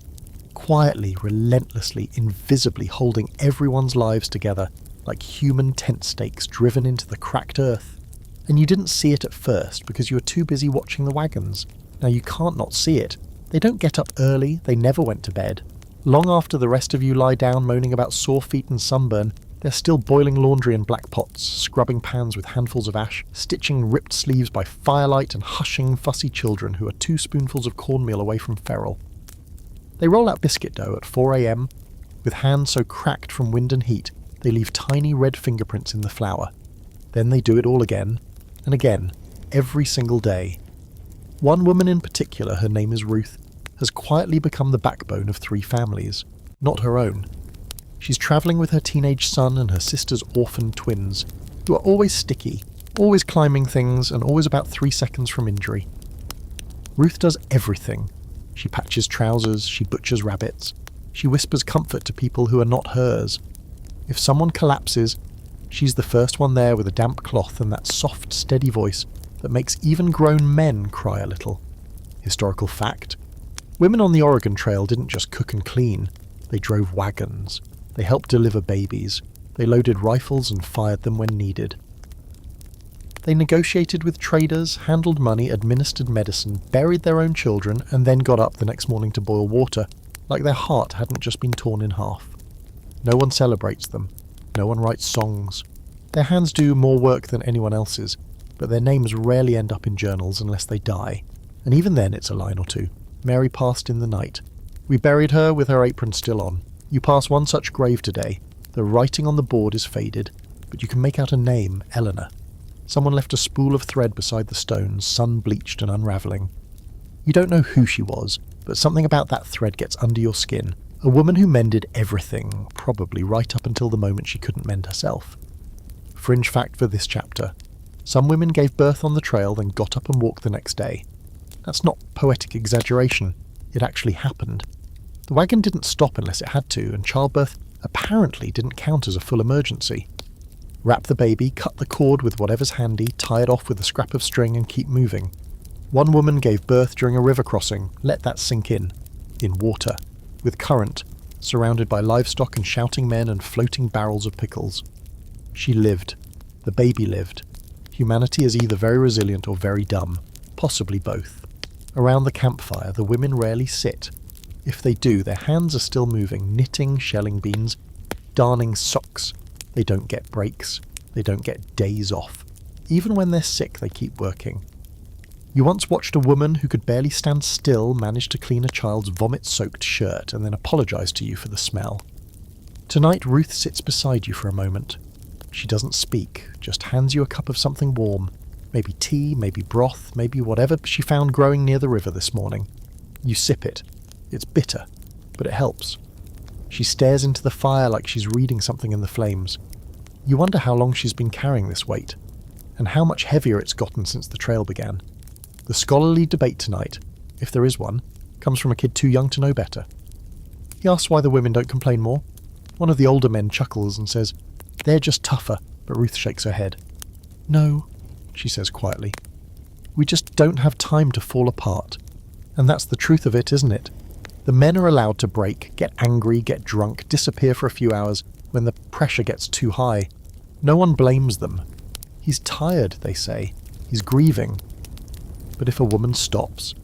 Quietly, relentlessly, invisibly holding everyone's lives together like human tent stakes driven into the cracked earth. And you didn't see it at first because you were too busy watching the wagons. Now you can't not see it. They don't get up early, they never went to bed. Long after the rest of you lie down moaning about sore feet and sunburn, they're still boiling laundry in black pots, scrubbing pans with handfuls of ash, stitching ripped sleeves by firelight and hushing fussy children who are 2 spoonfuls of cornmeal away from feral. They roll out biscuit dough at 4 a.m, with hands so cracked from wind and heat they leave tiny red fingerprints in the flour. Then they do it all again, and again, every single day. One woman in particular, her name is Ruth, has quietly become the backbone of 3 families, not her own. She's travelling with her teenage son and her sister's orphan twins, who are always sticky, always climbing things and always about 3 seconds from injury. Ruth does everything. She patches trousers, she butchers rabbits, she whispers comfort to people who are not hers. If someone collapses, she's the first one there with a damp cloth and that soft, steady voice that makes even grown men cry a little. Historical fact: women on the Oregon Trail didn't just cook and clean, they drove wagons. They helped deliver babies. They loaded rifles and fired them when needed. They negotiated with traders, handled money, administered medicine, buried their own children, and then got up the next morning to boil water, like their heart hadn't just been torn in half. No one celebrates them. No one writes songs. Their hands do more work than anyone else's, but their names rarely end up in journals unless they die. And even then it's a line or two. Mary passed in the night. We buried her with her apron still on. You pass one such grave today. The writing on the board is faded, but you can make out a name, Eleanor. Someone left a spool of thread beside the stones, sun-bleached and unravelling. You don't know who she was, but something about that thread gets under your skin. A woman who mended everything, probably right up until the moment she couldn't mend herself. Fringe fact for this chapter: some women gave birth on the trail, then got up and walked the next day. That's not poetic exaggeration. It actually happened. The wagon didn't stop unless it had to, and childbirth apparently didn't count as a full emergency. Wrap the baby, cut the cord with whatever's handy, tie it off with a scrap of string and keep moving. One woman gave birth during a river crossing, let that sink in water, with current, surrounded by livestock and shouting men and floating barrels of pickles. She lived. The baby lived. Humanity is either very resilient or very dumb, possibly both. Around the campfire, the women rarely sit. If they do, their hands are still moving, knitting, shelling beans, darning socks. They don't get breaks. They don't get days off. Even when they're sick, they keep working. You once watched a woman who could barely stand still manage to clean a child's vomit-soaked shirt and then apologise to you for the smell. Tonight, Ruth sits beside you for a moment. She doesn't speak, just hands you a cup of something warm. Maybe tea, maybe broth, maybe whatever she found growing near the river this morning. You sip it. It's bitter, but it helps. She stares into the fire like she's reading something in the flames. You wonder how long she's been carrying this weight, and how much heavier it's gotten since the trail began. The scholarly debate tonight, if there is one, comes from a kid too young to know better. He asks why the women don't complain more. One of the older men chuckles and says, "They're just tougher," but Ruth shakes her head. "No," she says quietly. "We just don't have time to fall apart. And that's the truth of it, isn't it? The men are allowed to break, get angry, get drunk, disappear for a few hours when the pressure gets too high. No one blames them. He's tired, they say. He's grieving. But if a woman stops,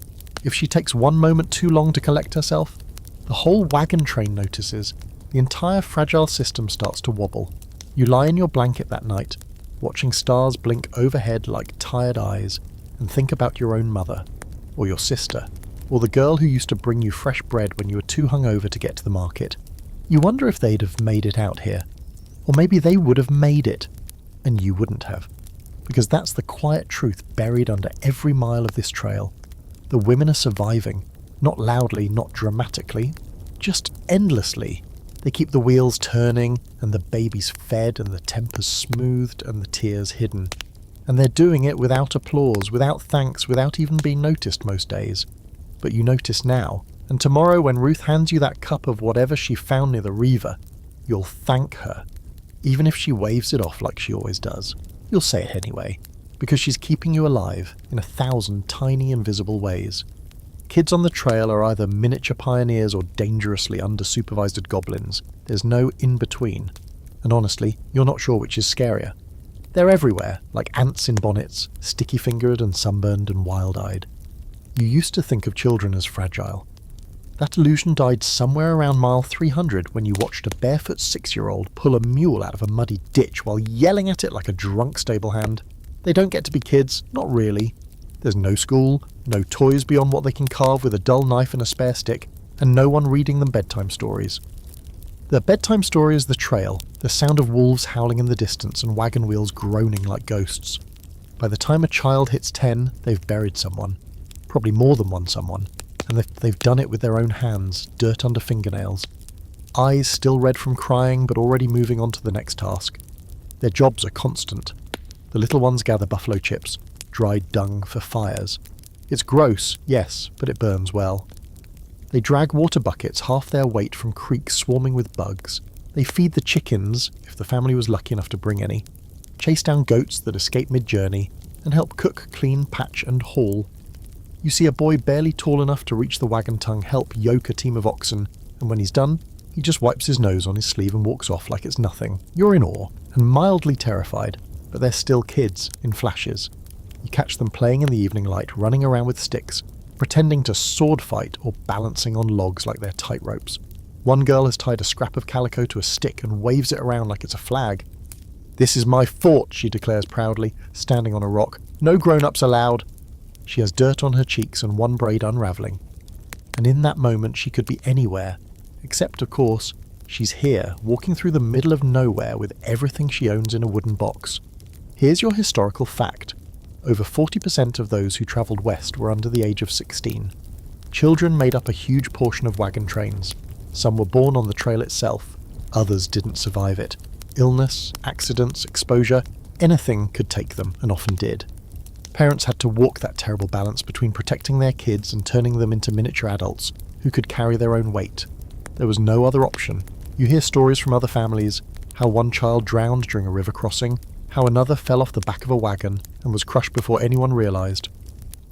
if she takes one moment too long to collect herself, the whole wagon train notices. the entire fragile system starts to wobble. You lie in your blanket that night, watching stars blink overhead like tired eyes, and think about your own mother, or your sister, or the girl who used to bring you fresh bread when you were too hungover to get to the market. You wonder if they'd have made it out here. Or maybe they would have made it, and you wouldn't have. Because that's the quiet truth buried under every mile of this trail. The women are surviving, not loudly, not dramatically, just endlessly. They keep the wheels turning, and the babies fed, and the tempers smoothed, and the tears hidden. And they're doing it without applause, without thanks, without even being noticed most days. But you notice now, and tomorrow when Ruth hands you that cup of whatever she found near the Reaver, you'll thank her. Even if she waves it off like she always does. You'll say it anyway, because she's keeping you alive in 1,000 tiny invisible ways. Kids on the trail are either miniature pioneers or dangerously under-supervised goblins. There's no in-between. And honestly, you're not sure which is scarier. They're everywhere, like ants in bonnets, sticky-fingered and sunburned and wild-eyed. You used to think of children as fragile. That illusion died somewhere around mile 300 when you watched a barefoot 6-year-old pull a mule out of a muddy ditch while yelling at it like a drunk stable hand. They don't get to be kids, not really. There's no school, no toys beyond what they can carve with a dull knife and a spare stick, and no one reading them bedtime stories. The bedtime story is the trail, the sound of wolves howling in the distance and wagon wheels groaning like ghosts. By the time a child hits 10, they've buried someone. Probably more than one someone. And they've done it with their own hands, dirt under fingernails. Eyes still red from crying, but already moving on to the next task. Their jobs are constant. The little ones gather buffalo chips, dried dung for fires. It's gross, yes, but it burns well. They drag water buckets half their weight from creeks swarming with bugs. They feed the chickens, if the family was lucky enough to bring any, chase down goats that escape mid-journey, and help cook, clean, patch, and haul. You see a boy barely tall enough to reach the wagon tongue help yoke a team of oxen, and when he's done, he just wipes his nose on his sleeve and walks off like it's nothing. You're in awe, and mildly terrified, but they're still kids, in flashes. You catch them playing in the evening light, running around with sticks, pretending to sword fight or balancing on logs like they're tight ropes. One girl has tied a scrap of calico to a stick and waves it around like it's a flag. "This is my fort," she declares proudly, standing on a rock. "No grown-ups allowed." She has dirt on her cheeks and one braid unravelling. And in that moment she could be anywhere, except, of course, she's here, walking through the middle of nowhere with everything she owns in a wooden box. Here's your historical fact. Over 40% of those who travelled west were under the age of 16. Children made up a huge portion of wagon trains. Some were born on the trail itself. Others didn't survive it. Illness, accidents, exposure, anything could take them, and often did. Parents had to walk that terrible balance between protecting their kids and turning them into miniature adults who could carry their own weight. There was no other option. You hear stories from other families, how one child drowned during a river crossing, how another fell off the back of a wagon and was crushed before anyone realised.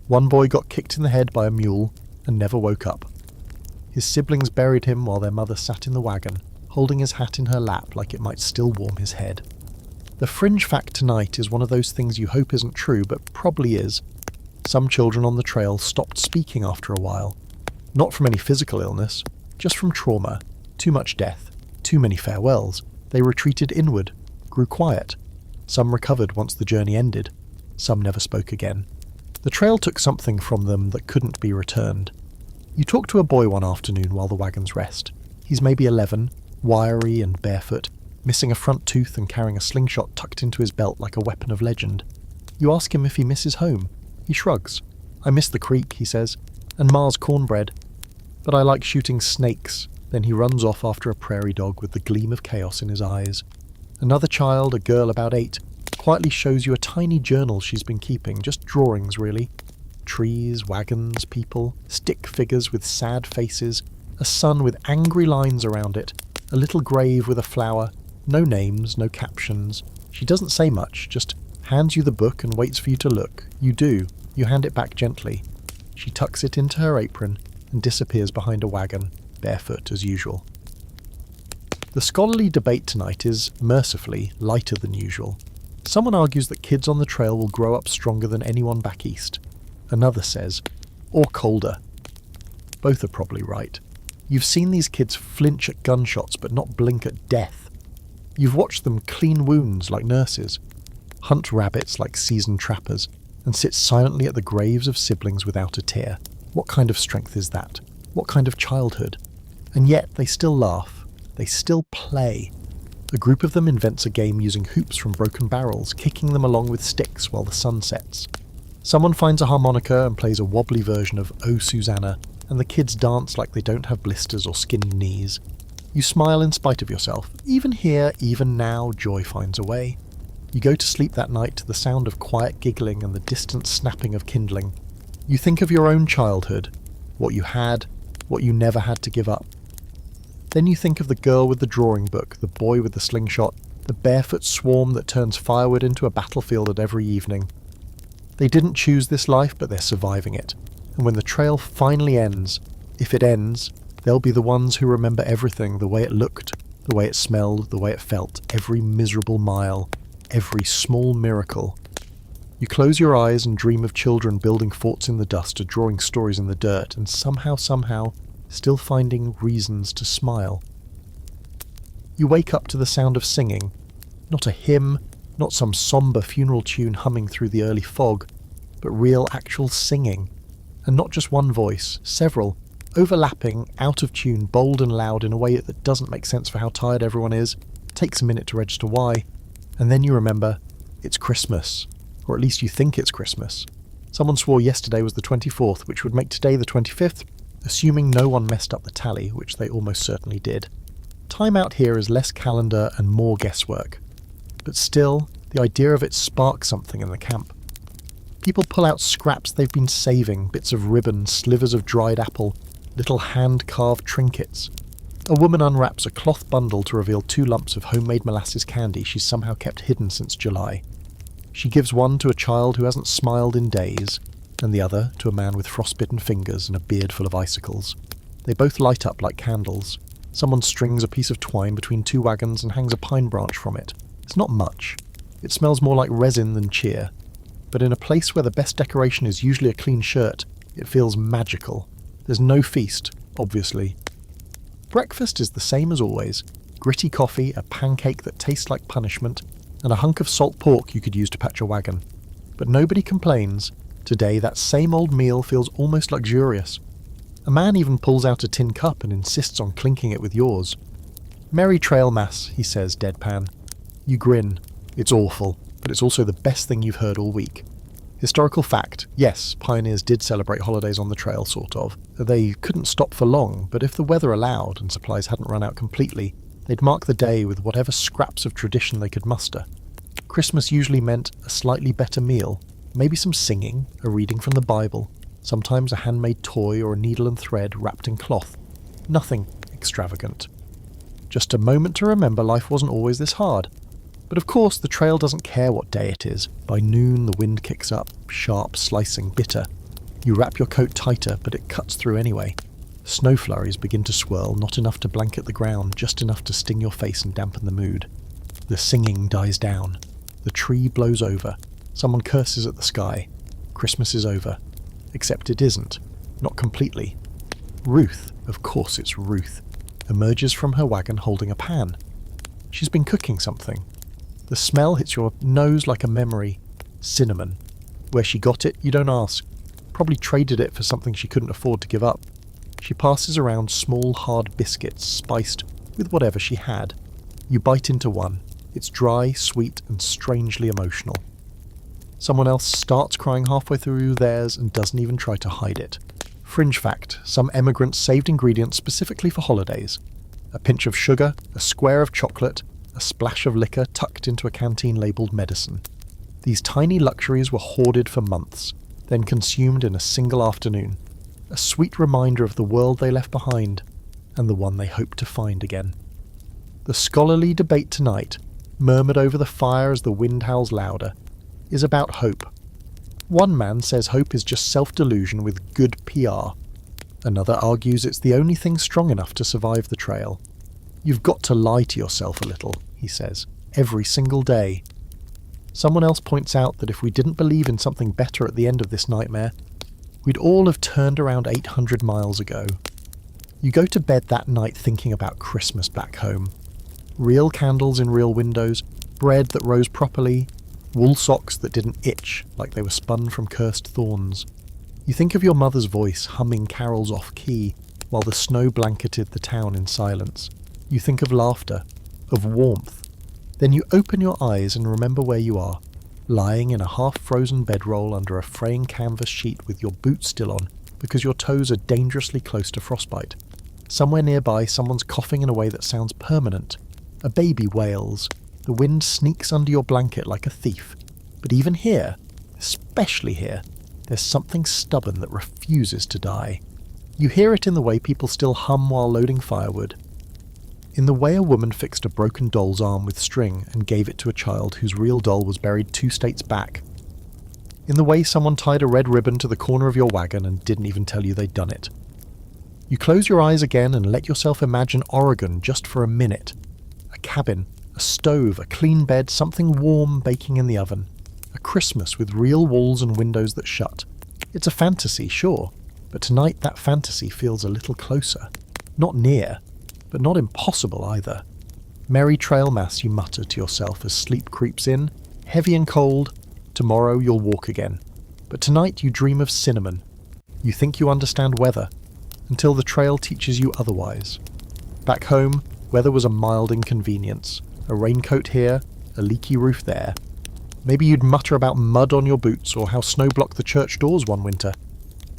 One boy got kicked in the head by a mule and never woke up. His siblings buried him while their mother sat in the wagon, holding his hat in her lap like it might still warm his head. The fringe fact tonight is one of those things you hope isn't true, but probably is. Some children on the trail stopped speaking after a while. Not from any physical illness, just from trauma, too much death, too many farewells. They retreated inward, grew quiet. Some recovered once the journey ended. Some never spoke again. The trail took something from them that couldn't be returned. You talk to a boy one afternoon while the wagons rest. He's maybe 11, wiry and barefoot, missing a front tooth and carrying a slingshot tucked into his belt like a weapon of legend. You ask him if he misses home. He shrugs. "I miss the creek," he says, "and Ma's cornbread. But I like shooting snakes." Then he runs off after a prairie dog with the gleam of chaos in his eyes. Another child, a girl about 8, quietly shows you a tiny journal she's been keeping, just drawings really. Trees, wagons, people, stick figures with sad faces, a sun with angry lines around it, a little grave with a flower. No names, no captions. She doesn't say much, just hands you the book and waits for you to look. You do. You hand it back gently. She tucks it into her apron and disappears behind a wagon, barefoot as usual. The scholarly debate tonight is, mercifully, lighter than usual. Someone argues that kids on the trail will grow up stronger than anyone back east. Another says, or colder. Both are probably right. You've seen these kids flinch at gunshots but not blink at death. You've watched them clean wounds like nurses, hunt rabbits like seasoned trappers, and sit silently at the graves of siblings without a tear. What kind of strength is that? What kind of childhood? And yet they still laugh. They still play. A group of them invents a game using hoops from broken barrels, kicking them along with sticks while the sun sets. Someone finds a harmonica and plays a wobbly version of Oh Susanna, and the kids dance like they don't have blisters or skinned knees. You smile in spite of yourself. Even here, even now, joy finds a way. You go to sleep that night to the sound of quiet giggling and the distant snapping of kindling. You think of your own childhood, what you had, what you never had to give up. Then you think of the girl with the drawing book, the boy with the slingshot, the barefoot swarm that turns firewood into a battlefield at every evening. They didn't choose this life, but they're surviving it. And when the trail finally ends, if it ends, they'll be the ones who remember everything, the way it looked, the way it smelled, the way it felt, every miserable mile, every small miracle. You close your eyes and dream of children building forts in the dust or drawing stories in the dirt, and somehow, still finding reasons to smile. You wake up to the sound of singing, not a hymn, not some somber funeral tune humming through the early fog, but real actual singing. And not just one voice, several, overlapping, out of tune, bold and loud in a way that doesn't make sense for how tired everyone is, takes a minute to register why, and then you remember, it's Christmas, or at least you think it's Christmas. Someone swore yesterday was the 24th, which would make today the 25th, assuming no one messed up the tally, which they almost certainly did. Time out here is less calendar and more guesswork. But still, the idea of it sparks something in the camp. People pull out scraps they've been saving, bits of ribbon, slivers of dried apple, little hand-carved trinkets. A woman unwraps a cloth bundle to reveal 2 lumps of homemade molasses candy she's somehow kept hidden since July. She gives one to a child who hasn't smiled in days, and the other to a man with frostbitten fingers and a beard full of icicles. They both light up like candles. Someone strings a piece of twine between 2 wagons and hangs a pine branch from it. It's not much. It smells more like resin than cheer. But in a place where the best decoration is usually a clean shirt, it feels magical. There's no feast, obviously. Breakfast is the same as always. Gritty coffee, a pancake that tastes like punishment, and a hunk of salt pork you could use to patch a wagon. But nobody complains. Today, that same old meal feels almost luxurious. A man even pulls out a tin cup and insists on clinking it with yours. "Merry trail mass," he says, deadpan. You grin. It's awful, but it's also the best thing you've heard all week. Historical fact, yes, pioneers did celebrate holidays on the trail, sort of. They couldn't stop for long, but if the weather allowed and supplies hadn't run out completely, they'd mark the day with whatever scraps of tradition they could muster. Christmas usually meant a slightly better meal, maybe some singing, a reading from the Bible, sometimes a handmade toy or a needle and thread wrapped in cloth. Nothing extravagant. Just a moment to remember life wasn't always this hard. But of course, the trail doesn't care what day it is. By noon, the wind kicks up, sharp, slicing, bitter. You wrap your coat tighter, but it cuts through anyway. Snow flurries begin to swirl, not enough to blanket the ground, just enough to sting your face and dampen the mood. The singing dies down. The tree blows over. Someone curses at the sky. Christmas is over. Except it isn't. Not completely. Ruth, of course it's Ruth, emerges from her wagon holding a pan. She's been cooking something. The smell hits your nose like a memory. Cinnamon. Where she got it, you don't ask. Probably traded it for something she couldn't afford to give up. She passes around small, hard biscuits, spiced with whatever she had. You bite into one. It's dry, sweet, and strangely emotional. Someone else starts crying halfway through theirs and doesn't even try to hide it. Fringe fact, some emigrants saved ingredients specifically for holidays. A pinch of sugar, a square of chocolate, a splash of liquor tucked into a canteen labelled medicine. These tiny luxuries were hoarded for months, then consumed in a single afternoon. A sweet reminder of the world they left behind, and the one they hope to find again. The scholarly debate tonight, murmured over the fire as the wind howls louder, is about hope. One man says hope is just self-delusion with good PR. Another argues it's the only thing strong enough to survive the trail. You've got to lie to yourself a little, he says, every single day. Someone else points out that if we didn't believe in something better at the end of this nightmare, we'd all have turned around 800 miles ago. You go to bed that night thinking about Christmas back home. Real candles in real windows, bread that rose properly, wool socks that didn't itch like they were spun from cursed thorns. You think of your mother's voice humming carols off-key while the snow blanketed the town in silence. You think of laughter, of warmth. Then you open your eyes and remember where you are, lying in a half-frozen bedroll under a fraying canvas sheet with your boots still on because your toes are dangerously close to frostbite. Somewhere nearby, someone's coughing in a way that sounds permanent. A baby wails. The wind sneaks under your blanket like a thief. But even here, especially here, there's something stubborn that refuses to die. You hear it in the way people still hum while loading firewood. In the way a woman fixed a broken doll's arm with string and gave it to a child whose real doll was buried 2 states back. In the way someone tied a red ribbon to the corner of your wagon and didn't even tell you they'd done it. You close your eyes again and let yourself imagine Oregon just for a minute. A cabin, a stove, a clean bed, something warm baking in the oven. A Christmas with real walls and windows that shut. It's a fantasy, sure, but tonight that fantasy feels a little closer. Not near, but not impossible either. Merry trail mass, you mutter to yourself as sleep creeps in, heavy and cold. Tomorrow you'll walk again. But tonight you dream of cinnamon. You think you understand weather, until the trail teaches you otherwise. Back home, weather was a mild inconvenience. A raincoat here, a leaky roof there. Maybe you'd mutter about mud on your boots or how snow blocked the church doors one winter.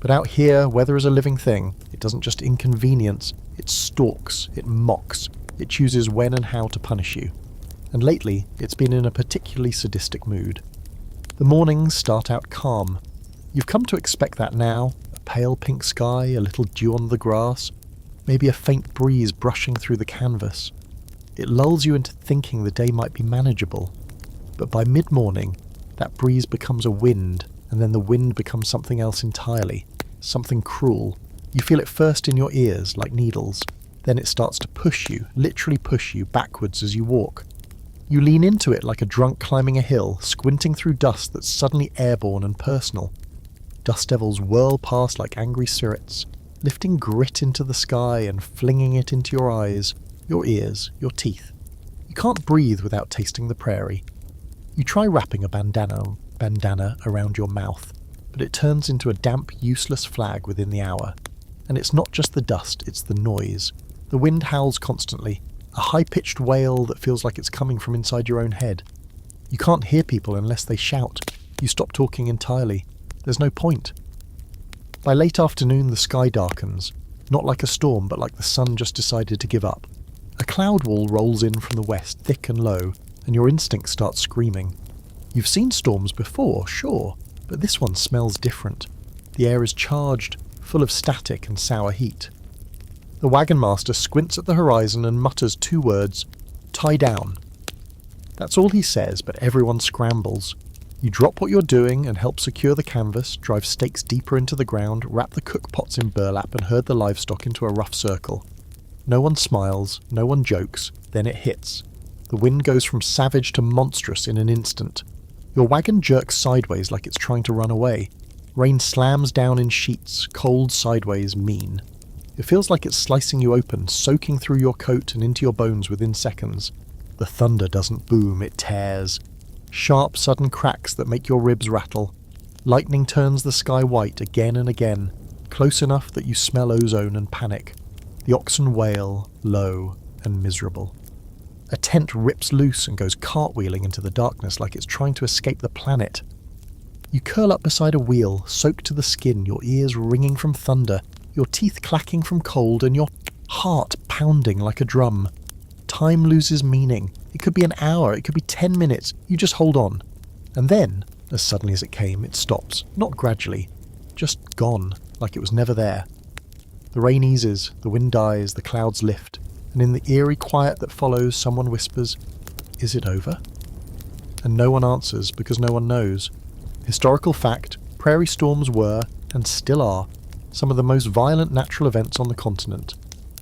But out here, weather is a living thing. It doesn't just inconvenience, it stalks, it mocks, it chooses when and how to punish you. And lately, it's been in a particularly sadistic mood. The mornings start out calm. You've come to expect that now. A pale pink sky, a little dew on the grass, maybe a faint breeze brushing through the canvas. It lulls you into thinking the day might be manageable. But by mid-morning, that breeze becomes a wind, and then the wind becomes something else entirely, something cruel. You feel it first in your ears, like needles. Then it starts to push you, literally push you, backwards as you walk. You lean into it like a drunk climbing a hill, squinting through dust that's suddenly airborne and personal. Dust devils whirl past like angry spirits, lifting grit into the sky and flinging it into your eyes, your ears, your teeth. You can't breathe without tasting the prairie. You try wrapping a bandana around your mouth, but it turns into a damp, useless flag within the hour. And it's not just the dust, it's the noise. The wind howls constantly, a high-pitched wail that feels like it's coming from inside your own head. You can't hear people unless they shout. You stop talking entirely. There's no point. By late afternoon, the sky darkens, not like a storm, but like the sun just decided to give up. A cloud wall rolls in from the west, thick and low, and your instinct starts screaming. You've seen storms before, sure, but this one smells different. The air is charged, full of static and sour heat. The wagon master squints at the horizon and mutters 2 words, "Tie down." That's all he says, but everyone scrambles. You drop what you're doing and help secure the canvas, drive stakes deeper into the ground, wrap the cook pots in burlap and herd the livestock into a rough circle. No one smiles, no one jokes, then it hits. The wind goes from savage to monstrous in an instant. Your wagon jerks sideways like it's trying to run away. Rain slams down in sheets, cold, sideways, mean. It feels like it's slicing you open, soaking through your coat and into your bones within seconds. The thunder doesn't boom, it tears. Sharp, sudden cracks that make your ribs rattle. Lightning turns the sky white again and again, close enough that you smell ozone and panic. The oxen wail, low and miserable. A tent rips loose and goes cartwheeling into the darkness like it's trying to escape the planet. You curl up beside a wheel, soaked to the skin, your ears ringing from thunder, your teeth clacking from cold, and your heart pounding like a drum. Time loses meaning. It could be an hour, it could be 10 minutes. You just hold on. And then, as suddenly as it came, it stops. Not gradually. Just gone, like it was never there. The rain eases, the wind dies, the clouds lift, and in the eerie quiet that follows, someone whispers, "Is it over?" And no one answers because no one knows. Historical fact, prairie storms were, and still are, some of the most violent natural events on the continent.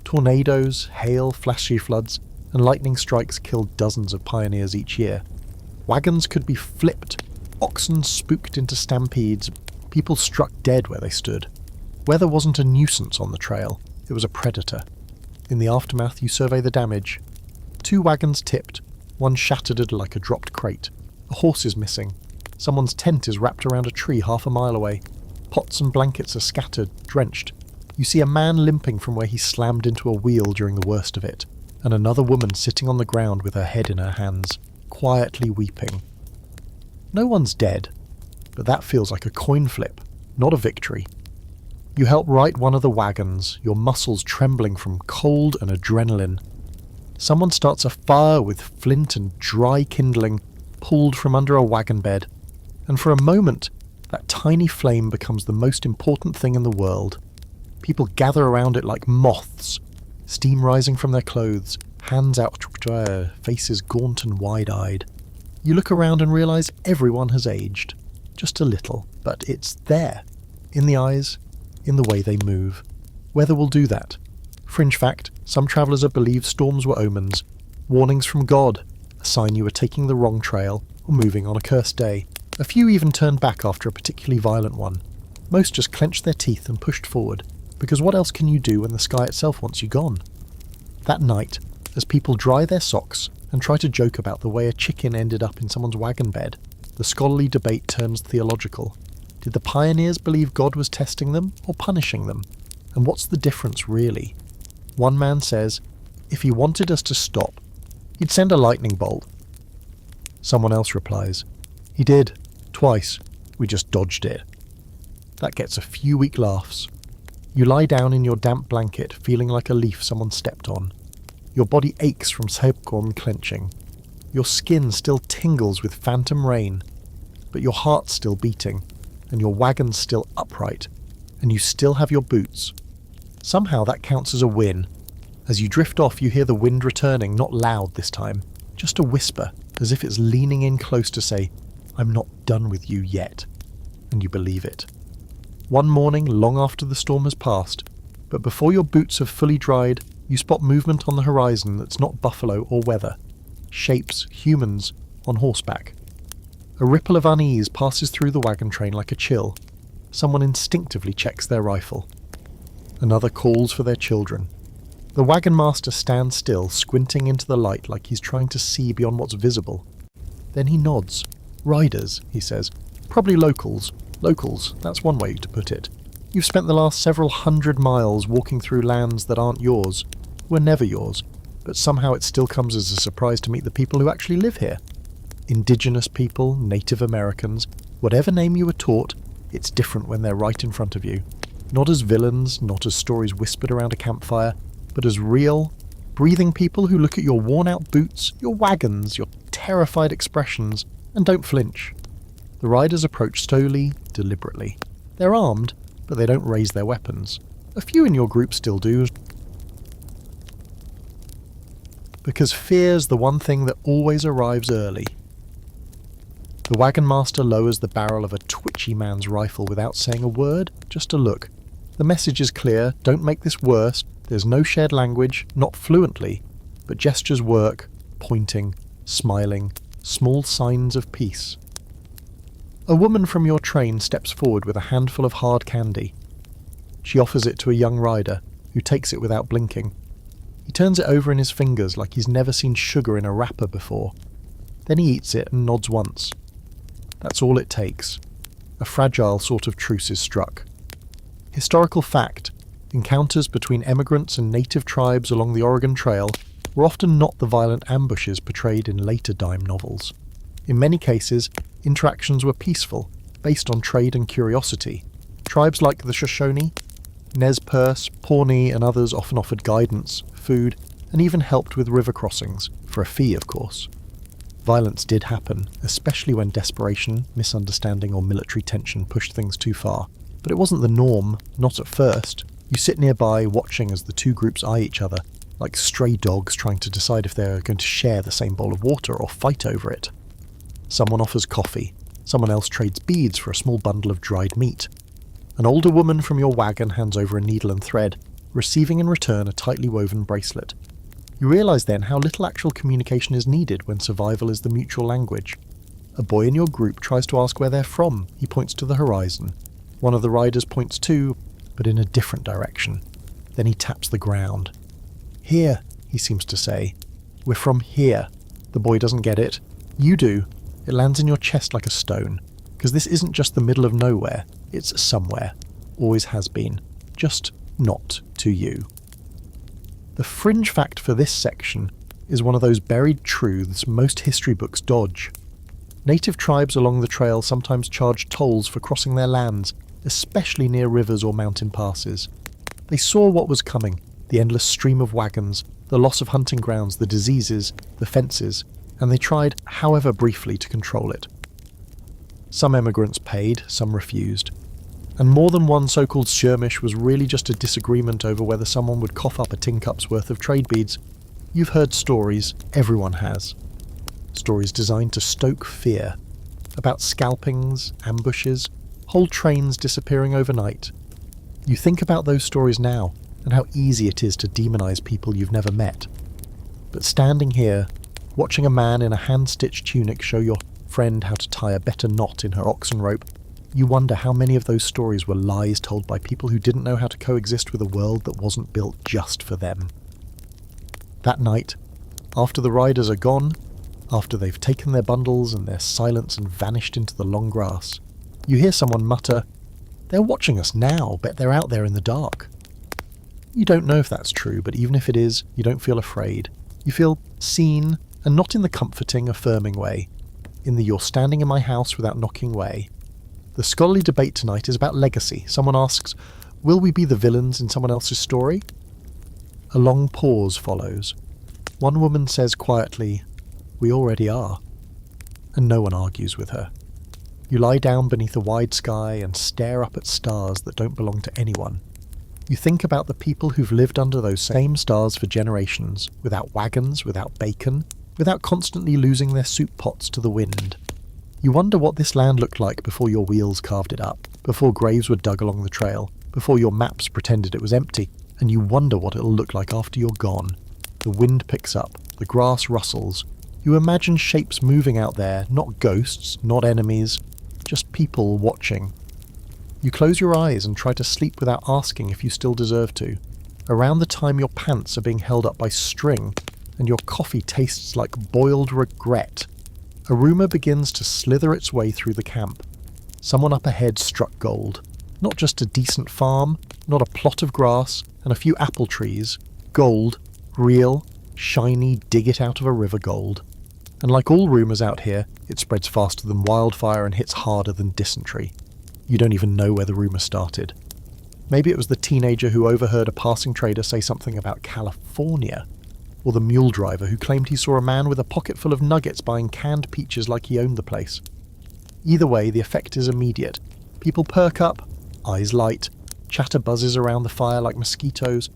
Tornadoes, hail, flashy floods, and lightning strikes killed dozens of pioneers each year. Wagons could be flipped, oxen spooked into stampedes, people struck dead where they stood. Weather wasn't a nuisance on the trail. It was a predator. In the aftermath, you survey the damage. 2 wagons tipped, one shattered like a dropped crate. A horse is missing. Someone's tent is wrapped around a tree half a mile away. Pots and blankets are scattered, drenched. You see a man limping from where he slammed into a wheel during the worst of it, and another woman sitting on the ground with her head in her hands, quietly weeping. No one's dead, but that feels like a coin flip, not a victory. You help right one of the wagons, your muscles trembling from cold and adrenaline. Someone starts a fire with flint and dry kindling pulled from under a wagon bed, and for a moment, that tiny flame becomes the most important thing in the world. People gather around it like moths, steam rising from their clothes, hands out, faces gaunt and wide-eyed. You look around and realise everyone has aged. Just a little, but it's there. In the eyes, in the way they move. Weather will do that. Fringe fact, some travellers have believed storms were omens, warnings from God, a sign you were taking the wrong trail or moving on a cursed day. A few even turned back after a particularly violent one. Most just clenched their teeth and pushed forward, because what else can you do when the sky itself wants you gone? That night, as people dry their socks and try to joke about the way a chicken ended up in someone's wagon bed, the scholarly debate turns theological. Did the pioneers believe God was testing them or punishing them? And what's the difference really? One man says, if he wanted us to stop, he'd send a lightning bolt. Someone else replies, he did, twice, we just dodged it. That gets a few weak laughs. You lie down in your damp blanket, feeling like a leaf someone stepped on. Your body aches from sepcorn clenching. Your skin still tingles with phantom rain, but your heart's still beating, and your wagon's still upright, and you still have your boots. Somehow that counts as a win. As you drift off, you hear the wind returning, not loud this time, just a whisper, as if it's leaning in close to say, I'm not done with you yet. And you believe it. One morning, long after the storm has passed, but before your boots have fully dried, you spot movement on the horizon that's not buffalo or weather. Shapes, humans, on horseback. A ripple of unease passes through the wagon train like a chill. Someone instinctively checks their rifle. Another calls for their children. The wagon master stands still, squinting into the light like he's trying to see beyond what's visible. Then he nods. Riders, he says. Probably locals. Locals, that's one way to put it. You've spent the last several 100 miles walking through lands that aren't yours, were never yours, but somehow it still comes as a surprise to meet the people who actually live here. Indigenous people, Native Americans, whatever name you were taught, it's different when they're right in front of you. Not as villains, not as stories whispered around a campfire, but as real, breathing people who look at your worn-out boots, your wagons, your terrified expressions, and don't flinch. The riders approach slowly, deliberately. They're armed, but they don't raise their weapons. A few in your group still do. Because fear's the one thing that always arrives early. The wagon master lowers the barrel of a twitchy man's rifle without saying a word, just a look. The message is clear, don't make this worse, there's no shared language, not fluently, but gestures work, pointing, smiling, small signs of peace. A woman from your train steps forward with a handful of hard candy. She offers it to a young rider, who takes it without blinking. He turns it over in his fingers like he's never seen sugar in a wrapper before. Then he eats it and nods once. That's all it takes. A fragile sort of truce is struck. Historical fact, encounters between emigrants and native tribes along the Oregon Trail were often not the violent ambushes portrayed in later dime novels. In many cases, interactions were peaceful, based on trade and curiosity. Tribes like the Shoshone, Nez Perce, Pawnee and others often offered guidance, food, and even helped with river crossings, for a fee of course. Violence did happen, especially when desperation, misunderstanding or military tension pushed things too far. But it wasn't the norm, not at first. You sit nearby watching as the two groups eye each other, like stray dogs trying to decide if they're going to share the same bowl of water or fight over it. Someone offers coffee, someone else trades beads for a small bundle of dried meat. An older woman from your wagon hands over a needle and thread, receiving in return a tightly woven bracelet. You realise then how little actual communication is needed when survival is the mutual language. A boy in your group tries to ask where they're from. He points to the horizon. One of the riders points too, but in a different direction. Then he taps the ground. "Here," he seems to say. "We're from here." The boy doesn't get it. You do. It lands in your chest like a stone. Because this isn't just the middle of nowhere. It's somewhere. Always has been. Just not to you. The fringe fact for this section is one of those buried truths most history books dodge. Native tribes along the trail sometimes charge tolls for crossing their lands, especially near rivers or mountain passes. They saw what was coming, the endless stream of wagons, the loss of hunting grounds, the diseases, the fences, and they tried, however briefly, to control it. Some emigrants paid, some refused. And more than one so-called skirmish was really just a disagreement over whether someone would cough up a tin cup's worth of trade beads. You've heard stories, everyone has. Stories designed to stoke fear. About scalpings, ambushes, whole trains disappearing overnight. You think about those stories now, and how easy it is to demonize people you've never met. But standing here, watching a man in a hand-stitched tunic show your friend how to tie a better knot in her oxen rope, you wonder how many of those stories were lies told by people who didn't know how to coexist with a world that wasn't built just for them. That night, after the riders are gone, after they've taken their bundles and their silence and vanished into the long grass, you hear someone mutter, "They're watching us now, bet they're out there in the dark." You don't know if that's true, but even if it is, you don't feel afraid. You feel seen, and not in the comforting, affirming way, in the "you're standing in my house without knocking" way. The scholarly debate tonight is about legacy. Someone asks, will we be the villains in someone else's story? A long pause follows. One woman says quietly, "We already are." And no one argues with her. You lie down beneath a wide sky and stare up at stars that don't belong to anyone. You think about the people who've lived under those same stars for generations, without wagons, without bacon, without constantly losing their soup pots to the wind. You wonder what this land looked like before your wheels carved it up, before graves were dug along the trail, before your maps pretended it was empty, and you wonder what it'll look like after you're gone. The wind picks up, the grass rustles. You imagine shapes moving out there, not ghosts, not enemies, just people watching. You close your eyes and try to sleep without asking if you still deserve to. Around the time your pants are being held up by string, and your coffee tastes like boiled regret, a rumour begins to slither its way through the camp. Someone up ahead struck gold. Not just a decent farm, not a plot of grass, and a few apple trees. Gold, real, shiny, dig it out of a river gold. And like all rumours out here, it spreads faster than wildfire and hits harder than dysentery. You don't even know where the rumour started. Maybe it was the teenager who overheard a passing trader say something about California, or the mule driver who claimed he saw a man with a pocket full of nuggets buying canned peaches like he owned the place. Either way, the effect is immediate. People perk up, eyes light, chatter buzzes around the fire like mosquitoes.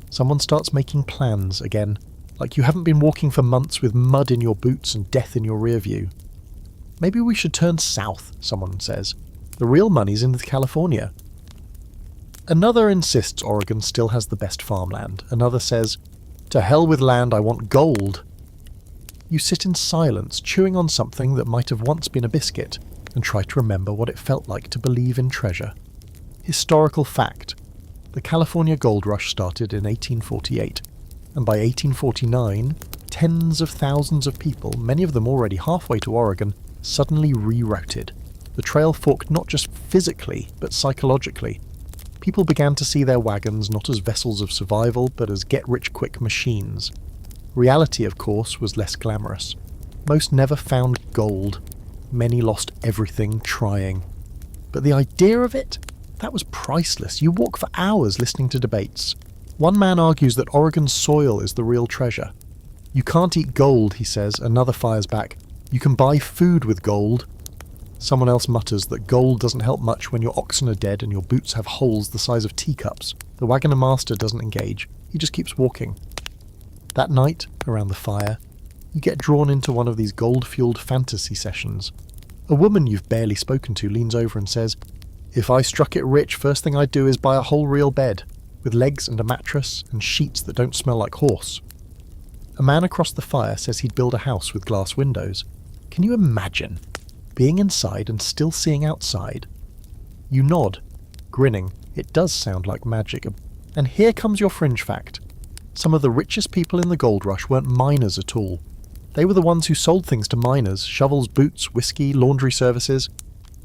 Someone starts making plans again, like you haven't been walking for months with mud in your boots and death in your rear view. Maybe we should turn south, someone says. The real money's in California. Another insists Oregon still has the best farmland. Another says, "To hell with land, I want gold." You sit in silence, chewing on something that might have once been a biscuit, and try to remember what it felt like to believe in treasure. Historical fact. The California gold rush started in 1848, and by 1849, tens of thousands of people, many of them already halfway to Oregon, suddenly rerouted. The trail forked not just physically, but psychologically. People began to see their wagons not as vessels of survival, but as get-rich-quick machines. Reality, of course, was less glamorous. Most never found gold. Many lost everything trying. But the idea of it? That was priceless. You walk for hours listening to debates. One man argues that Oregon's soil is the real treasure. You can't eat gold, he says. Another fires back. You can buy food with gold. Someone else mutters that gold doesn't help much when your oxen are dead and your boots have holes the size of teacups. The wagoner master doesn't engage. He just keeps walking. That night, around the fire, you get drawn into one of these gold-fueled fantasy sessions. A woman you've barely spoken to leans over and says, "If I struck it rich, first thing I'd do is buy a whole real bed, with legs and a mattress and sheets that don't smell like horse." A man across the fire says he'd build a house with glass windows. Can you imagine? Being inside and still seeing outside? You nod, grinning. It does sound like magic, And here comes your fringe fact. Some of the richest people in the gold rush weren't miners at all. They were the ones who sold things to miners: shovels, boots, whiskey, laundry services.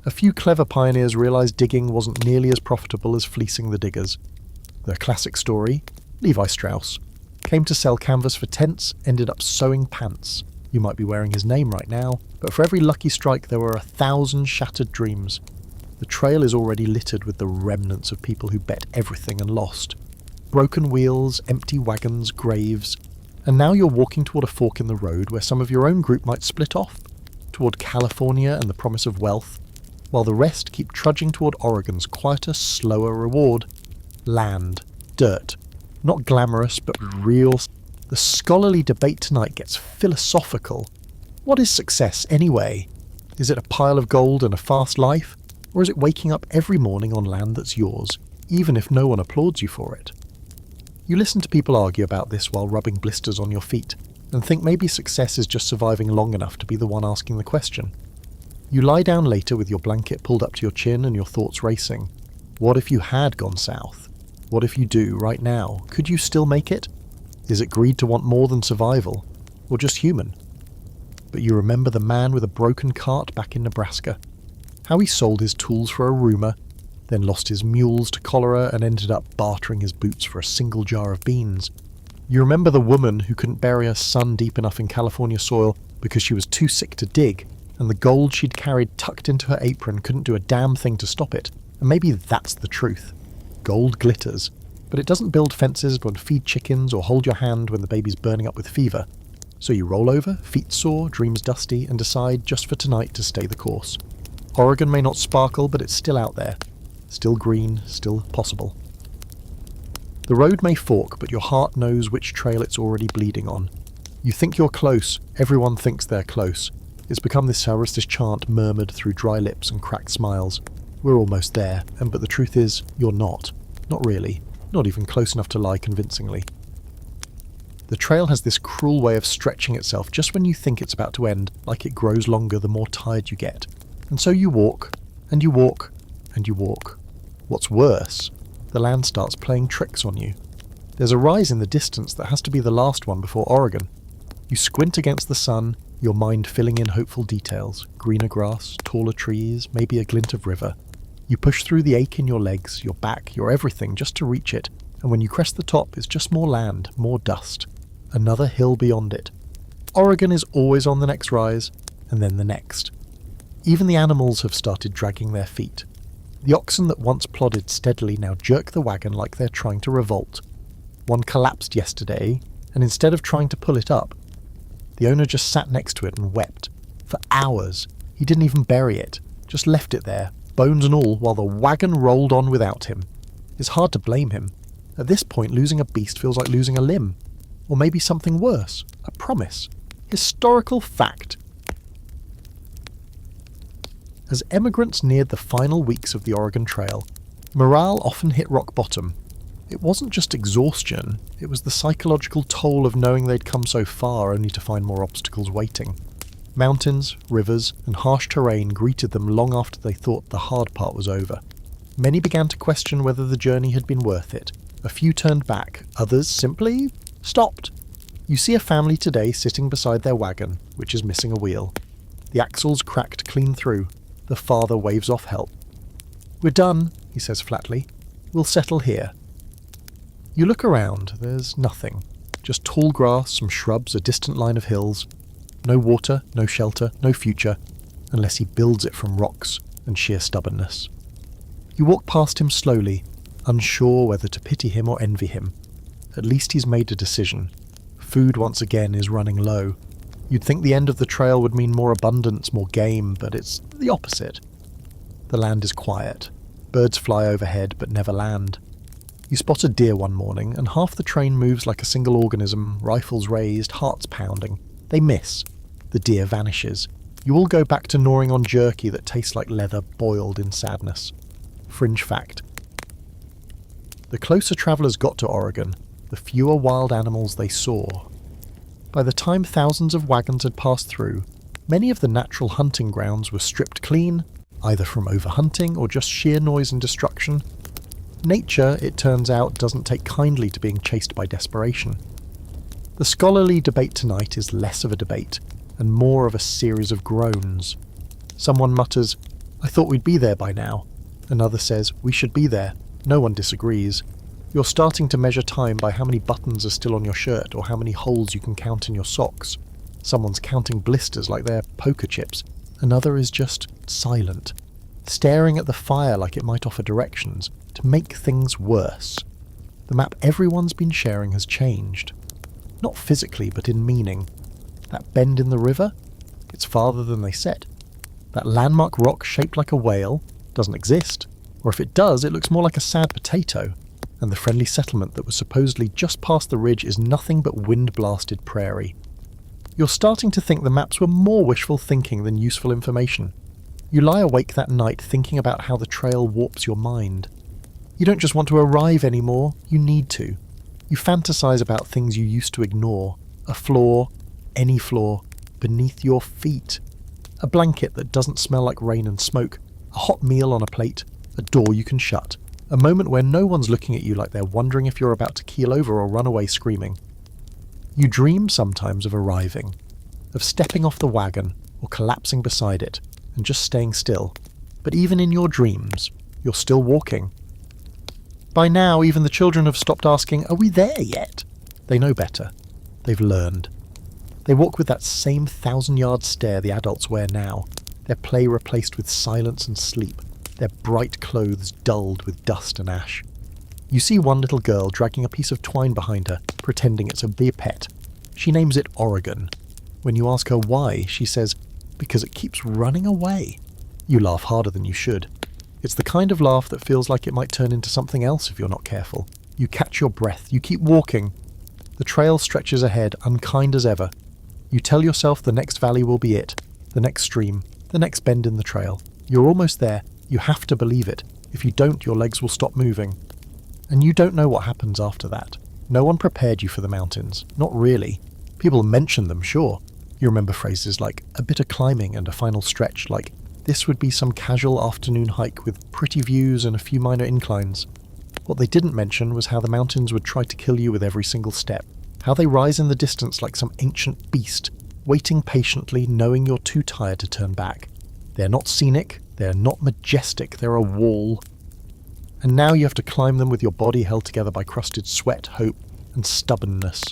A few clever pioneers realised digging wasn't nearly as profitable as fleecing the diggers. The classic story: Levi Strauss came to sell canvas for tents, ended up sewing pants. You might be wearing his name right now, but for every lucky strike there were 1,000 shattered dreams. The trail is already littered with the remnants of people who bet everything and lost. Broken wheels, empty wagons, graves. And now you're walking toward a fork in the road where some of your own group might split off, toward California and the promise of wealth, while the rest keep trudging toward Oregon's quieter, slower reward. Land. Dirt. Not glamorous, but real. The scholarly debate tonight gets philosophical. What is success, anyway? Is it a pile of gold and a fast life? Or is it waking up every morning on land that's yours, even if no one applauds you for it? You listen to people argue about this while rubbing blisters on your feet, and think maybe success is just surviving long enough to be the one asking the question. You lie down later with your blanket pulled up to your chin and your thoughts racing. What if you had gone south? What if you do, right now? Could you still make it? Is it greed to want more than survival? Or just human? But you remember the man with a broken cart back in Nebraska. How he sold his tools for a rumour, then lost his mules to cholera and ended up bartering his boots for a single jar of beans. You remember the woman who couldn't bury her son deep enough in California soil because she was too sick to dig, and the gold she'd carried tucked into her apron couldn't do a damn thing to stop it. And maybe that's the truth. Gold glitters, but it doesn't build fences or feed chickens or hold your hand when the baby's burning up with fever. So you roll over, feet sore, dreams dusty, and decide just for tonight to stay the course. Oregon may not sparkle, but it's still out there. Still green, still possible. The road may fork, but your heart knows which trail it's already bleeding on. You think you're close, everyone thinks they're close. It's become this chant murmured through dry lips and cracked smiles. We're almost there, but the truth is, you're not. Not really. Not even close enough to lie convincingly. The trail has this cruel way of stretching itself just when you think it's about to end, like it grows longer the more tired you get. And so you walk, and you walk, and you walk. What's worse, the land starts playing tricks on you. There's a rise in the distance that has to be the last one before Oregon. You squint against the sun, your mind filling in hopeful details: greener grass, taller trees, maybe a glint of river. You push through the ache in your legs, your back, your everything just to reach it, and when you crest the top, it's just more land, more dust. Another hill beyond it. Oregon is always on the next rise, and then the next. Even the animals have started dragging their feet. The oxen that once plodded steadily now jerk the wagon like they're trying to revolt. One collapsed yesterday, and instead of trying to pull it up, the owner just sat next to it and wept. For hours. He didn't even bury it, just left it there, bones and all, while the wagon rolled on without him. It's hard to blame him. At this point, losing a beast feels like losing a limb. Or maybe something worse. A promise. Historical fact. As emigrants neared the final weeks of the Oregon Trail, morale often hit rock bottom. It wasn't just exhaustion, it was the psychological toll of knowing they'd come so far only to find more obstacles waiting. Mountains, rivers, and harsh terrain greeted them long after they thought the hard part was over. Many began to question whether the journey had been worth it. A few turned back, others simply stopped. You see a family today sitting beside their wagon, which is missing a wheel. The axle's cracked clean through. The father waves off help. "We're done," he says flatly. "We'll settle here." You look around, there's nothing. Just tall grass, some shrubs, a distant line of hills. No water, no shelter, no future, unless he builds it from rocks and sheer stubbornness. You walk past him slowly, unsure whether to pity him or envy him. At least he's made a decision. Food once again is running low. You'd think the end of the trail would mean more abundance, more game, but it's the opposite. The land is quiet. Birds fly overhead but never land. You spot a deer one morning, and half the train moves like a single organism, rifles raised, hearts pounding. They miss. The deer vanishes. You all go back to gnawing on jerky that tastes like leather boiled in sadness. Fringe fact. The closer travellers got to Oregon, the fewer wild animals they saw. By the time thousands of wagons had passed through, many of the natural hunting grounds were stripped clean, either from overhunting or just sheer noise and destruction. Nature, it turns out, doesn't take kindly to being chased by desperation. The scholarly debate tonight is less of a debate, and more of a series of groans. Someone mutters, "I thought we'd be there by now." Another says, "We should be there." No one disagrees. You're starting to measure time by how many buttons are still on your shirt or how many holes you can count in your socks. Someone's counting blisters like they're poker chips. Another is just silent, staring at the fire like it might offer directions to make things worse. The map everyone's been sharing has changed. Not physically, but in meaning. That bend in the river? It's farther than they said. That landmark rock shaped like a whale doesn't exist. Or if it does, it looks more like a sad potato. And the friendly settlement that was supposedly just past the ridge is nothing but wind-blasted prairie. You're starting to think the maps were more wishful thinking than useful information. You lie awake that night thinking about how the trail warps your mind. You don't just want to arrive anymore, you need to. You fantasize about things you used to ignore. A floor, any floor, beneath your feet. A blanket that doesn't smell like rain and smoke. A hot meal on a plate. A door you can shut. A moment where no one's looking at you like they're wondering if you're about to keel over or run away screaming. You dream sometimes of arriving, of stepping off the wagon or collapsing beside it and just staying still. But even in your dreams, you're still walking. By now, even the children have stopped asking, "Are we there yet?" They know better. They've learned. They walk with that same 1,000-yard stare the adults wear now, their play replaced with silence and sleep, their bright clothes dulled with dust and ash. You see one little girl dragging a piece of twine behind her, pretending it's a beer pet. She names it Oregon. When you ask her why, she says, "Because it keeps running away." You laugh harder than you should. It's the kind of laugh that feels like it might turn into something else if you're not careful. You catch your breath, you keep walking. The trail stretches ahead, unkind as ever. You tell yourself the next valley will be it, the next stream, the next bend in the trail. You're almost there. You have to believe it. If you don't, your legs will stop moving. And you don't know what happens after that. No one prepared you for the mountains. Not really. People mention them, sure. You remember phrases like a bit of climbing and a final stretch, like this would be some casual afternoon hike with pretty views and a few minor inclines. What they didn't mention was how the mountains would try to kill you with every single step. How they rise in the distance like some ancient beast, waiting patiently, knowing you're too tired to turn back. They're not scenic, they're not majestic, they're a wall. And now you have to climb them with your body held together by crusted sweat, hope, and stubbornness.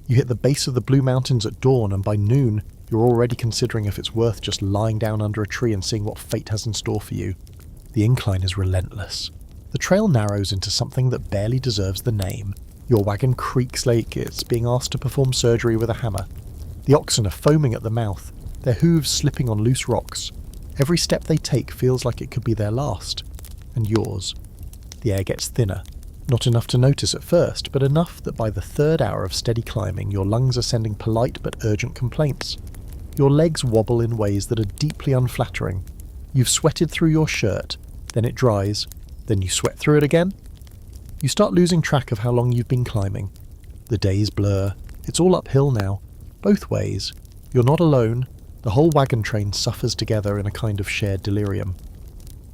You hit the base of the Blue Mountains at dawn, and by noon, you're already considering if it's worth just lying down under a tree and seeing what fate has in store for you. The incline is relentless. The trail narrows into something that barely deserves the name. Your wagon creaks like it's being asked to perform surgery with a hammer. The oxen are foaming at the mouth, their hooves slipping on loose rocks. Every step they take feels like it could be their last. And yours. The air gets thinner. Not enough to notice at first, but enough that by the third hour of steady climbing, your lungs are sending polite but urgent complaints. Your legs wobble in ways that are deeply unflattering. You've sweated through your shirt, then it dries, then you sweat through it again. You start losing track of how long you've been climbing. The days blur. It's all uphill now. Both ways. You're not alone. The whole wagon train suffers together in a kind of shared delirium.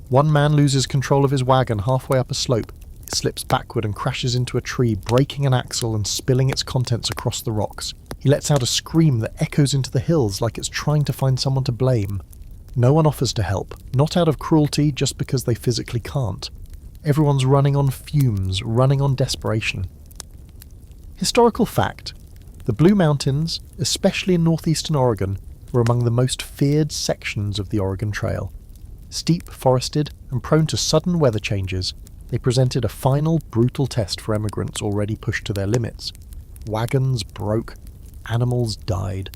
One man loses control of his wagon halfway up a slope. It slips backward and crashes into a tree, breaking an axle and spilling its contents across the rocks. He lets out a scream that echoes into the hills like it's trying to find someone to blame. No one offers to help, not out of cruelty, just because they physically can't. Everyone's running on fumes, running on desperation. Historical fact: the Blue Mountains, especially in northeastern Oregon, were among the most feared sections of the Oregon Trail. Steep, forested, and prone to sudden weather changes, they presented a final, brutal test for emigrants already pushed to their limits. Wagons broke, animals died.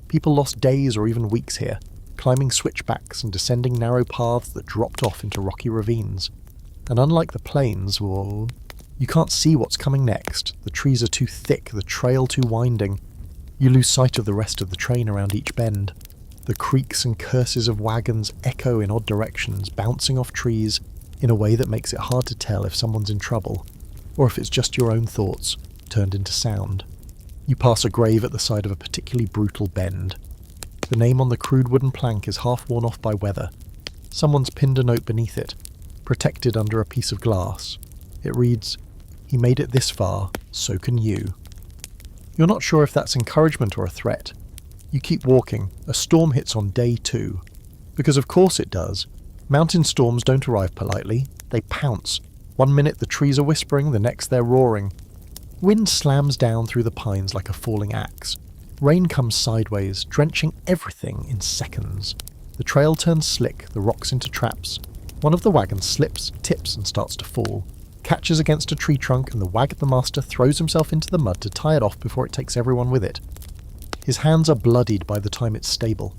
People lost days or even weeks here, climbing switchbacks and descending narrow paths that dropped off into rocky ravines. And unlike the plains, well, you can't see what's coming next. The trees are too thick, the trail too winding. You lose sight of the rest of the train around each bend. The creaks and curses of wagons echo in odd directions, bouncing off trees in a way that makes it hard to tell if someone's in trouble, or if it's just your own thoughts turned into sound. You pass a grave at the side of a particularly brutal bend. The name on the crude wooden plank is half worn off by weather. Someone's pinned a note beneath it, protected under a piece of glass. It reads, "He made it this far, so can you." You're not sure if that's encouragement or a threat. You keep walking. A storm hits on day 2. Because of course it does. Mountain storms don't arrive politely. They pounce. One minute the trees are whispering, the next they're roaring. Wind slams down through the pines like a falling axe. Rain comes sideways, drenching everything in seconds. The trail turns slick, the rocks into traps. One of the wagons slips, tips and starts to fall. Catches against a tree trunk and the wagon master throws himself into the mud to tie it off before it takes everyone with it. His hands are bloodied by the time it's stable.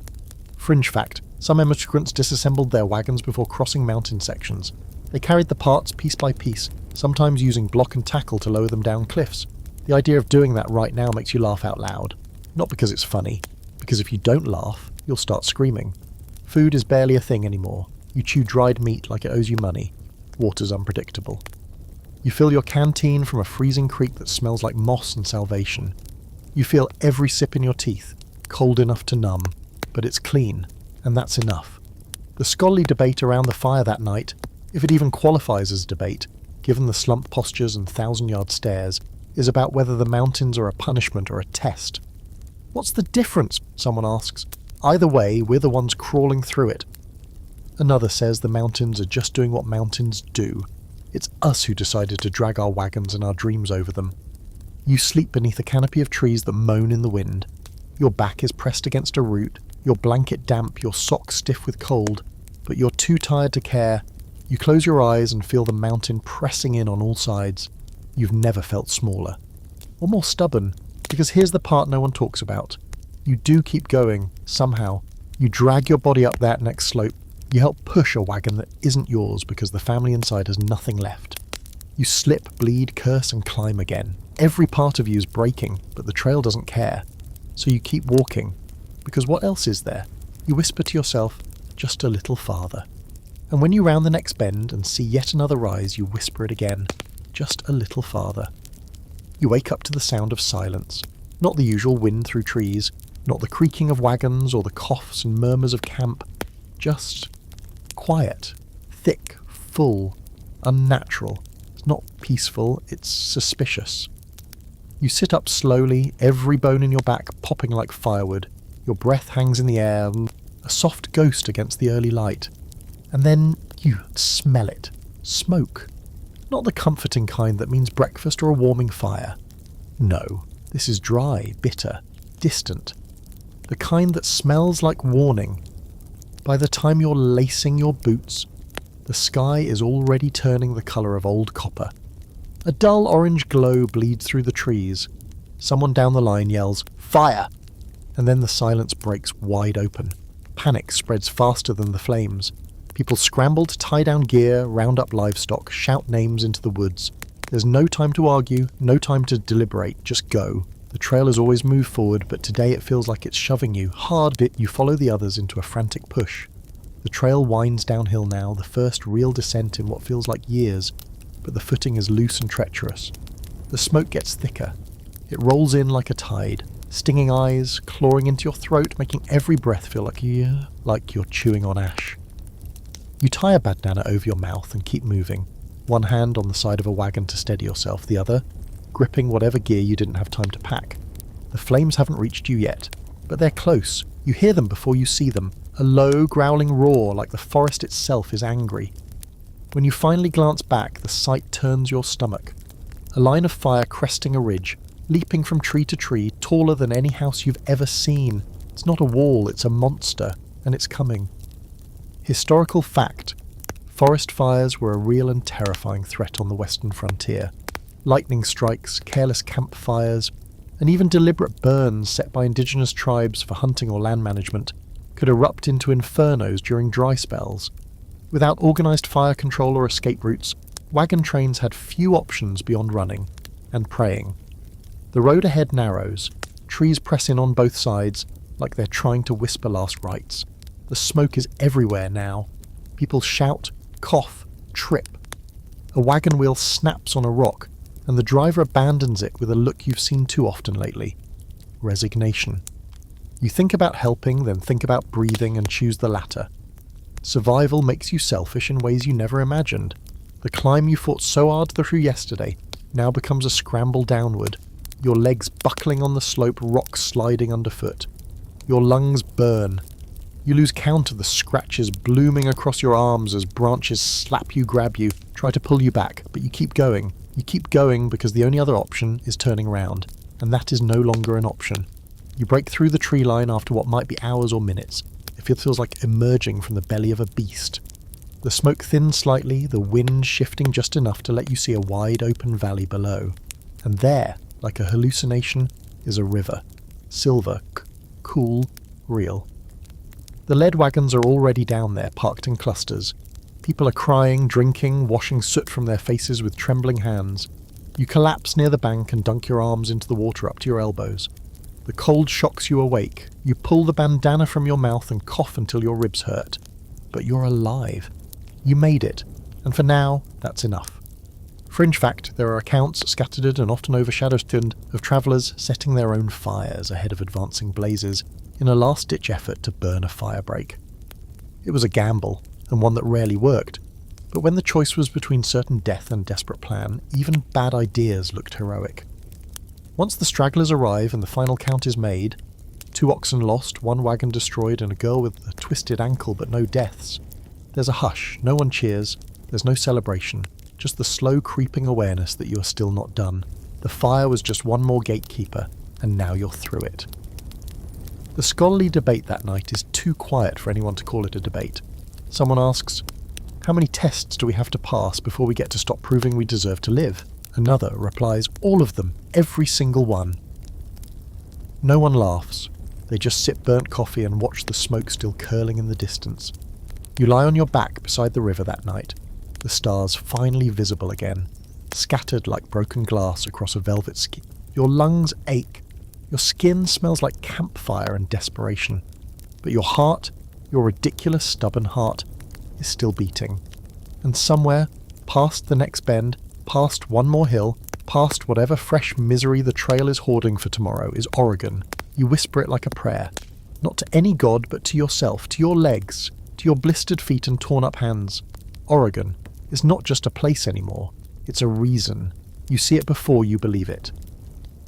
Fringe fact, some emigrants disassembled their wagons before crossing mountain sections. They carried the parts piece by piece, sometimes using block and tackle to lower them down cliffs. The idea of doing that right now makes you laugh out loud. Not because it's funny, because if you don't laugh, you'll start screaming. Food is barely a thing anymore. You chew dried meat like it owes you money. Water's unpredictable. You fill your canteen from a freezing creek that smells like moss and salvation. You feel every sip in your teeth, cold enough to numb, but it's clean, and that's enough. The scholarly debate around the fire that night, if it even qualifies as debate, given the slumped postures and thousand-yard stares, is about whether the mountains are a punishment or a test. "What's the difference?" someone asks. "Either way, we're the ones crawling through it." Another says the mountains are just doing what mountains do. It's us who decided to drag our wagons and our dreams over them. You sleep beneath a canopy of trees that moan in the wind. Your back is pressed against a root, your blanket damp, your socks stiff with cold, but you're too tired to care. You close your eyes and feel the mountain pressing in on all sides. You've never felt smaller. Or more stubborn, because here's the part no one talks about. You do keep going, somehow. You drag your body up that next slope. You help push a wagon that isn't yours because the family inside has nothing left. You slip, bleed, curse and climb again. Every part of you is breaking, but the trail doesn't care. So you keep walking. Because what else is there? You whisper to yourself, just a little farther. And when you round the next bend and see yet another rise, you whisper it again, just a little farther. You wake up to the sound of silence. Not the usual wind through trees, not the creaking of wagons or the coughs and murmurs of camp. Just quiet, thick, full, unnatural. It's not peaceful, it's suspicious. You sit up slowly, every bone in your back popping like firewood. Your breath hangs in the air, a soft ghost against the early light. And then you smell it. Smoke. Not the comforting kind that means breakfast or a warming fire. No, this is dry, bitter, distant. The kind that smells like warning. By the time you're lacing your boots, the sky is already turning the colour of old copper. A dull orange glow bleeds through the trees. Someone down the line yells, "Fire!" And then the silence breaks wide open. Panic spreads faster than the flames. People scramble to tie down gear, round up livestock, shout names into the woods. There's no time to argue, no time to deliberate, just go. The trail has always moved forward, but today it feels like it's shoving you, hard. You follow the others into a frantic push. The trail winds downhill now, the first real descent in what feels like years, but the footing is loose and treacherous. The smoke gets thicker. It rolls in like a tide, stinging eyes, clawing into your throat, making every breath feel like you're chewing on ash. You tie a bandana over your mouth and keep moving, one hand on the side of a wagon to steady yourself, the other gripping whatever gear you didn't have time to pack. The flames haven't reached you yet, but they're close. You hear them before you see them, a low, growling roar like the forest itself is angry. When you finally glance back, the sight turns your stomach. A line of fire cresting a ridge, leaping from tree to tree, taller than any house you've ever seen. It's not a wall, it's a monster, and it's coming. Historical fact. Forest fires were a real and terrifying threat on the western frontier. Lightning strikes, careless campfires, and even deliberate burns set by indigenous tribes for hunting or land management could erupt into infernos during dry spells. Without organised fire control or escape routes, wagon trains had few options beyond running and praying. The road ahead narrows, trees press in on both sides like they're trying to whisper last rites. The smoke is everywhere now. People shout, cough, trip. A wagon wheel snaps on a rock, and the driver abandons it with a look you've seen too often lately. Resignation. You think about helping, then think about breathing and choose the latter. Survival makes you selfish in ways you never imagined. The climb you fought so hard through yesterday now becomes a scramble downward, your legs buckling on the slope, rocks sliding underfoot. Your lungs burn. You lose count of the scratches blooming across your arms as branches slap you, grab you, try to pull you back, but you keep going. You keep going because the only other option is turning around, and that is no longer an option. You break through the tree line after what might be hours or minutes. It feels like emerging from the belly of a beast. The smoke thins slightly, the wind shifting just enough to let you see a wide open valley below. And there, like a hallucination, is a river. Silver, cool, real. The lead wagons are already down there, parked in clusters. People are crying, drinking, washing soot from their faces with trembling hands. You collapse near the bank and dunk your arms into the water up to your elbows. The cold shocks you awake. You pull the bandana from your mouth and cough until your ribs hurt. But you're alive. You made it. And for now, that's enough. Fringe fact, there are accounts, scattered and often overshadowed, of travellers setting their own fires ahead of advancing blazes in a last-ditch effort to burn a firebreak. It was a gamble, and one that rarely worked, but when the choice was between certain death and desperate plan, even bad ideas looked heroic. Once the stragglers arrive and the final count is made, 2 oxen lost, 1 wagon destroyed, and a girl with a twisted ankle but no deaths, there's a hush, no one cheers, there's no celebration, just the slow creeping awareness that you are still not done. The fire was just one more gatekeeper, and now you're through it. The scholarly debate that night is too quiet for anyone to call it a debate. Someone asks, how many tests do we have to pass before we get to stop proving we deserve to live? Another replies, all of them, every single one. No one laughs. They just sip burnt coffee and watch the smoke still curling in the distance. You lie on your back beside the river that night, the stars finally visible again, scattered like broken glass across a velvet skin. Your lungs ache. Your skin smells like campfire and desperation. But your heart, your ridiculous stubborn heart, is still beating. And somewhere, past the next bend, past one more hill, past whatever fresh misery the trail is hoarding for tomorrow, is Oregon. You whisper it like a prayer. Not to any god, but to yourself, to your legs, to your blistered feet and torn up hands. Oregon is not just a place anymore. It's a reason. You see it before you believe it.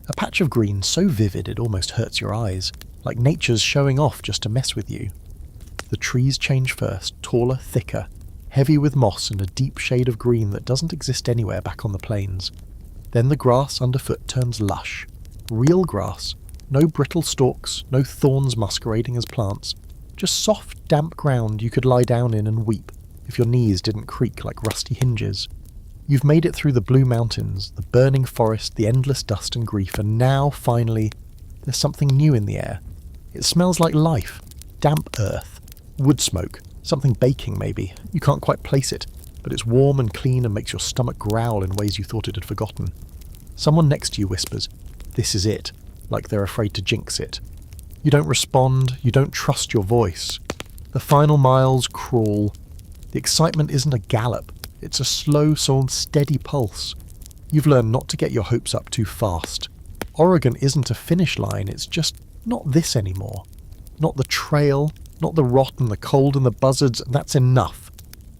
A patch of green so vivid it almost hurts your eyes, like nature's showing off just to mess with you. The trees change first, taller, thicker, heavy with moss and a deep shade of green that doesn't exist anywhere back on the plains. Then the grass underfoot turns lush. Real grass. No brittle stalks, no thorns masquerading as plants. Just soft, damp ground you could lie down in and weep if your knees didn't creak like rusty hinges. You've made it through the blue mountains, the burning forest, the endless dust and grief, and now, finally, there's something new in the air. It smells like life. Damp earth. Wood smoke. Something baking, maybe. You can't quite place it, but it's warm and clean and makes your stomach growl in ways you thought it had forgotten. Someone next to you whispers, "This is it," like they're afraid to jinx it. You don't respond, you don't trust your voice. The final miles crawl. The excitement isn't a gallop, it's a slow, steady pulse. You've learned not to get your hopes up too fast. Oregon isn't a finish line, it's just not this anymore. Not the trail, not the rot and the cold and the buzzards, that's enough.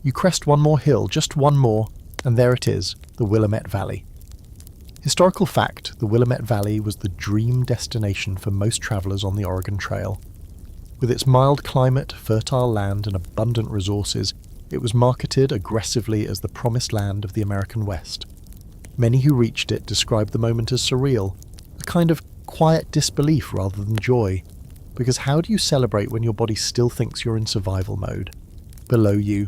You crest one more hill, just one more, and there it is, the Willamette Valley. Historical fact, the Willamette Valley was the dream destination for most travellers on the Oregon Trail. With its mild climate, fertile land and abundant resources, it was marketed aggressively as the promised land of the American West. Many who reached it described the moment as surreal, a kind of quiet disbelief rather than joy, because how do you celebrate when your body still thinks you're in survival mode? Below you,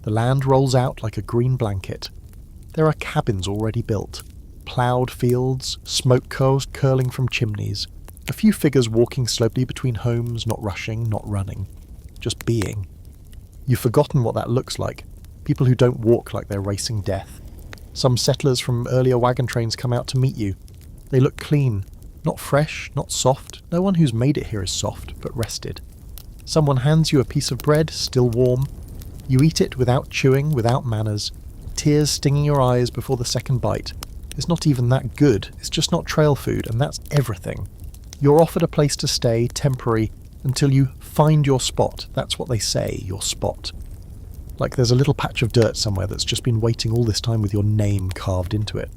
the land rolls out like a green blanket. There are cabins already built, ploughed fields, smoke curling from chimneys, a few figures walking slowly between homes, not rushing, not running, just being. You've forgotten what that looks like, people who don't walk like they're racing death. Some settlers from earlier wagon trains come out to meet you. They look clean, not fresh, not soft. No one who's made it here is soft, but rested. Someone hands you a piece of bread, still warm. You eat it without chewing, without manners, tears stinging your eyes before the second bite. It's not even that good, it's just not trail food, and that's everything. You're offered a place to stay, temporary, until you find your spot. That's what they say, your spot. like there's a little patch of dirt somewhere that's just been waiting all this time with your name carved into it.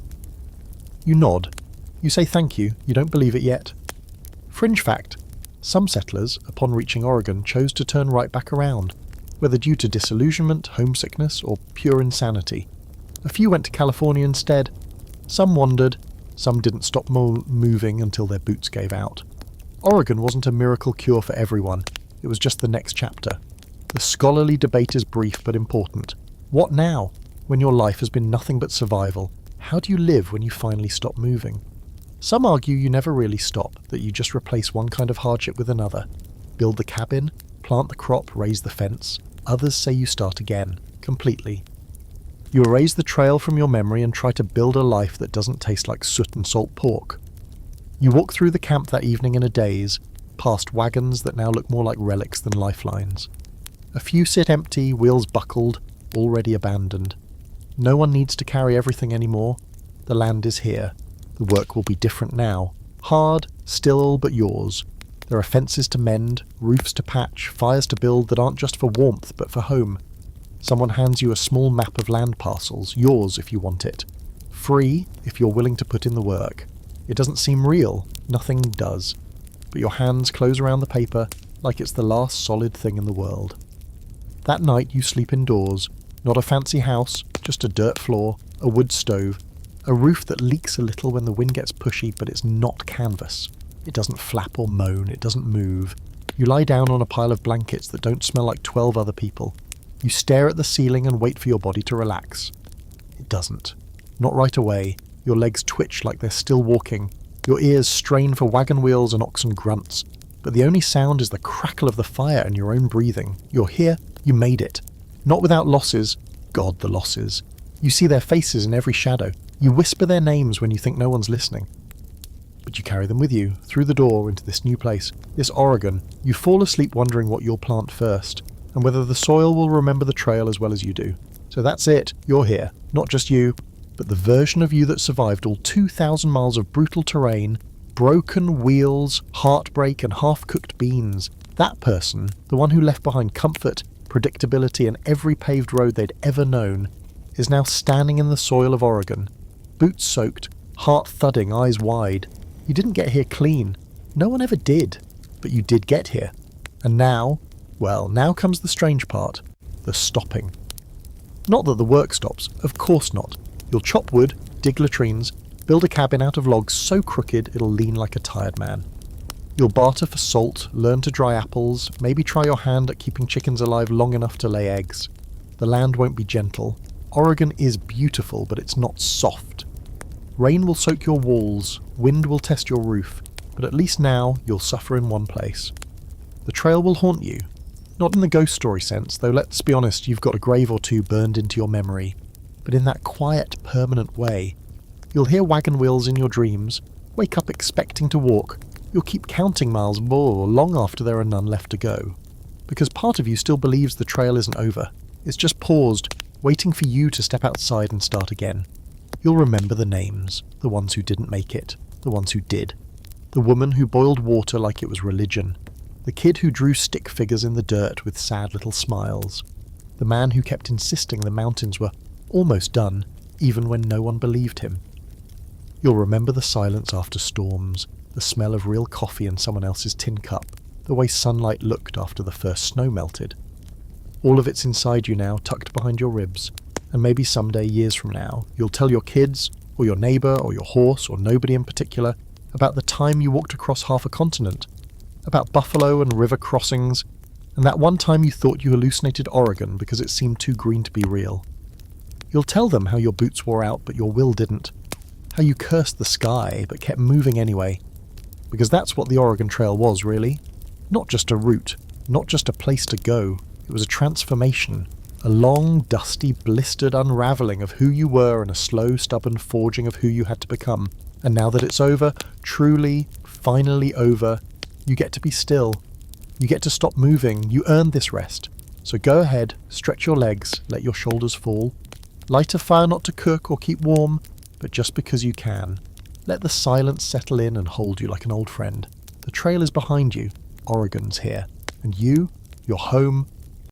You nod. You say thank you. You don't believe it yet. Fringe fact: some settlers, upon reaching Oregon, chose to turn right back around, whether due to disillusionment, homesickness, or pure insanity. A few went to California instead. Some wandered. Some didn't stop moving until their boots gave out. Oregon wasn't a miracle cure for everyone. It was just the next chapter. The scholarly debate is brief but important. What now, when your life has been nothing but survival? How do you live when you finally stop moving? Some argue you never really stop, that you just replace one kind of hardship with another. Build the cabin, plant the crop, raise the fence. Others say you start again, completely. You erase the trail from your memory and try to build a life that doesn't taste like soot and salt pork. You walk through the camp that evening in a daze, past wagons that now look more like relics than lifelines. A few sit empty, wheels buckled, already abandoned. No one needs to carry everything anymore. The land is here. The work will be different now. Hard, still, but yours. There are fences to mend, roofs to patch, fires to build that aren't just for warmth but for home. Someone hands you a small map of land parcels, yours if you want it. Free if you're willing to put in the work. It doesn't seem real, nothing does. But your hands close around the paper like it's the last solid thing in the world. That night you sleep indoors, not a fancy house, just a dirt floor, a wood stove, a roof that leaks a little when the wind gets pushy, but it's not canvas. It doesn't flap or moan, it doesn't move. You lie down on a pile of blankets that don't smell like 12 other people. You stare at the ceiling and wait for your body to relax. It doesn't. Not right away. Your legs twitch like they're still walking. Your ears strain for wagon wheels and oxen grunts. But the only sound is the crackle of the fire and your own breathing. You're here. You made it. Not without losses. God, the losses. You see their faces in every shadow. You whisper their names when you think no one's listening. But you carry them with you, through the door into this new place, this Oregon. You fall asleep wondering what you'll plant first, and whether the soil will remember the trail as well as you do. So that's it. You're here. Not just you, but the version of you that survived all 2,000 miles of brutal terrain, broken wheels, heartbreak, and half-cooked beans. That person, the one who left behind comfort, predictability, and every paved road they'd ever known, is now standing in the soil of Oregon, boots soaked, heart thudding, eyes wide. You didn't get here clean. No one ever did. But you did get here. And now, well, now comes the strange part. The stopping. Not that the work stops. Of course not. You'll chop wood, dig latrines, build a cabin out of logs so crooked it'll lean like a tired man. You'll barter for salt, learn to dry apples, maybe try your hand at keeping chickens alive long enough to lay eggs. The land won't be gentle. Oregon is beautiful, but it's not soft. Rain will soak your walls, wind will test your roof, but at least now you'll suffer in one place. The trail will haunt you. Not in the ghost story sense, though let's be honest, you've got a grave or two burned into your memory, but in that quiet, permanent way. You'll hear wagon wheels in your dreams, wake up expecting to walk. You'll keep counting miles more long after there are none left to go. Because part of you still believes the trail isn't over. It's just paused, waiting for you to step outside and start again. You'll remember the names, the ones who didn't make it, the ones who did. The woman who boiled water like it was religion. The kid who drew stick figures in the dirt with sad little smiles. The man who kept insisting the mountains were almost done, even when no one believed him. You'll remember the silence after storms, the smell of real coffee in someone else's tin cup, the way sunlight looked after the first snow melted. All of it's inside you now, tucked behind your ribs, and maybe someday, years from now, you'll tell your kids, or your neighbour, or your horse, or nobody in particular, about the time you walked across half a continent, about buffalo and river crossings, and that one time you thought you hallucinated Oregon because it seemed too green to be real. You'll tell them how your boots wore out but your will didn't, how you cursed the sky but kept moving anyway, because that's what the Oregon Trail was, really. Not just a route, not just a place to go, it was a transformation, a long, dusty, blistered unravelling of who you were and a slow, stubborn forging of who you had to become. And now that it's over, truly, finally over, you get to be still. You get to stop moving. You earned this rest. So go ahead, stretch your legs, let your shoulders fall. Light a fire not to cook or keep warm, but just because you can. Let the silence settle in and hold you like an old friend. The trail is behind you. Oregon's here. And you, your home,